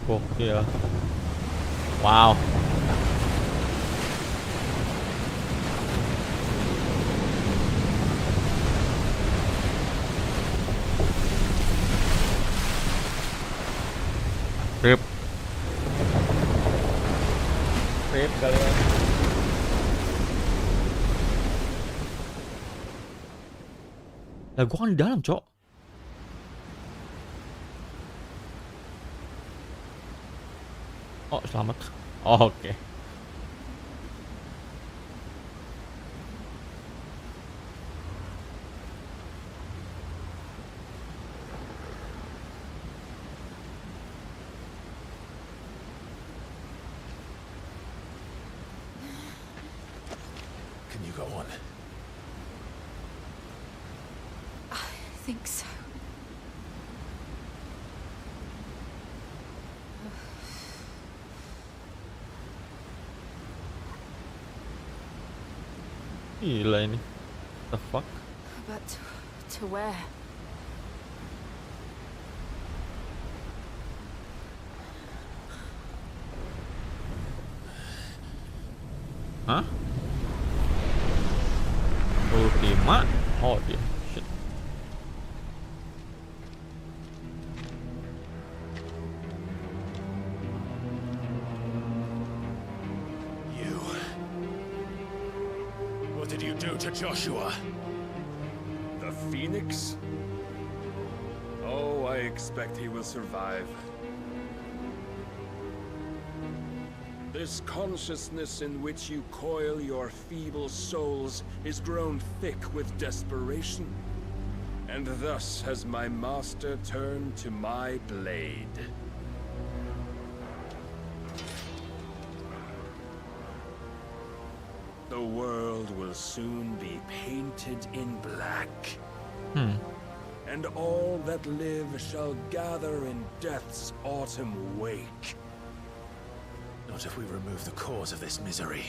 Gokil. Wow. Rip. Rip kalian. Lah gua kan di dalam, Cok. Oh, selamat. Oh, oke. Can you go on? I think so. Gila ini. The fuck? But to where? Hah? Ultima? Oh dia. Shit. You. What did you do to Joshua? The Phoenix? Oh, I expect he will survive. This consciousness in which you coil your feeble souls is grown thick with desperation. And thus has my master turned to my blade. The world will soon be painted in black. And all that live shall gather in death's autumn wake. Not if we remove the cause of this misery.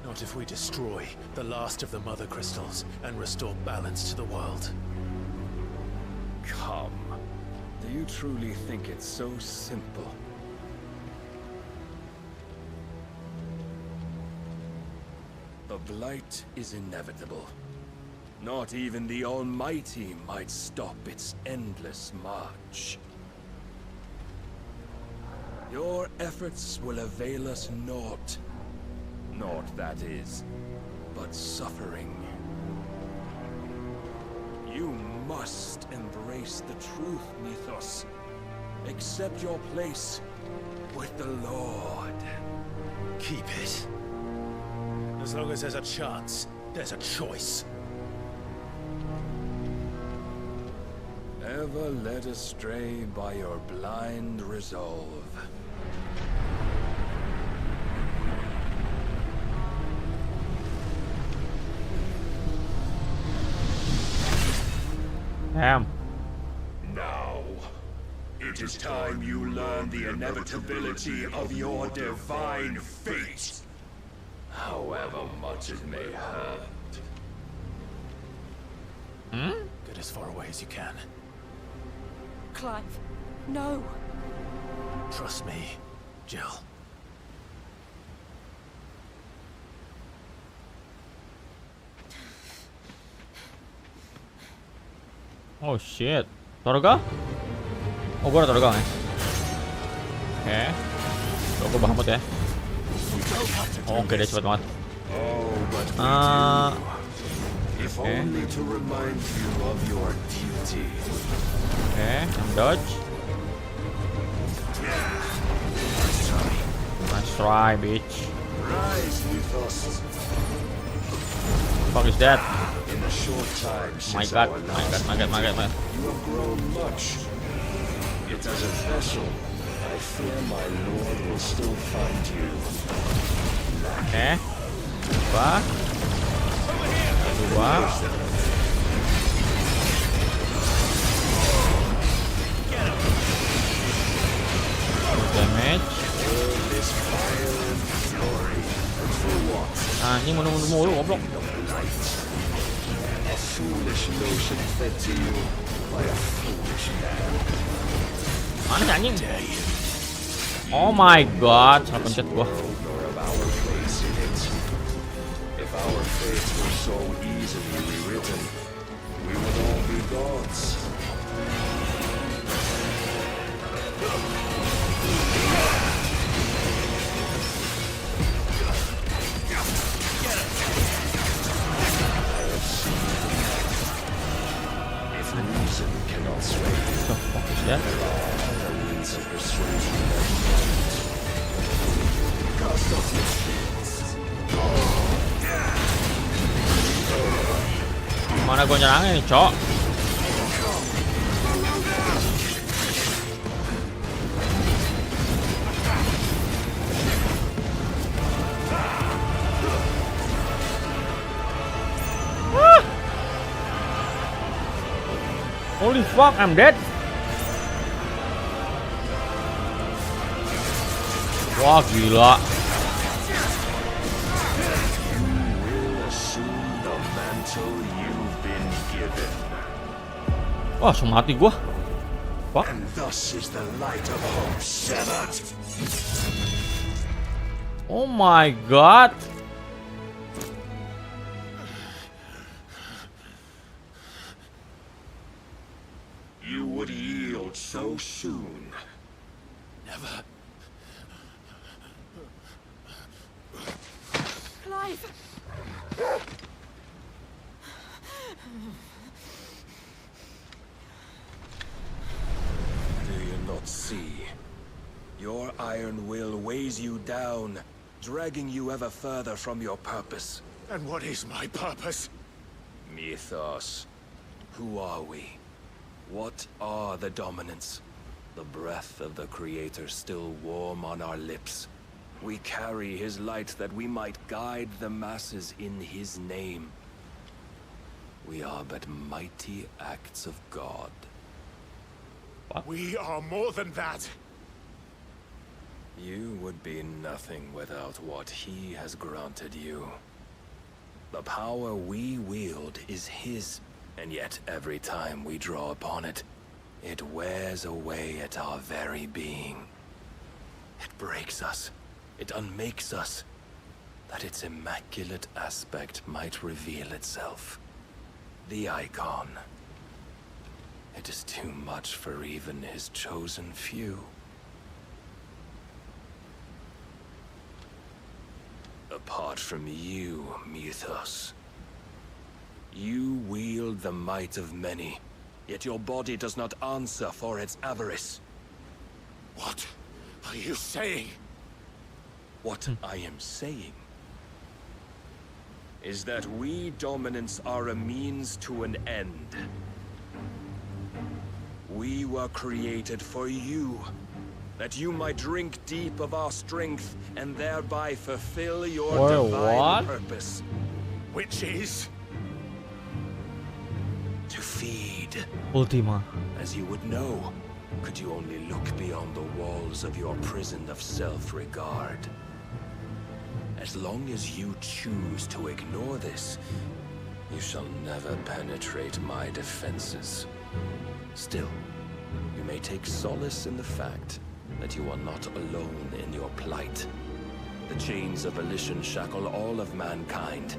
Not if we destroy the last of the Mother Crystals and restore balance to the world. Come. Do you truly think it's so simple? The Blight is inevitable. Not even the Almighty might stop its endless march. Your efforts will avail us naught. Naught, that is, but suffering. You must embrace the truth, Mythos. Accept your place with the Lord. Keep it. As long as there's a chance, there's a choice. Ever led astray by your blind resolve. Damn. Now, it is time you learn the inevitability of your divine fate, however much it may hurt. Get as far away as you can. Clive, no. Trust me, Jill. Oh shit. Torga? Oh, gua ada Torga nih. Oke. Tuh, gua banget ya. Oh, oke, dia cepet banget. If only to remind you of your duty. Oke, dodge. Nice try, bitch. Rise with us. Fuck is that? In a short time My since god, our my last god. meeting, you have grown much. Yet as a vessel, I fear my lord will still find you. Oke. Dua. Dua. Damage. Anjing mundur mulu goblok. A foolish notion fed to you by a foolish man. Mana sih anjing? Oh my god, salah pencet gua. If our fates were so easily rewritten, we would all be gods. If reason cannot sway you, The fuck is that? there are other means of persuasion that cast off your fears. Mana gua nyerangnya nih, cok? Holy fuck, I'm dead. Wah, gila. Wah, langsung mati gua. Fuck. And thus is the light of hope severed. Oh my god. You would yield so soon. Never. Clive! Do you not see? Your iron will weighs you down, dragging you ever further from your purpose. And what is my purpose? Mythos. Who are we? What are the dominants? The breath of the Creator still warm on our lips. We carry his light that we might guide the masses in his name. We are but mighty acts of God. We are more than that. You would be nothing without what he has granted you. The power we wield is his, and yet every time we draw upon it, it wears away at our very being. It breaks us. It unmakes us, that its immaculate aspect might reveal itself. The icon. It is too much for even his chosen few. Apart from you, Mythos, you wield the might of many, yet your body does not answer for its avarice. What are you saying? What I am saying is that we dominants are a means to an end. We were created for you, that you might drink deep of our strength and thereby fulfill your divine purpose. Which is? To feed Ultima. As you would know, could you only look beyond the walls of your prison of self-regard. As long as you choose to ignore this, you shall never penetrate my defenses. Still, you may take solace in the fact that you are not alone in your plight. The chains of volition shackle all of mankind,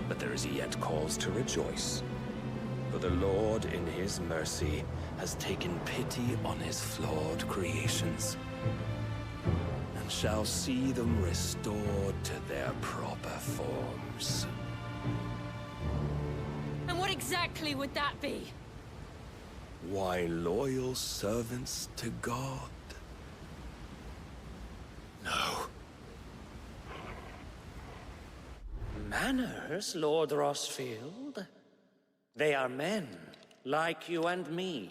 but there is yet cause to rejoice. For the Lord, in his mercy, has taken pity on his flawed creations, and shall see them restored to their proper forms. And what exactly would that be? Why, loyal servants to God. No. Manners, Lord Rossfield? They are men, like you and me.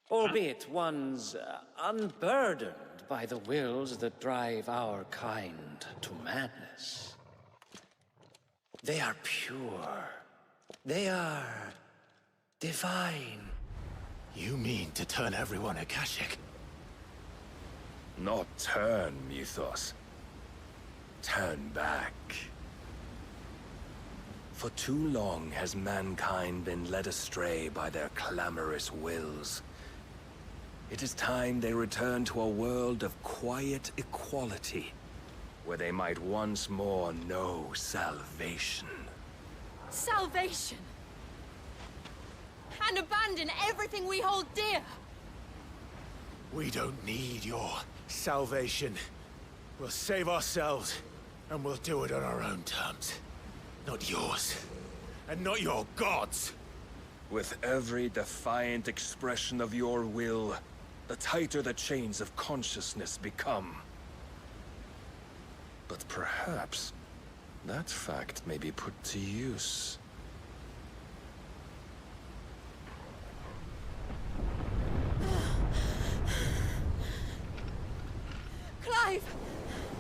Albeit ones unburdened by the wills that drive our kind to madness. They are pure. They are divine. You mean to turn everyone Akashic? Not turn, Mythos. Turn back. For too long has mankind been led astray by their clamorous wills. It is time they return to a world of quiet equality, where they might once more know salvation. Salvation! And abandon everything we hold dear! We don't need your salvation. We'll save ourselves, and we'll do it on our own terms. Not yours. And not your gods! With every defiant expression of your will, the tighter the chains of consciousness become. But perhaps that fact may be put to use. Clive!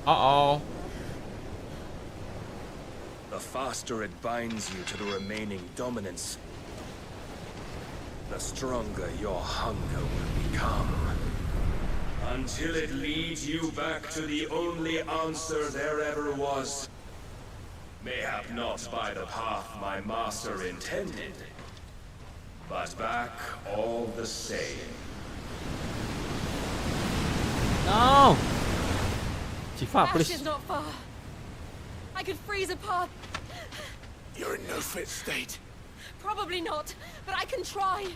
Uh-oh. The faster it binds you to the remaining dominance, the stronger your hunger will become. Until it leads you back to the only answer there ever was. Mayhap not by the path my master intended, but back all the same. No! Sifa, Ash please. is not far. I could freeze a path. You're in no fit state. Probably not, but I can try.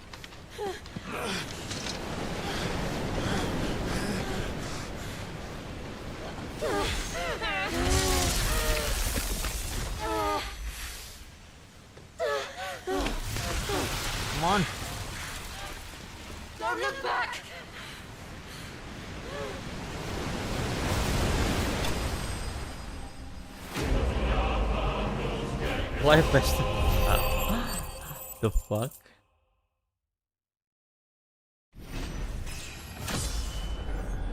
Come on. Don't look back! Life best. The fuck?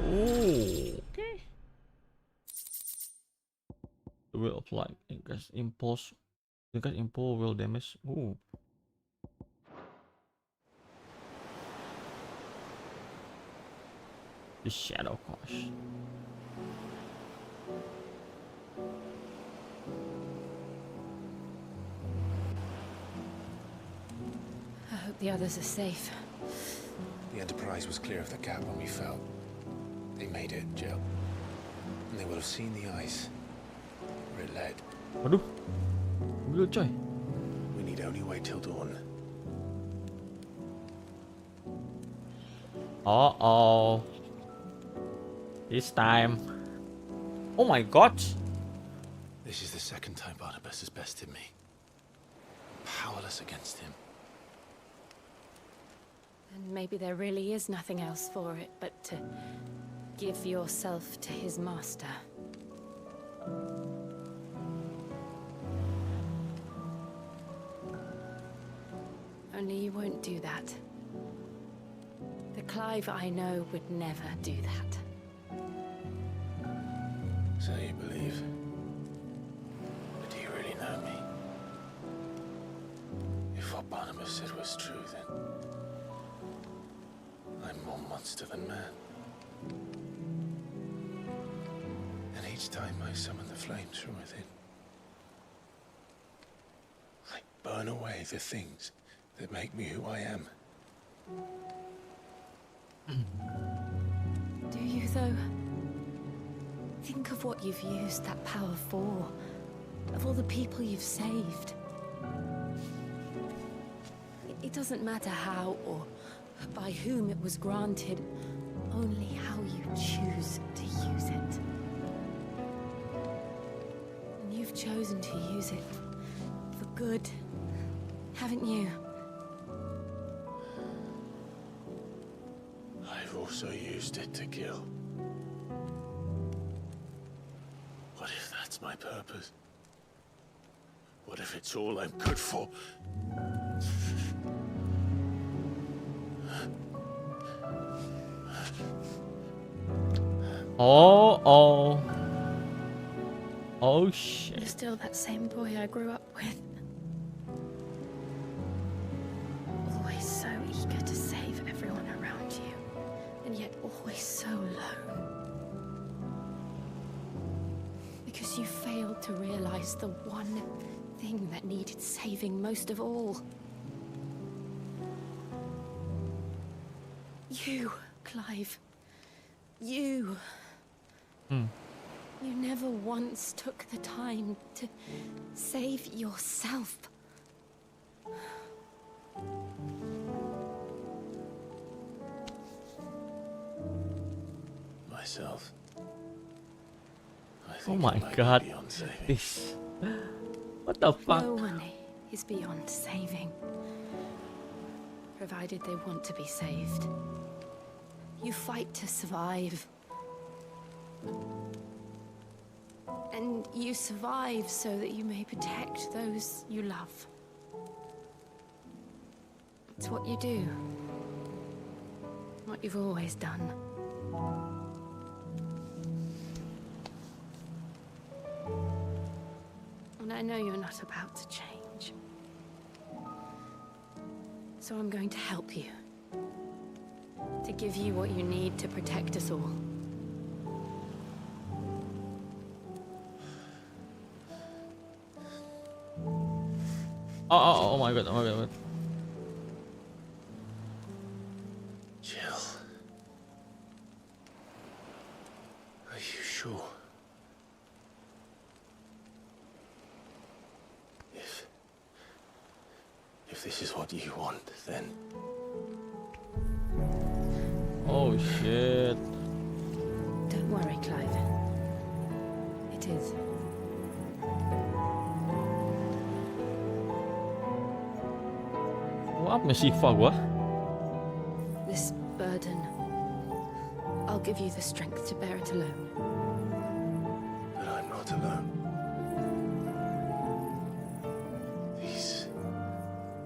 Ooh, okay. The will of light increase impulse. Increase impulse will damage. Ooh. The shadow cost. I hope the others are safe. The Enterprise was clear of the gap when we fell. They made it, Jill. And they will have seen the ice where it led. Waduh. Mobil coy. We need only wait till dawn. Uh-oh. This time. Oh my god. This is the second time Barnabas has bested me. Powerless against him. And maybe there really is nothing else for it but to give yourself to his master. Only you won't do that. The Clive I know would never do that. So you believe? But do you really know me? If what Barnabas said was true, then I'm more monster than man. And each time I summon the flames from within, I burn away the things that make me who I am. Do you, though? Think of what you've used that power for. Of all the people you've saved. It doesn't matter how or by whom it was granted, only how you choose to use it. And you've chosen to use it for good, haven't you? I've also used it to kill. What if that's my purpose? What if it's all I'm good for? Oh shit. You're still that same boy I grew up with. Always so eager to save everyone around you, and yet always so lone. Because you failed to realize the one thing that needed saving most of all. You, Clive. You. You never once took the time to save yourself. Myself. Oh my god. This. What the fuck? No one is beyond saving. Provided they want to be saved. You fight to survive. And you survive so that you may protect those you love. It's what you do. What you've always done. And I know you're not about to change. So I'm going to help you. To give you what you need to protect us all. Oh my god, oh my god. Jill. Are you sure? If this is what you want, then... Oh shit. Don't worry, Clive. It is. Apa sifat gua? This burden, I'll give you the strength to bear it alone. But I'm not alone. These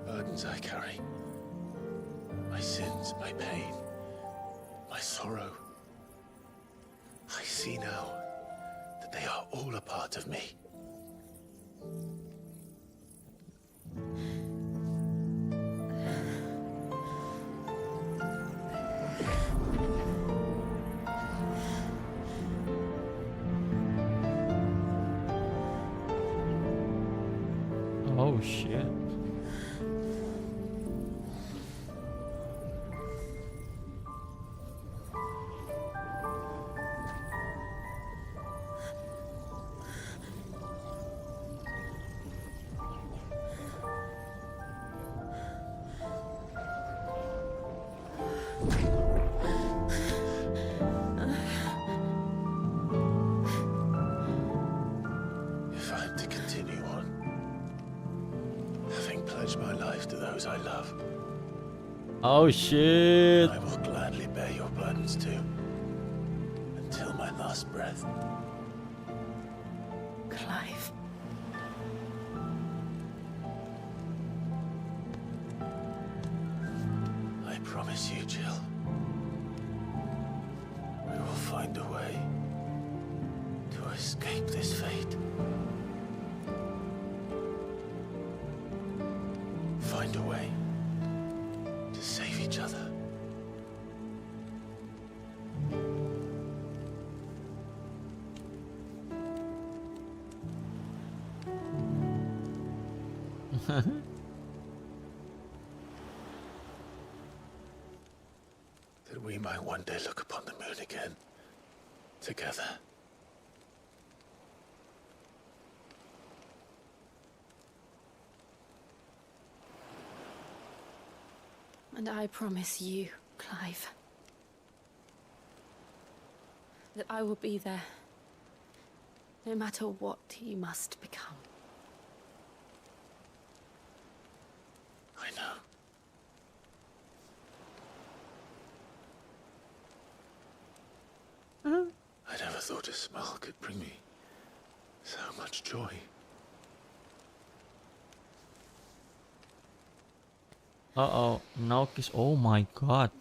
burdens I carry, my sins, my pain, my sorrow, I see now that they are all a part of me. Oh shit. If I'm to continue on, having pledged my life to those I love, Oh shit. I will gladly bear your burdens too, until my last breath. Clive. I promise you, Jill, we will find a way to escape this fate. Find a way each other. That we might one day look upon the moon again, together. And I promise you, Clive, that I will be there, no matter what you must become. I know. I never thought a smile could bring me so much joy. Uh-oh, now kiss. Oh my god.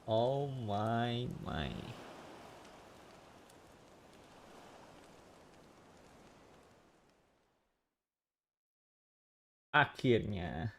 Oh my. Akhirnya.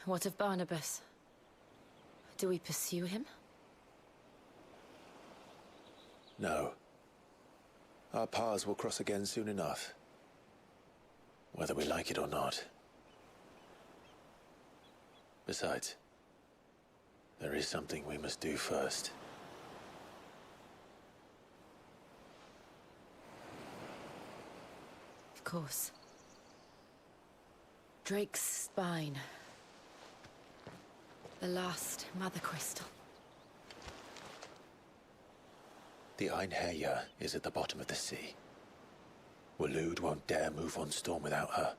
What of Barnabas? Do we pursue him? No. Our paths will cross again soon enough. Whether we like it or not. Besides, there is something we must do first. Of course. Drake's spine. The last Mother Crystal. The Einherjar is at the bottom of the sea. Waloed won't dare move on Storm without her.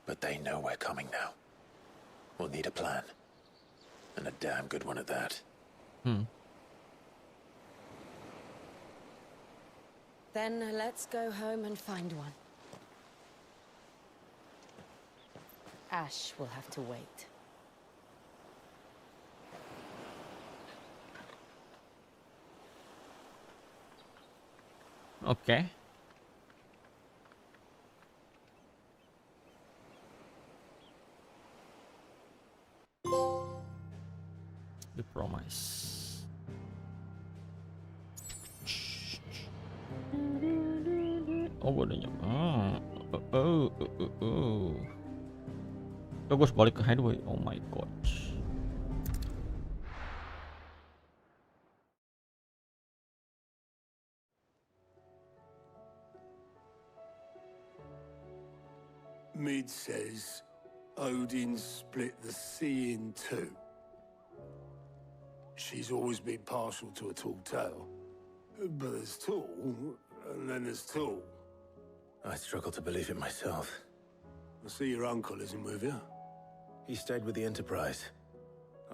But they know we're coming now. We'll need a plan. And a damn good one at that. Then let's go home and find one. Ash will have to wait. Okay. The promise. Oh, gue udah gue harus balik ke hideaway. Oh my god. Mid says Odin split the sea in two. She's always been partial to a tall tale. But there's tall, and then there's tall. I struggle to believe it myself. I see your uncle isn't with you. He stayed with the Enterprise.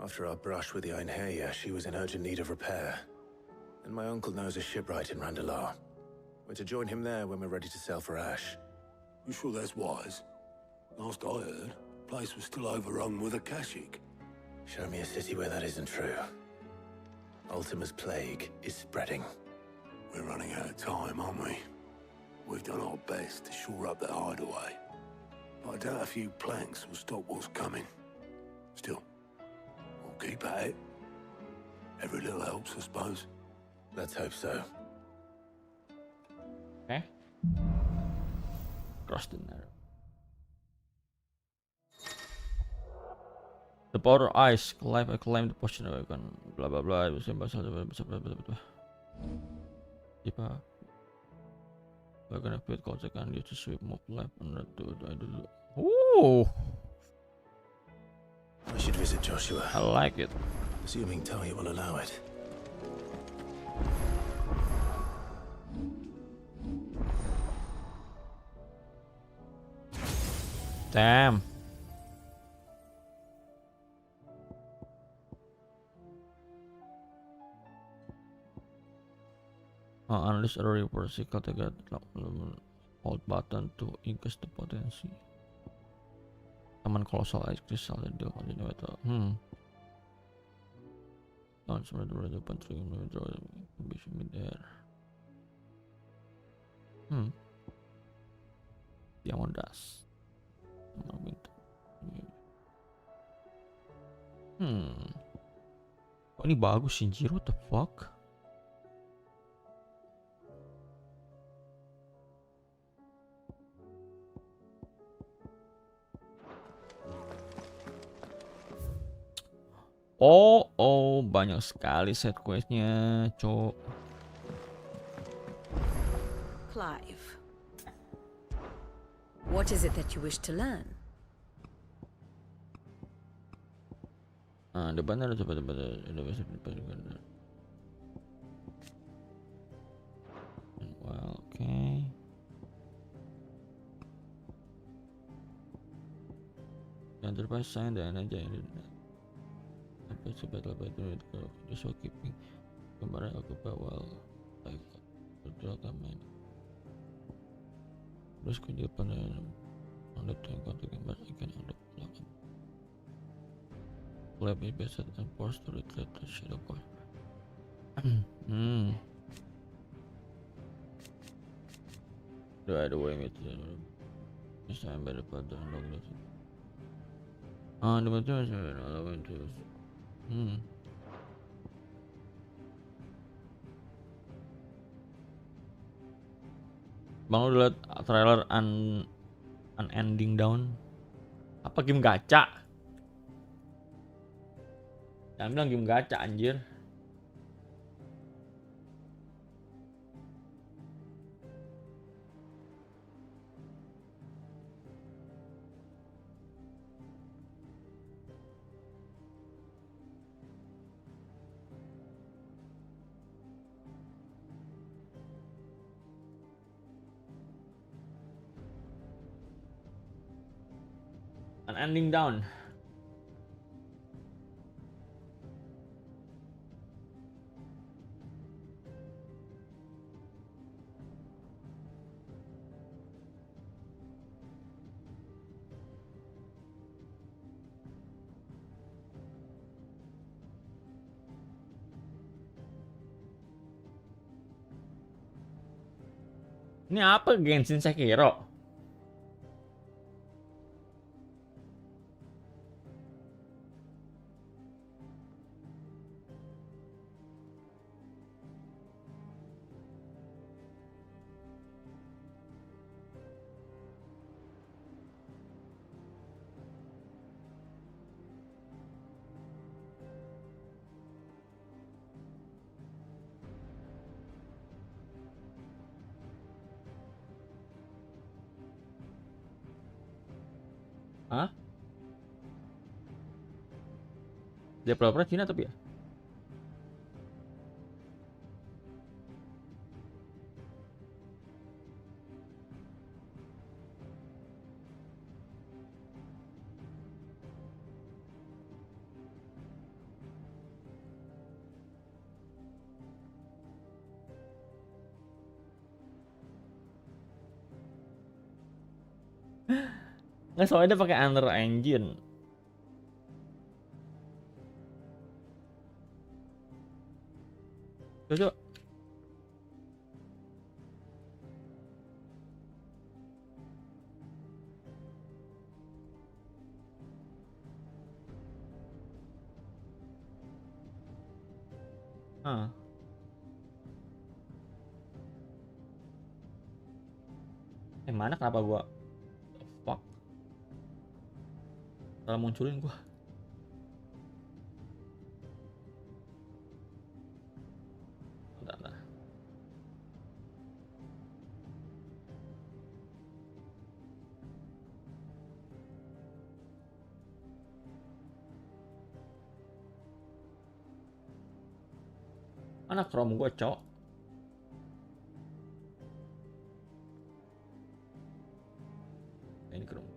After our brush with the Einherjar, she was in urgent need of repair. And my uncle knows a shipwright in Randalar. We're to join him there when we're ready to sail for Ash. You sure that's wise? Last I heard, the place was still overrun with Akashic. Show me a city where that isn't true. Ultima's plague is spreading. We're running out of time, aren't we? We've done our best to shore up that hideaway. But I doubt a few planks will stop what's coming. Still, we'll keep at it. Every little helps, I suppose. Let's hope so. Okay. Cross the narrow. The powder ice, I claim the potion awaken, blah blah blah, we're gonna quit cause I can use to sweep move left and right to I do. Ooh, I should visit Joshua. I like it. Assuming Talia will allow it. Damn. Unleash a reverse category hold button to increase the potency. Summon colossal ice crystal and deal continue with launch the open tree draw mid-air. Diamond dust. Oh, ini bagus Shinjiro, what the fuck? Oh, banyak sekali set questnya, cok. Clive, what is it that you wish to learn? Depannya ada well, okay. Yang terbaik saya dan aja sampai sebetul betul itu just keeping kemarin aku bawa like betul kamen terus ke depan ada tengkot gambar ikan ada belakang lab is best and forced to retreat the shadow core. Do I do it this time better put the log the materials are allowing to Bang, lu liat trailer Unending Down? Apa game gacha? Jangan bilang game gacha anjir. Unending Down. Ini apa Genshin Sekiro? Hah? Developer Cina tapi ya? Nggak, soalnya dia pakai Unreal Engine. Coba. Ah. Mana kenapa gua fuck salah munculin gua. Bentar. Mana Chrome gua, cok? Ini Chrome.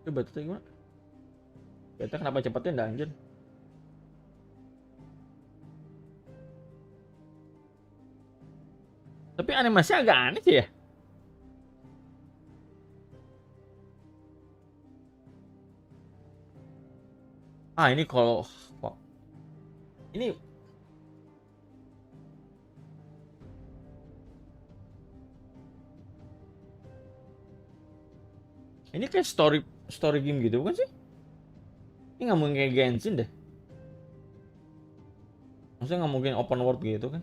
Itu beta gimana? Beta kenapa cepetnya nggak anjir? Tapi animasinya agak aneh sih ya. Ah ini kalau kok ini kayak story game gitu bukan sih? Ini nggak mungkin kayak Genshin deh. Maksudnya nggak mungkin open world gitu kan?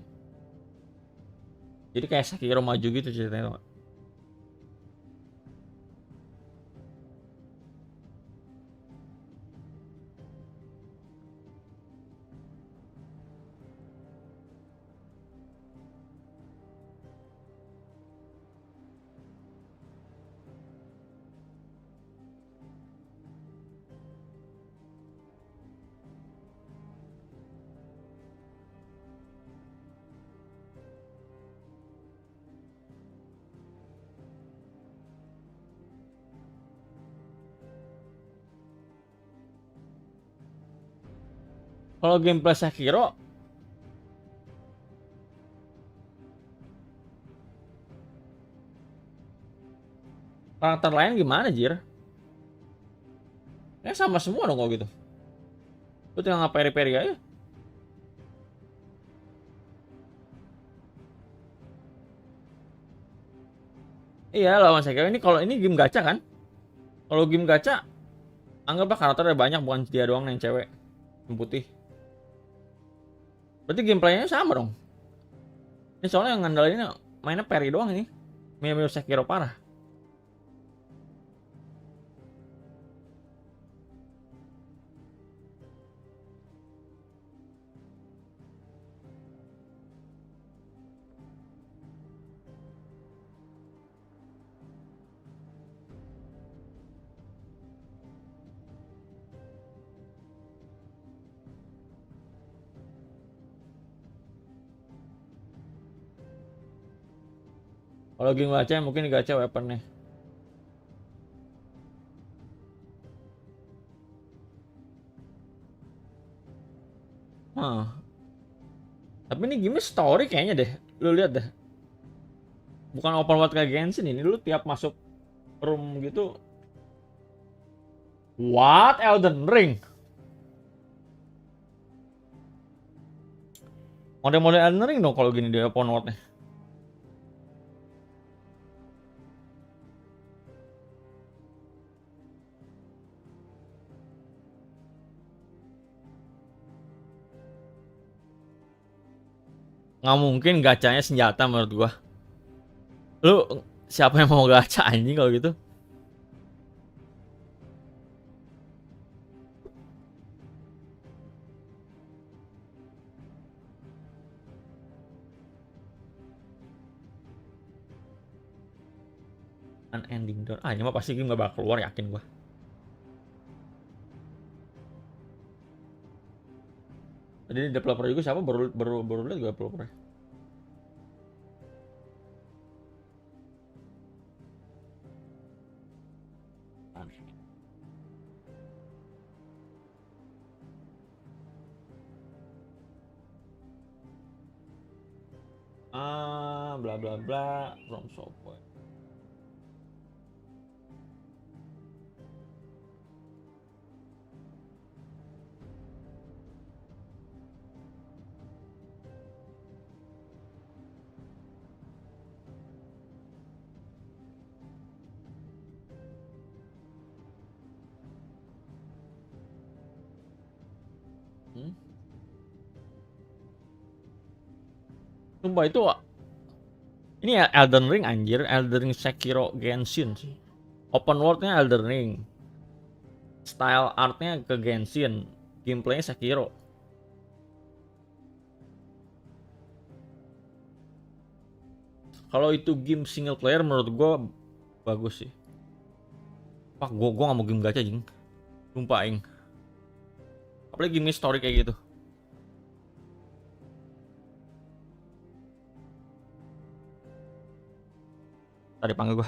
Jadi kayak Sekiro maju gitu ceritanya, tau nggak? Kalau gameplay Sekiro karakter lain gimana, Jir? Ya sama semua dong kalau gitu. Lu tinggal ngaperi-peri aja. Iya, lawan Sekiro ini kalau ini game gacha kan? Kalau game gacha anggaplah karakternya banyak, bukan dia doang yang cewek, yang putih. Berarti gameplaynya sama dong. Ini soalnya yang ngandalinnya mainnya parry doang ini. Mirip Sekiro parah. Kalau game gacha mungkin di gacha weaponnya. Tapi ini game story kayaknya deh. Lu lihat deh. Bukan open world kayak Genshin ini. Lu tiap masuk room gitu. What? Elden Ring? Model-model Elden Ring dong kalau gini di open world-nya. Nggak mungkin gacanya senjata menurut gua. Lu siapa yang mau gacha anjing kalau gitu? Unending door. Ah ini mah pasti game gak bakal keluar, yakin gua. Tadi developer juga siapa? Baru lihat gue developer. Bla bla bla from software. Sumpah itu ini ya Elden Ring anjir, Elden Ring Sekiro Genshin sih. Open world-nya Elden Ring. Style art-nya ke Genshin, gameplaynya Sekiro. Kalau itu game single player menurut gua bagus sih. Pak, gua nggak mau game gacha jing. Sumpah ing. Apalagi game story kayak gitu. Tadi panggil gua.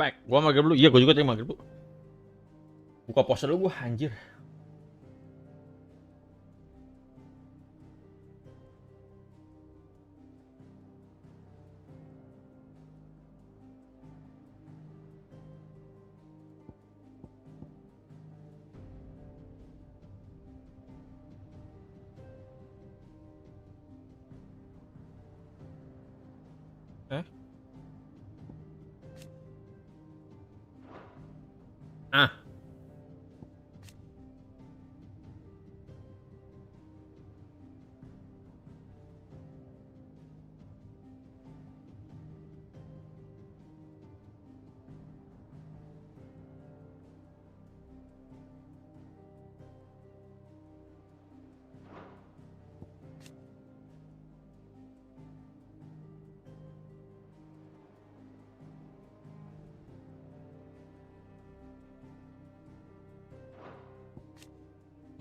back. Gua maghrib dulu. Iya, gua juga tadi maghrib dulu. Buka puasa dulu gua, anjir. Ah.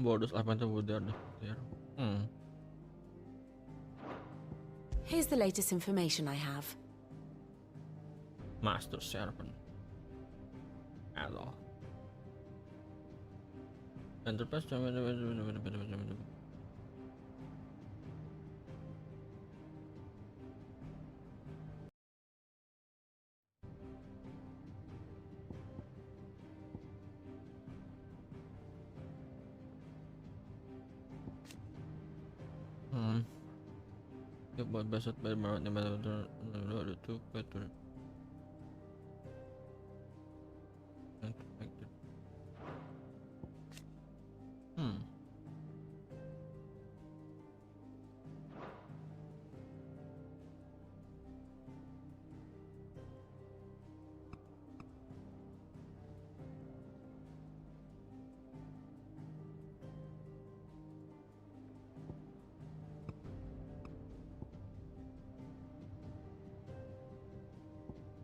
Borders apa tuh udah. Here's the latest information I have. Master Servant. Hello. Enterprise. Buat besot bermain itu betul.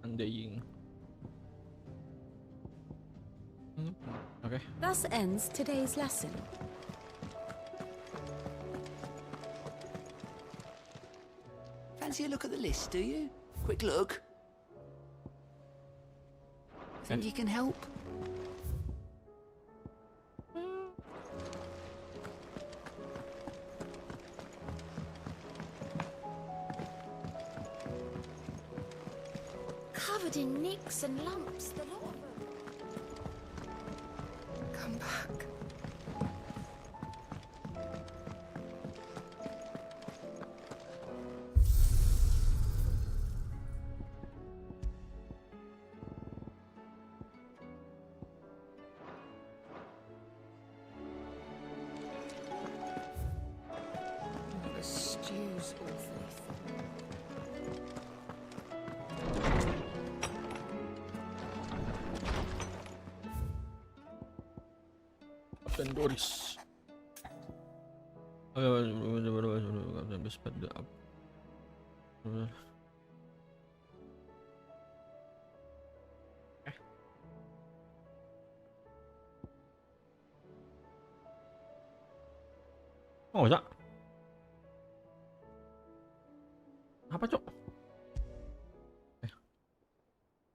Undying. Okay. Thus ends today's lesson. Fancy a look at the list, do you? Quick look. Think you can help? Covered in nicks and lumps, the lot of them. Come back. The stew's awfully thick. Kapten Doris. Habis pada apa? Oh, enggak. Apa, Cok?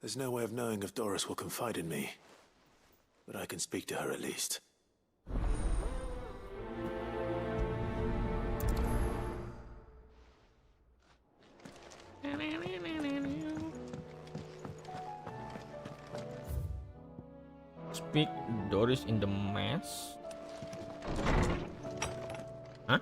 There's no way of knowing if Doris will confide in me, but I can speak to her at least. Speak Doris in the mess. Hah?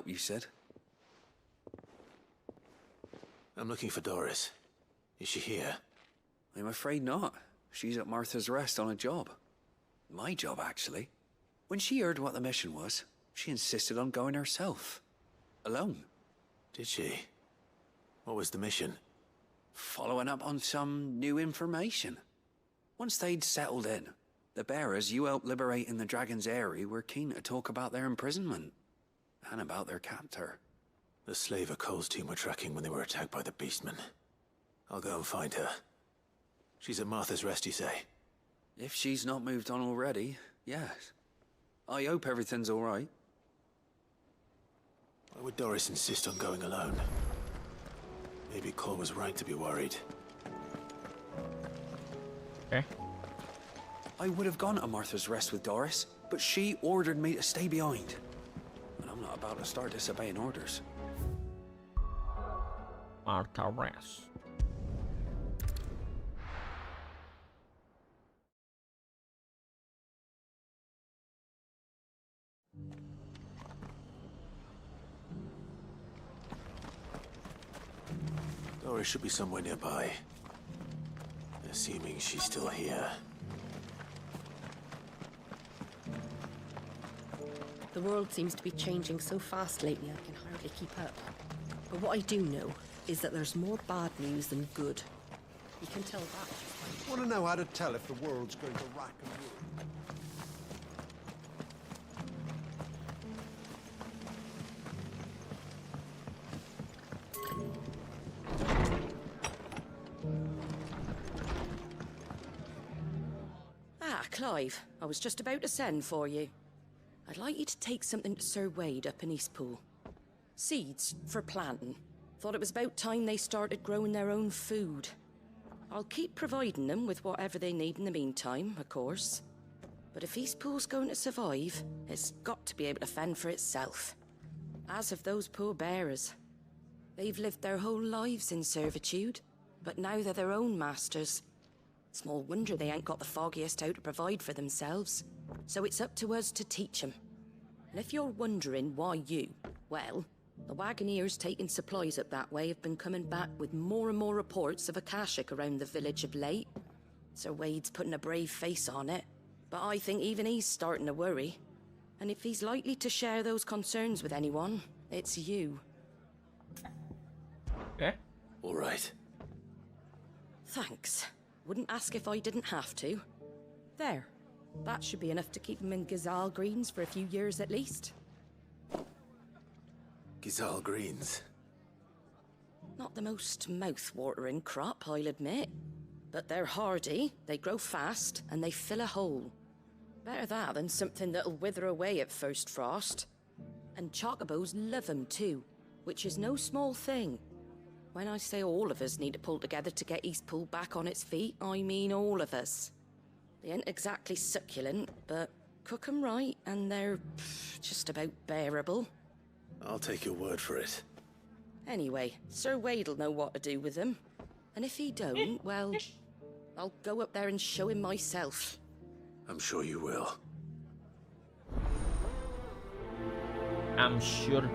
help, you said? I'm looking for Doris. Is she here? I'm afraid not. She's at Martha's Rest on a job. My job, actually. When she heard what the mission was, she insisted on going herself. Alone. Did she? What was the mission? Following up on some new information. Once they'd settled in, the bearers you helped liberate in the Dragon's Eyrie were keen to talk about their imprisonment. And about their captor. The slaver Cole's team were tracking when they were attacked by the Beastmen. I'll go and find her. She's at Martha's Rest, you say? If she's not moved on already, yes. I hope everything's all right. Why would Doris insist on going alone? Maybe Cole was right to be worried. Okay. I would have gone to Martha's Rest with Doris, but she ordered me to stay behind. And I'm not about to start disobeying orders. Martha Rest. Doris should be somewhere nearby. Assuming she's still here. The world seems to be changing so fast lately I can hardly keep up. But what I do know is that there's more bad news than good. You can tell that. Want to know how to tell if the world's going to rack and ruin? Ah, Clive, I was just about to send for you. I'd like you to take something to Sir Wade up in Eastpool. Seeds for planting. Thought it was about time they started growing their own food. I'll keep providing them with whatever they need in the meantime, of course. But if Eastpool's going to survive, it's got to be able to fend for itself. As have those poor bearers. They've lived their whole lives in servitude, but now they're their own masters. Small wonder they ain't got the foggiest how to provide for themselves. So it's up to us to teach them. And if you're wondering why you, well, the Wagoneers taking supplies up that way have been coming back with more and more reports of Akashic around the village of late. Sir Wade's putting a brave face on it, but I think even he's starting to worry. And if he's likely to share those concerns with anyone, it's you. Okay. All right. Thanks. Wouldn't ask if I didn't have to. There. That should be enough to keep him in Gazal Greens for a few years at least. Gazal Greens. Not the most mouth-watering crop, I'll admit. But they're hardy, they grow fast, and they fill a hole. Better that than something that'll wither away at first frost. And chocobos love 'em too, which is no small thing. When I say all of us need to pull together to get Eastpool back on its feet, I mean all of us. They ain't exactly succulent, but cook 'em right and they're just about bearable. I'll take your word for it. Anyway, Sir Wade'll know what to do with them. And if he don't, well, I'll go up there and show him myself. I'm sure you will. I'm sure.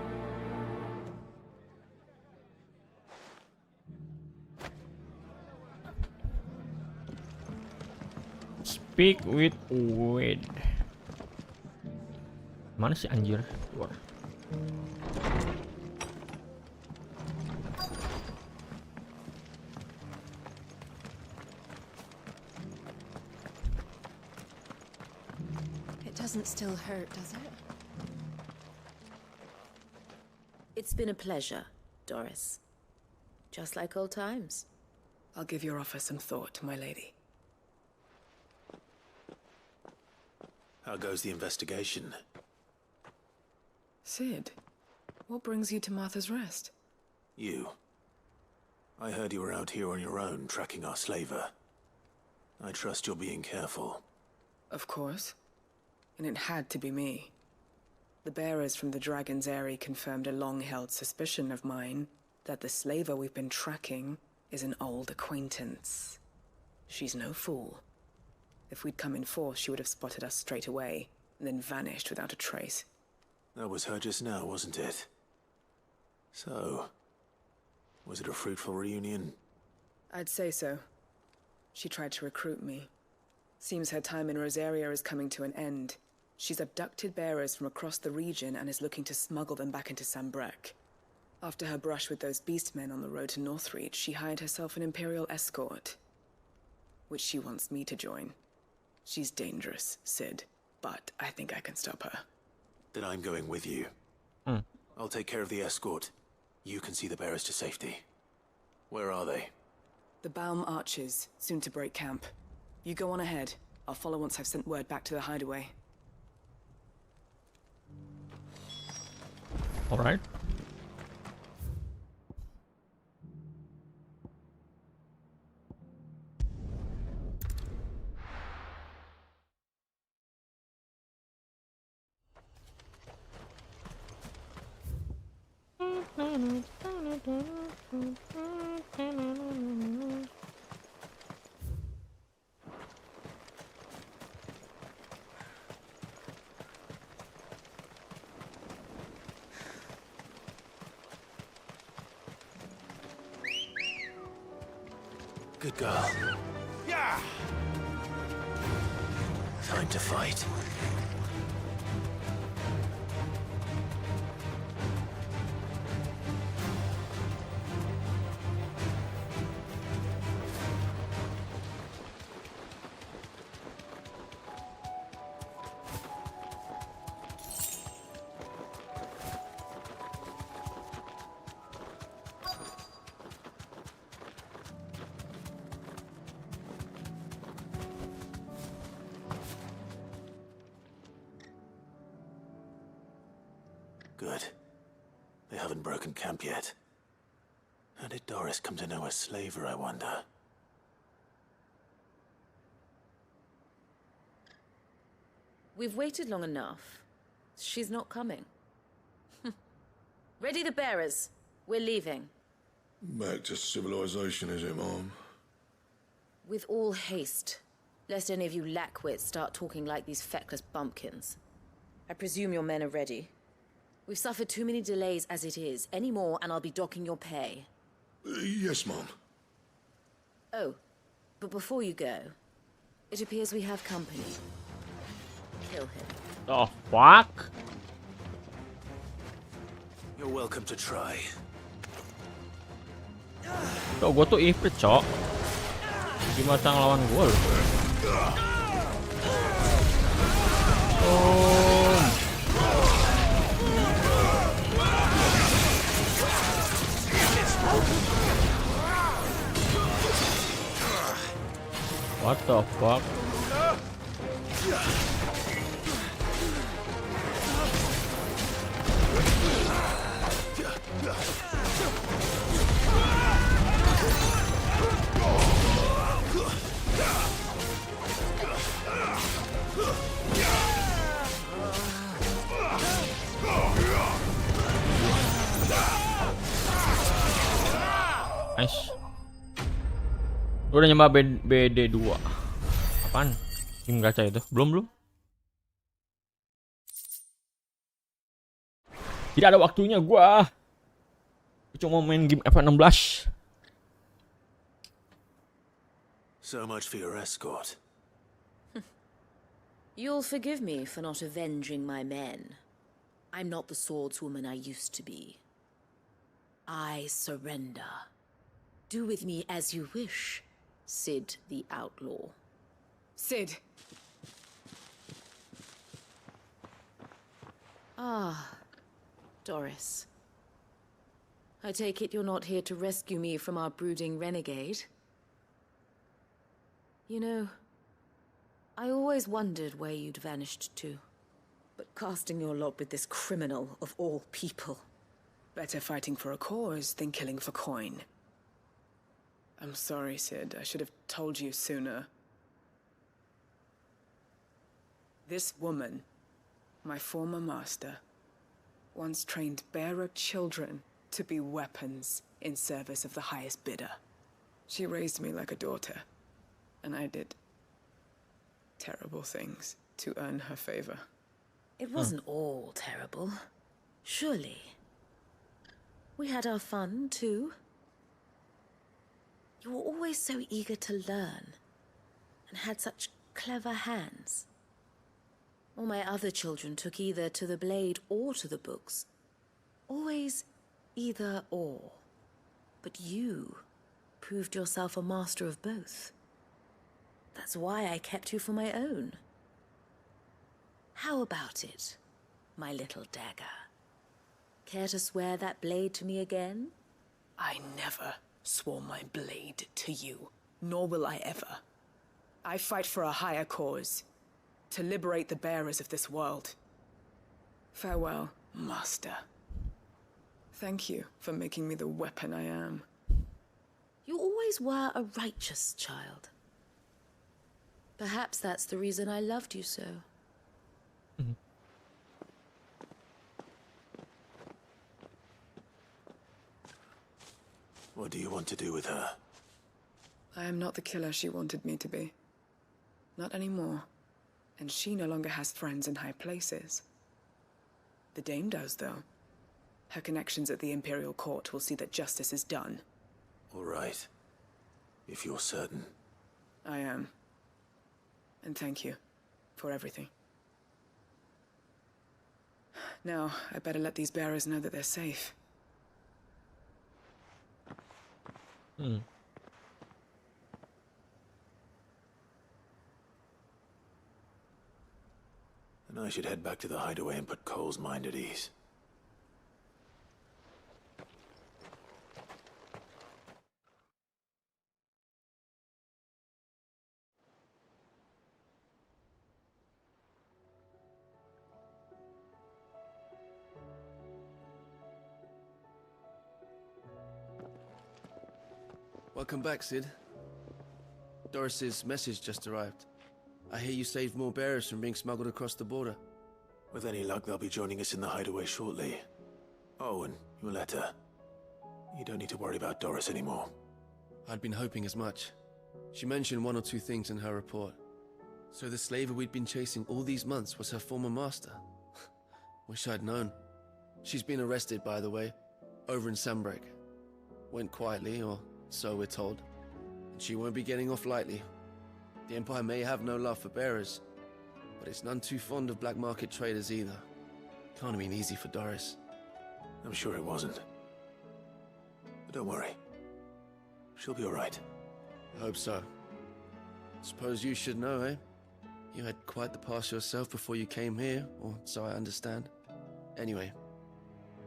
Speak with Wade. Mana sih anjir? Keluar. It doesn't still hurt, does it? It's been a pleasure, Doris. Just like old times. I'll give your offer some thought, my lady. How goes the investigation? Sid, what brings you to Martha's Rest? You. I heard you were out here on your own, tracking our slaver. I trust you're being careful. Of course. And it had to be me. The bearers from the Dragon's Eyrie confirmed a long-held suspicion of mine that the slaver we've been tracking is an old acquaintance. She's no fool. If we'd come in force, she would have spotted us straight away, and then vanished without a trace. That was her just now, wasn't it? So, was it a fruitful reunion? I'd say so. She tried to recruit me. Seems her time in Rosaria is coming to an end. She's abducted bearers from across the region and is looking to smuggle them back into Sambrek. After her brush with those beastmen on the road to Northreach, she hired herself an Imperial escort, which she wants me to join. She's dangerous, Sid, but I think I can stop her. Then I'm going with you. I'll take care of the escort. You can see the bearers to safety. Where are they? The Baum Archers, soon to break camp. You go on ahead. I'll follow once I've sent word back to the hideaway. All right. Good girl. Yeah! Time to fight. Good. They haven't broken camp yet. How did Doris come to know a slaver, I wonder? We've waited long enough. She's not coming. Ready the bearers. We're leaving. Back to civilization, is it, Mom? With all haste, lest any of you lackwits start talking like these feckless bumpkins. I presume your men are ready. We've suffered too many delays as it is. Any more and I'll be docking your pay. Yes, Mom. Oh, but before you go, it appears we have company. Kill him. Oh, fuck? You're welcome to try. Cok, gue tuh ifrit, cok. Gimana cara ngelawan gue loh? Oh. What the fuck? Nice. Lu udah nyoba BD2. Apaan? Game gacha itu? Belum. Tidak ada waktunya gua. Cuma main game FF16. So much for your escort. You'll forgive me for not avenging my men. I'm not the swordswoman I used to be. I surrender. Do with me as you wish, Sid the Outlaw. Sid! Ah, Doris. I take it you're not here to rescue me from our brooding renegade? You know, I always wondered where you'd vanished to. But casting your lot with this criminal of all people. Better fighting for a cause than killing for coin. I'm sorry, Sid. I should have told you sooner. This woman, my former master, once trained bearer children to be weapons in service of the highest bidder. She raised me like a daughter, and I did terrible things to earn her favor. It wasn't all terrible, surely. We had our fun, too. You were always so eager to learn, and had such clever hands. All my other children took either to the blade or to the books. Always either or. But you proved yourself a master of both. That's why I kept you for my own. How about it, my little dagger? Care to swear that blade to me again? I never swore my blade to you, nor will I ever. I fight for a higher cause, to liberate the bearers of this world. Farewell, Master. Thank you for making me the weapon I am. You always were a righteous child. Perhaps that's the reason I loved you so. What do you want to do with her? I am not the killer she wanted me to be. Not anymore. And she no longer has friends in high places. The Dame does, though. Her connections at the Imperial Court will see that justice is done. All right. If you're certain. I am. And thank you for everything. Now, I better let these bearers know that they're safe. And I should head back to the hideaway and put Cole's mind at ease. Welcome back, Sid. Doris's message just arrived. I hear you saved more bearers from being smuggled across the border. With any luck, they'll be joining us in the hideaway shortly. Oh, and your letter. You don't need to worry about Doris anymore. I'd been hoping as much. She mentioned one or two things in her report. So the slaver we'd been chasing all these months was her former master. Wish I'd known. She's been arrested, by the way, over in Sandbreak. Went quietly, or so we're told. And she won't be getting off lightly. The Empire may have no love for bearers, but it's none too fond of black market traders either. Can't have been easy for Doris. I'm sure it wasn't. But don't worry. She'll be all right. I hope so. Suppose you should know, eh? You had quite the past yourself before you came here, or so I understand. Anyway,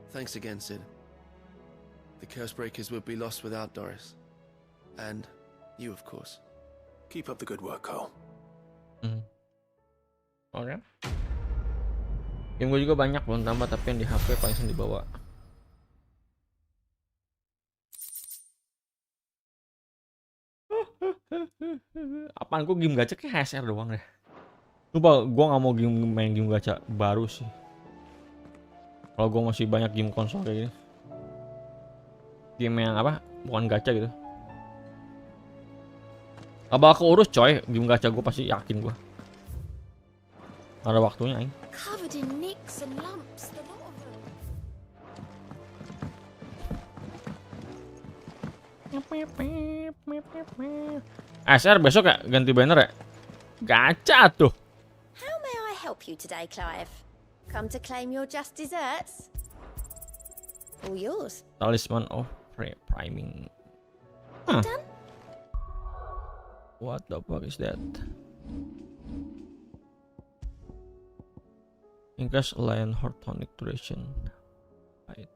thanks again, Sid. The Cursebreakers would be lost without Doris. And you, of course. Keep up the good work, Cole. Oke. Game gue juga banyak belum tambah, tapi yang di HP paling sering dibawa. Apaan, gue game gacha kayak HSR doang deh. Lupa, gue nggak mau main game gacha baru sih. Kalau gue masih banyak game konsol kayak gini. Game yang apa? Bukan gacha gitu. Gak bakal keurus coy, game gacha gue pasti yakin gue. Ada waktunya aing. Covered in nicks and lumps, the lot of them. SR besok ya ganti banner ya. Gacha tuh. How may I help you today, Clive? Come to claim your just desserts? All yours. Talisman of priming. Huh. Done? What the fuck is that? Increase Lion Heart tonic duration by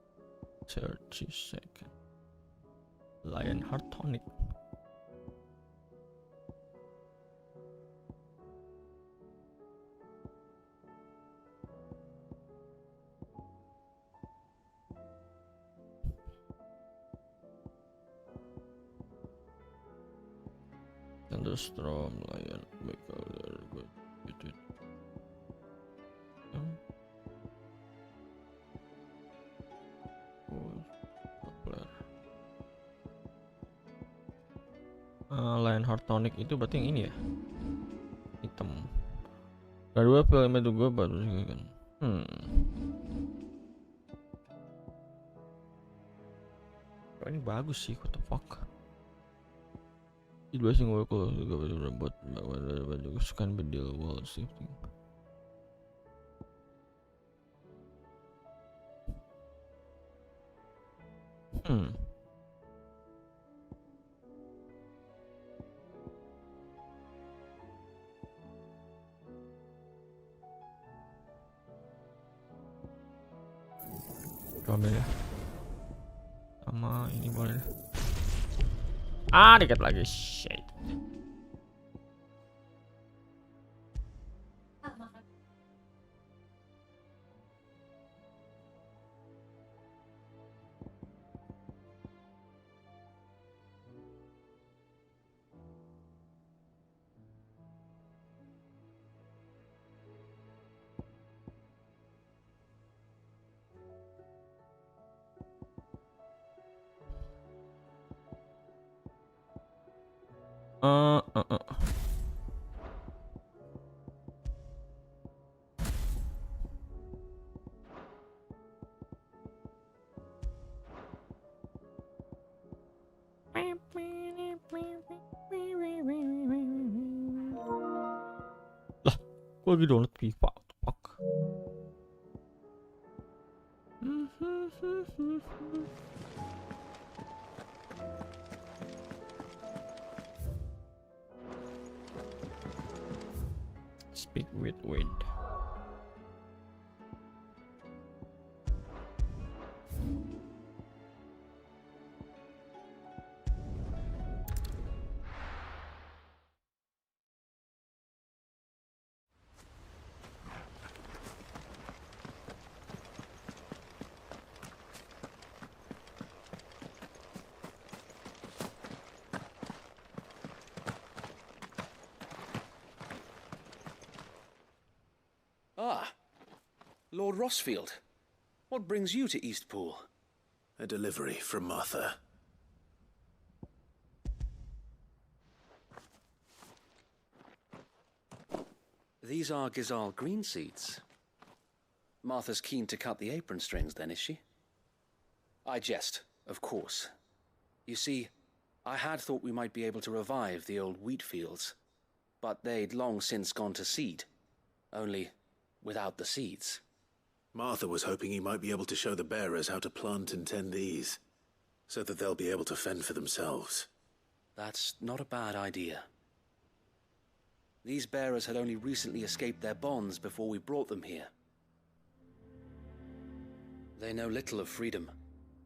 30 seconds. Lion Heart tonic. Thunderstorm, Lion, good. Lion Heart tonic itu berarti yang ini ya, hitam. Kedua film itu gue baru kan. bagus sih, what the fuck. It basing work but can be deal well shifting. Coba ya. Sama ini boleh. Dikit lagi, shit. Lah, gue lagi download FIFA. Fuck. Speak with wind. Ah, Lord Rossfield. What brings you to Eastpool? A delivery from Martha. These are Gizal green seeds. Martha's keen to cut the apron strings then, is she? I jest, of course. You see, I had thought we might be able to revive the old wheat fields, but they'd long since gone to seed. Only without the seeds. Martha was hoping he might be able to show the bearers how to plant and tend these, so that they'll be able to fend for themselves. That's not a bad idea. These bearers had only recently escaped their bonds before we brought them here. They know little of freedom,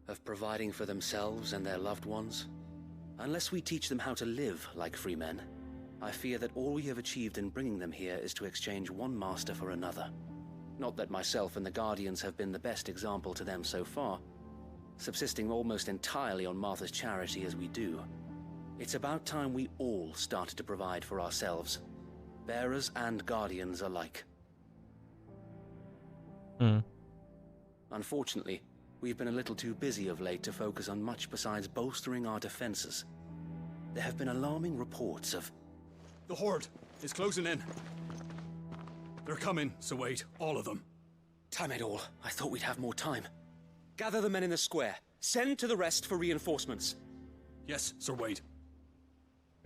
of providing for themselves and their loved ones. Unless we teach them how to live like free men, I fear that all we have achieved in bringing them here is to exchange one master for another. Not that myself and the Guardians have been the best example to them so far, subsisting almost entirely on Martha's charity as we do. It's about time we all started to provide for ourselves, bearers and Guardians alike. Unfortunately, we've been a little too busy of late to focus on much besides bolstering our defenses. There have been alarming reports of... The Horde is closing in. They're coming, so wait, all of them. Damn it all, I thought we'd have more time. Gather the men in the square. Send to the rest for reinforcements. Yes, Sir Wade.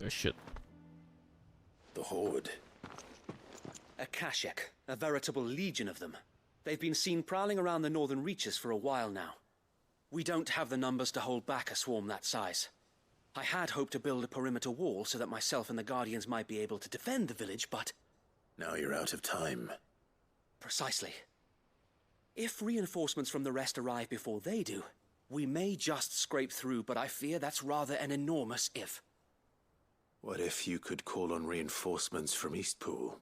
Oh shit. The Horde. A Kashek, a veritable legion of them. They've been seen prowling around the northern reaches for a while now. We don't have the numbers to hold back a swarm that size. I had hoped to build a perimeter wall so that myself and the Guardians might be able to defend the village, but... Now you're out of time. Precisely. If reinforcements from the rest arrive before they do, we may just scrape through, but I fear that's rather an enormous if. What if you could call on reinforcements from Eastpool?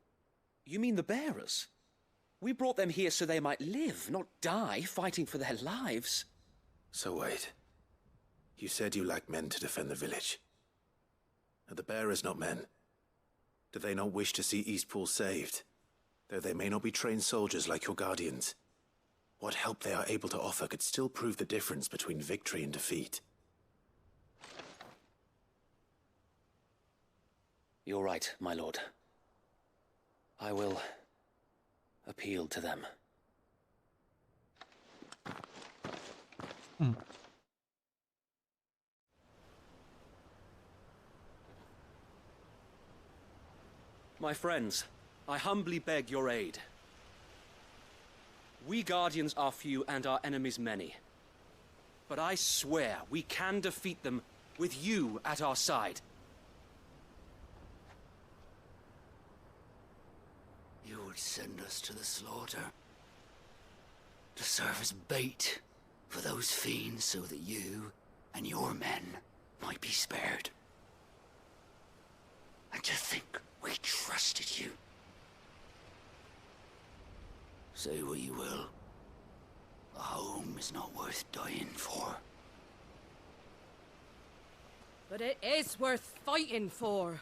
You mean the bearers? We brought them here so they might live, not die, fighting for their lives. So wait. You said you lack men to defend the village. Are the bearers not men? Do they not wish to see Eastpool saved? Though they may not be trained soldiers like your Guardians. What help they are able to offer could still prove the difference between victory and defeat. You're right, my lord. I will appeal to them. My friends, I humbly beg your aid. We Guardians are few and our enemies many. But I swear we can defeat them with you at our side. You would send us to the slaughter. To serve as bait for those fiends so that you and your men might be spared. And to think we trusted you. Say what you will. A home is not worth dying for. But it is worth fighting for.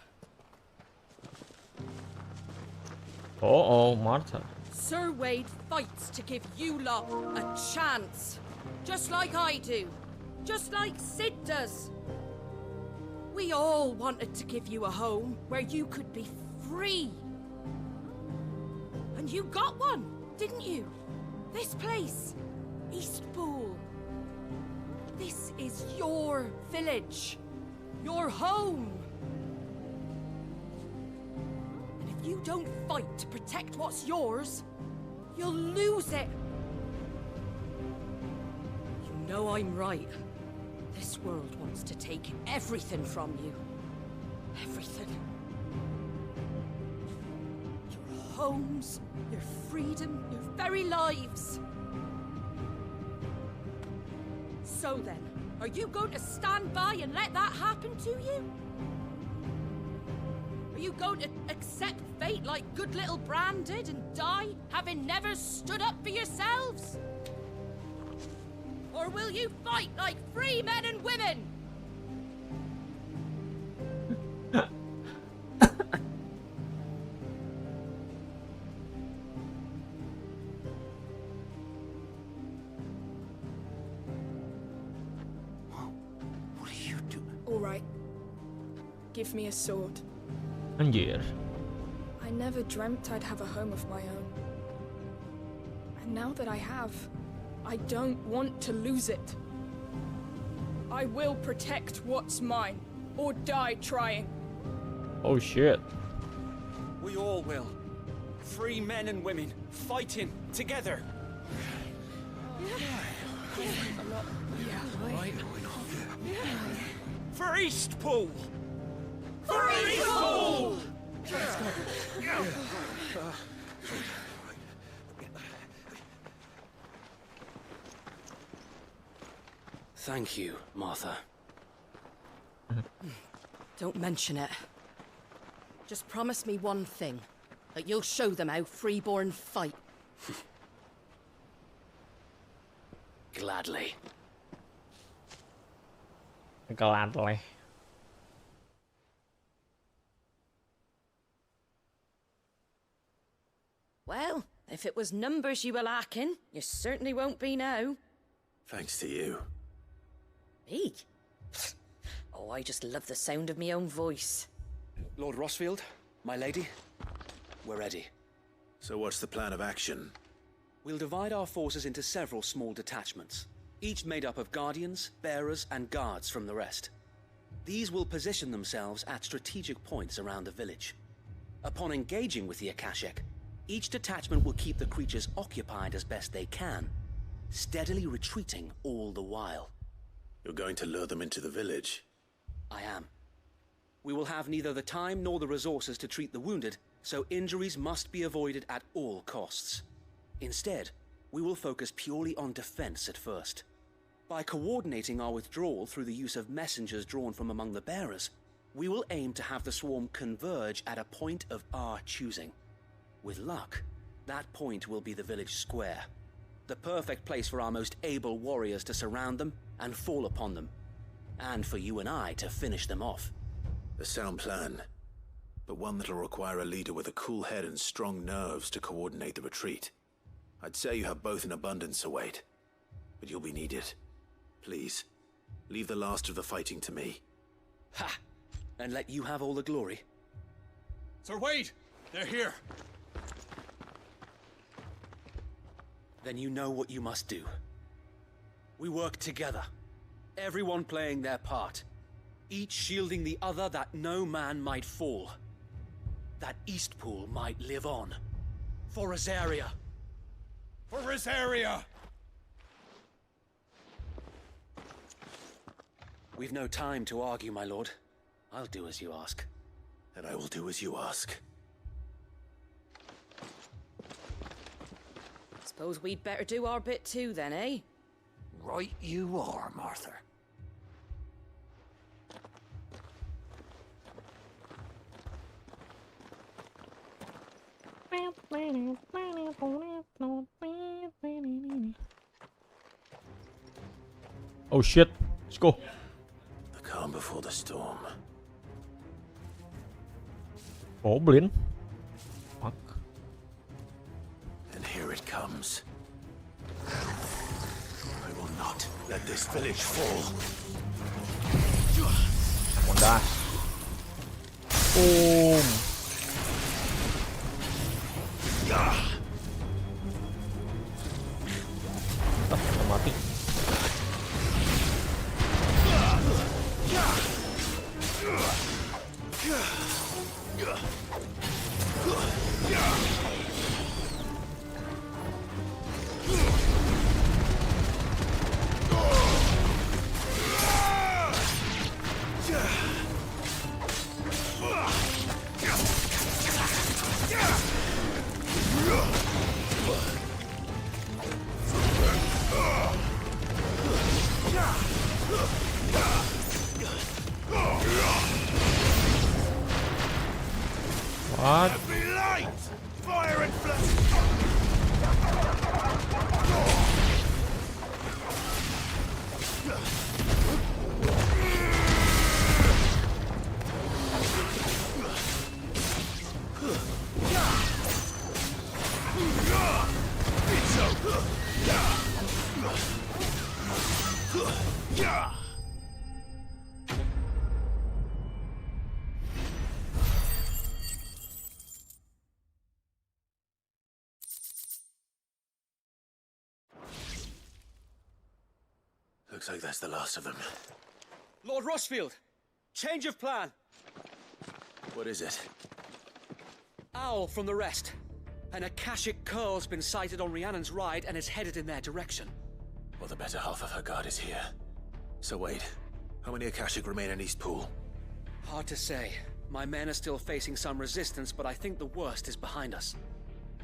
Oh, Martha. Sir Wade fights to give you lot a chance. Just like I do. Just like Sid does. We all wanted to give you a home where you could be free. And you got one, didn't you? This place, Eastpool. This is your village. Your home. And if you don't fight to protect what's yours, you'll lose it. You know I'm right. This world wants to take everything from you. Everything. Your homes, your freedom, your very lives. So then, are you going to stand by and let that happen to you? Are you going to accept fate like good little Bran did and die, having never stood up for yourselves? Or will you fight like free men and women? What are you doing? All right. Give me a sword. Anjir. I never dreamt I'd have a home of my own. And now that I have, I don't want to lose it. I will protect what's mine, or die trying. Oh shit. We all will. Free men and women, fighting together. For Eastpool! For Eastpool! Thank you, Martha. Don't mention it. Just promise me one thing. That you'll show them how freeborn fight. Gladly. Gladly. Well, if it was numbers you were lacking, you certainly won't be now. Thanks to you. Me? Oh, I just love the sound of my own voice. Lord Rossfield, my lady, we're ready. So what's the plan of action? We'll divide our forces into several small detachments, each made up of guardians, bearers, and guards from the rest. These will position themselves at strategic points around the village. Upon engaging with the Akashic, each detachment will keep the creatures occupied as best they can, steadily retreating all the while. You're going to lure them into the village? I am. We will have neither the time nor the resources to treat the wounded, so injuries must be avoided at all costs. Instead, we will focus purely on defense at first. By coordinating our withdrawal through the use of messengers drawn from among the bearers, we will aim to have the swarm converge at a point of our choosing. With luck, that point will be the village square, the perfect place for our most able warriors to surround them and fall upon them, and for you and I to finish them off. A sound plan, but one that'll require a leader with a cool head and strong nerves to coordinate the retreat. I'd say you have both in abundance, Sir Wade, but you'll be needed. Please, leave the last of the fighting to me. Ha! And let you have all the glory. Sir Wade! They're here! Then you know what you must do. We work together, everyone playing their part, each shielding the other that no man might fall. that Eastpool might live on. For Rosaria. For Rosaria! We've no time to argue, my lord. I'll do as you ask. And I will do as you ask. Suppose we'd better do our bit too then, eh? Right you are, Martha. Oh shit, let's go. The calm before the storm. Goblin. Fuck. And here it comes. I will not let this village fall. One dash. Boom. Udah mati. What? Fire and flash! Looks like that's the last of them. Lord Rossfield! Change of plan! What is it? Owl from the rest. An Akashic curl's been sighted on Rhiannon's ride and is headed in their direction. Well, the better half of her guard is here. So wait, how many Akashic remain in Eastpool? Hard to say. My men are still facing some resistance, but I think the worst is behind us.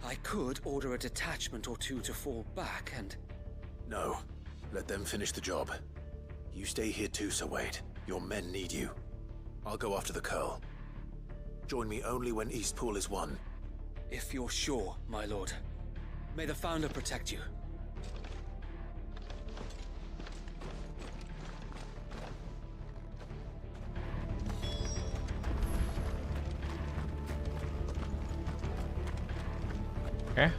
I could order a detachment or two to fall back and... No. Let them finish the job. You stay here too, Sir Wade. Your men need you. I'll go after the Curl. Join me only when Eastpool is won. If you're sure, my lord. May the Founder protect you. Okay.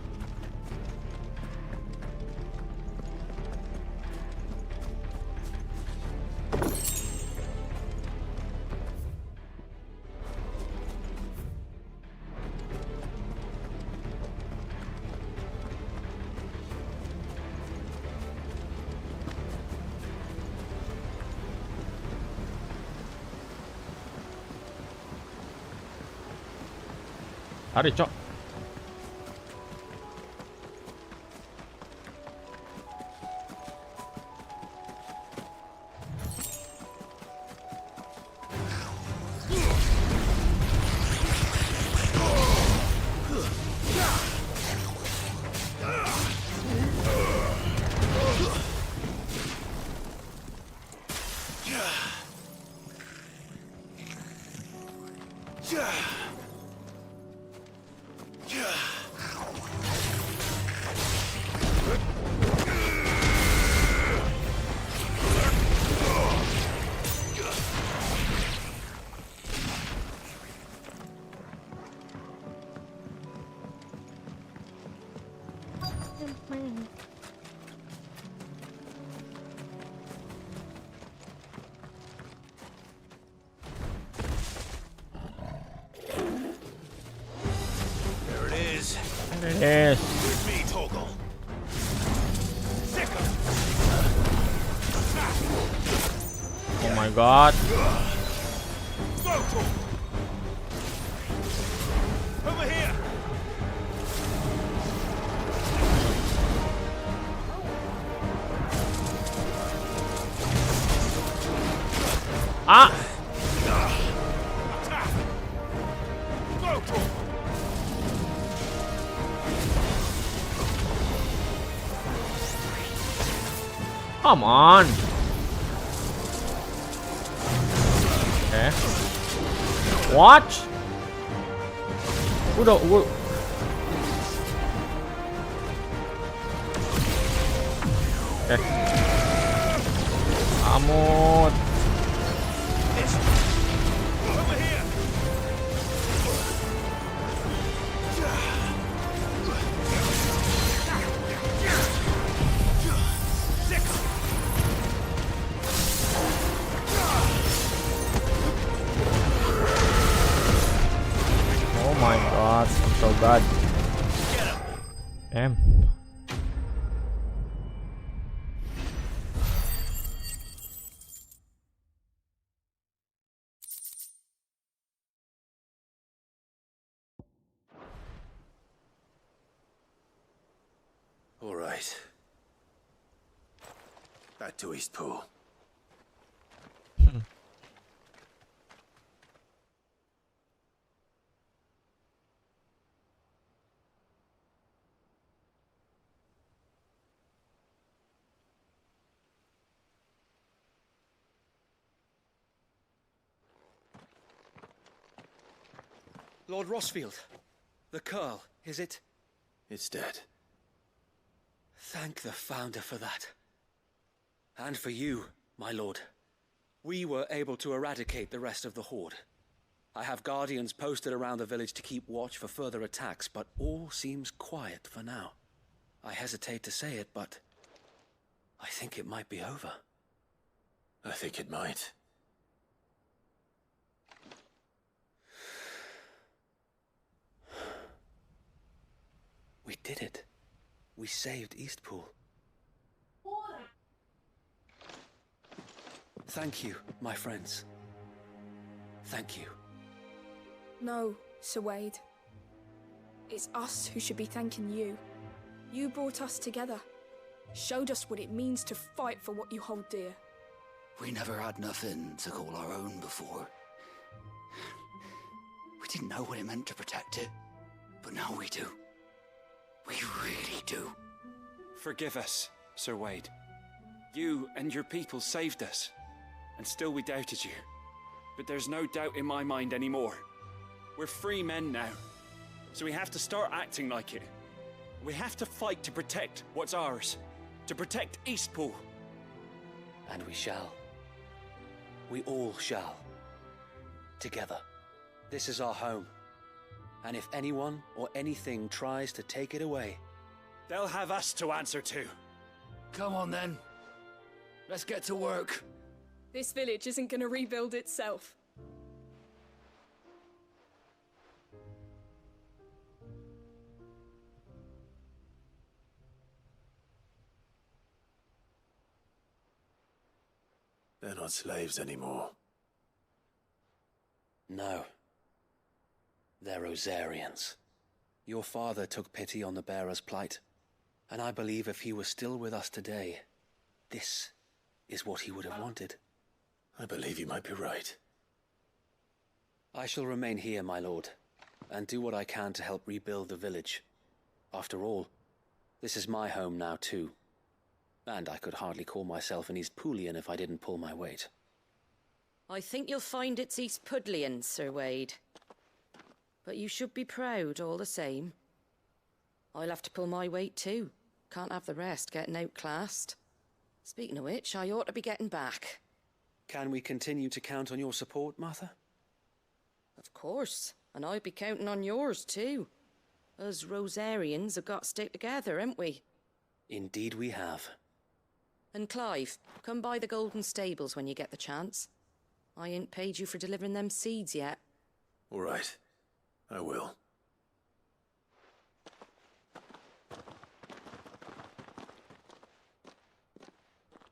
Ada, Cok. There it is. There it is. With me, Torgal. Oh my god. Ah! Come on. Okay. What? Udah. Okay. Amut. Oh my god, I'm so bad. Damn. All right. Back to Eastpool. Lord Rossfield, the Curl, is it? It's dead. Thank the Founder for that. And for you, my lord. We were able to eradicate the rest of the Horde. I have guardians posted around the village to keep watch for further attacks, but all seems quiet for now. I hesitate to say it, but I think it might be over. I think it might. We did it. We saved Eastpool. Thank you, my friends. Thank you. No, Sir Wade. It's us who should be thanking you. You brought us together. Showed us what it means to fight for what you hold dear. We never had nothing to call our own before. We didn't know what it meant to protect it, but now we do. We really do. Forgive us, Sir Wade. You and your people saved us, and still we doubted you. But there's no doubt in my mind anymore. We're free men now, so we have to start acting like it. We have to fight to protect what's ours, to protect Eastpool. And we shall. We all shall. Together. This is our home. And if anyone or anything tries to take it away, they'll have us to answer to. Come on then. Let's get to work. This village isn't gonna rebuild itself. They're not slaves anymore. no. They're Rosarians. Your father took pity on the bearer's plight, and I believe if he was still with us today, this is what he would have wanted. I believe you might be right. I shall remain here, my lord, and do what I can to help rebuild the village. After all, this is my home now too, and I could hardly call myself an Eastpoolian if I didn't pull my weight. I think you'll find it's Eastpudlian, Sir Wade. But you should be proud all the same. I'll have to pull my weight too. Can't have the rest getting outclassed. Speaking of which, I ought to be getting back. Can we continue to count on your support, Martha? Of course, and I'll be counting on yours too. Us Rosarians have got to stick together, haven't we? Indeed we have. And Clive, come by the Golden Stables when you get the chance. I ain't paid you for delivering them seeds yet. All right. I will.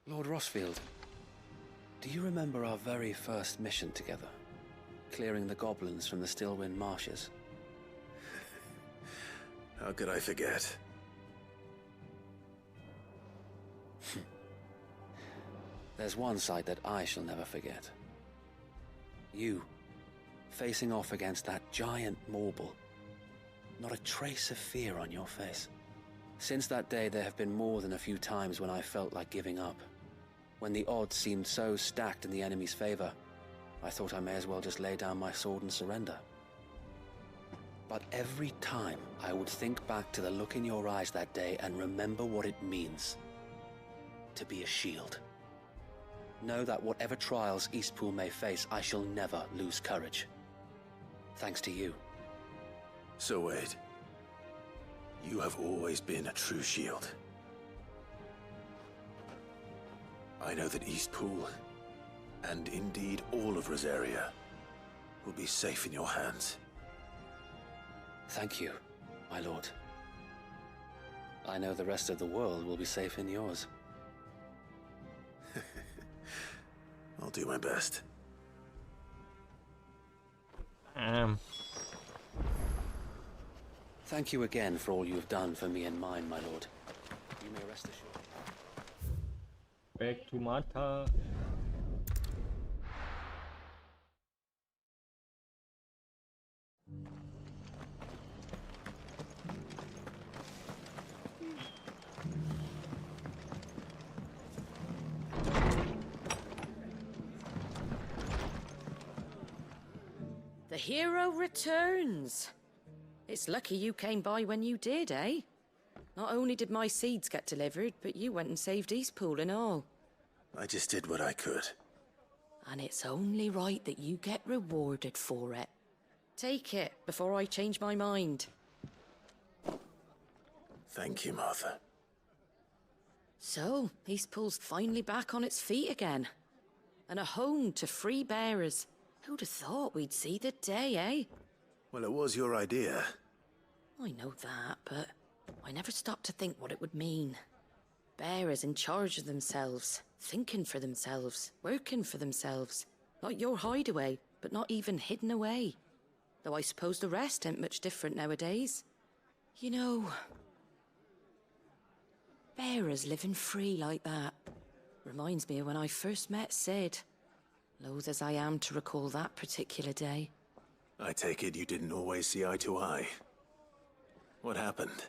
Lord Rossfield, do you remember our very first mission together? Clearing the goblins from the Stillwind Marshes? How could I forget? There's one sight that I shall never forget. You, facing off against that giant Morble. Not a trace of fear on your face. Since that day, there have been more than a few times when I felt like giving up. When the odds seemed so stacked in the enemy's favor, I thought I may as well just lay down my sword and surrender. But every time, I would think back to the look in your eyes that day and remember what it means to be a shield. Know that whatever trials Eastpool may face, I shall never lose courage. Thanks to you. So Wade, you have always been a true shield. I know that Eastpool, and indeed all of Rosaria, will be safe in your hands. Thank you, my lord. I know the rest of the world will be safe in yours. I'll do my best. Thank you again for all you've done for me and mine, my lord. You may rest assured. Back to Martha. The hero returns. It's lucky you came by when you did, eh? Not only did my seeds get delivered, but you went and saved Eastpool and all. I just did what I could. And it's only right that you get rewarded for it. Take it before I change my mind. Thank you, Martha. So, Eastpool's finally back on its feet again. And a home to free bearers. Who'd have thought we'd see the day, eh? Well, it was your idea. I know that, but I never stopped to think what it would mean. Bearers in charge of themselves, thinking for themselves, working for themselves. Not your hideaway, but not even hidden away. Though I suppose the rest ain't much different nowadays. You know, bearers living free like that reminds me of when I first met Sid. Loath as I am to recall that particular day. I take it you didn't always see eye to eye. What happened?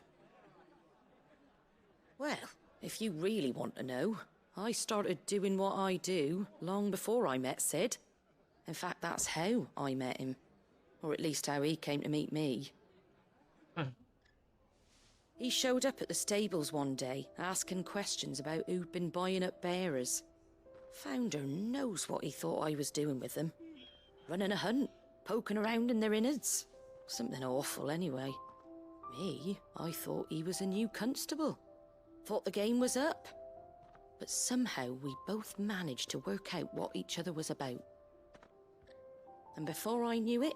Well, if you really want to know, I started doing what I do long before I met Sid. In fact, that's how I met him. Or at least how he came to meet me. He showed up at the stables one day, asking questions about who'd been buying up bearers. Founder knows what he thought I was doing with them. Running a hunt, poking around in their innards. Something awful anyway. Me, I thought he was a new constable. Thought the game was up. But somehow we both managed to work out what each other was about. And before I knew it,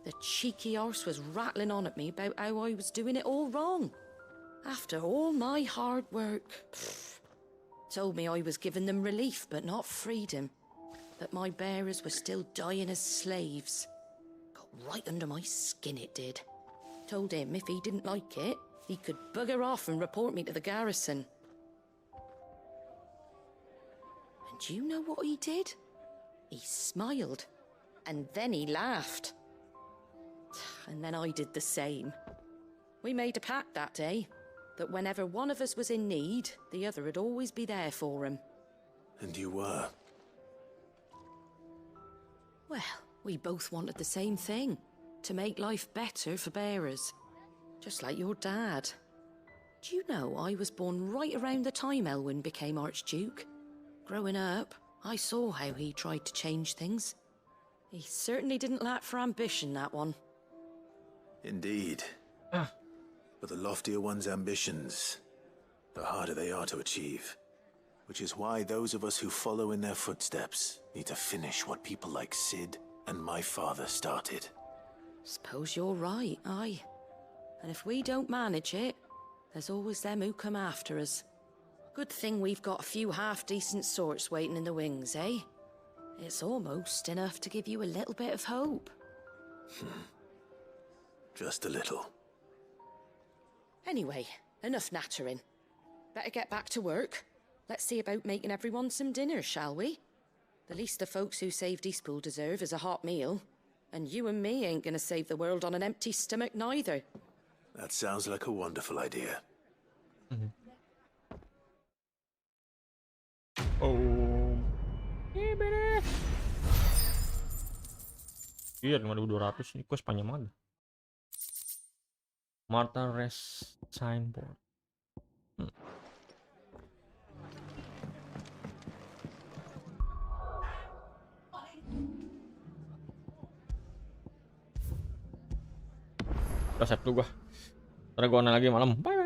the cheeky arse was rattling on at me about how I was doing it all wrong. After all my hard work. Told me I was giving them relief, but not freedom. That my bearers were still dying as slaves. Got right under my skin, it did. Told him if he didn't like it, he could bugger off and report me to the garrison. And do you know what he did? He smiled. And then he laughed. And then I did the same. We made a pact that day. That whenever one of us was in need, the other would always be there for him. And you were? Well, we both wanted the same thing. To make life better for bearers. Just like your dad. Do you know I was born right around the time Elwyn became Archduke? Growing up, I saw how he tried to change things. He certainly didn't lack for ambition, that one. Indeed. But the loftier one's ambitions, the harder they are to achieve. Which is why those of us who follow in their footsteps need to finish what people like Sid and my father started. Suppose you're right, aye. And if we don't manage it, there's always them who come after us. Good thing we've got a few half-decent sorts waiting in the wings, eh? It's almost enough to give you a little bit of hope. Just a little. Anyway, enough nattering. Better get back to work. Let's see about making everyone some dinner, shall we? The least the folks who saved Eastpool deserve is a hot meal. And you and me ain't gonna save the world on an empty stomach neither. That sounds like a wonderful idea. Oh. Iya beres. Iya 5.200 ini quest panjang banget. Martha Rest Signboard. Udah save tuh gua. Ntar gua online lagi malam. Bye.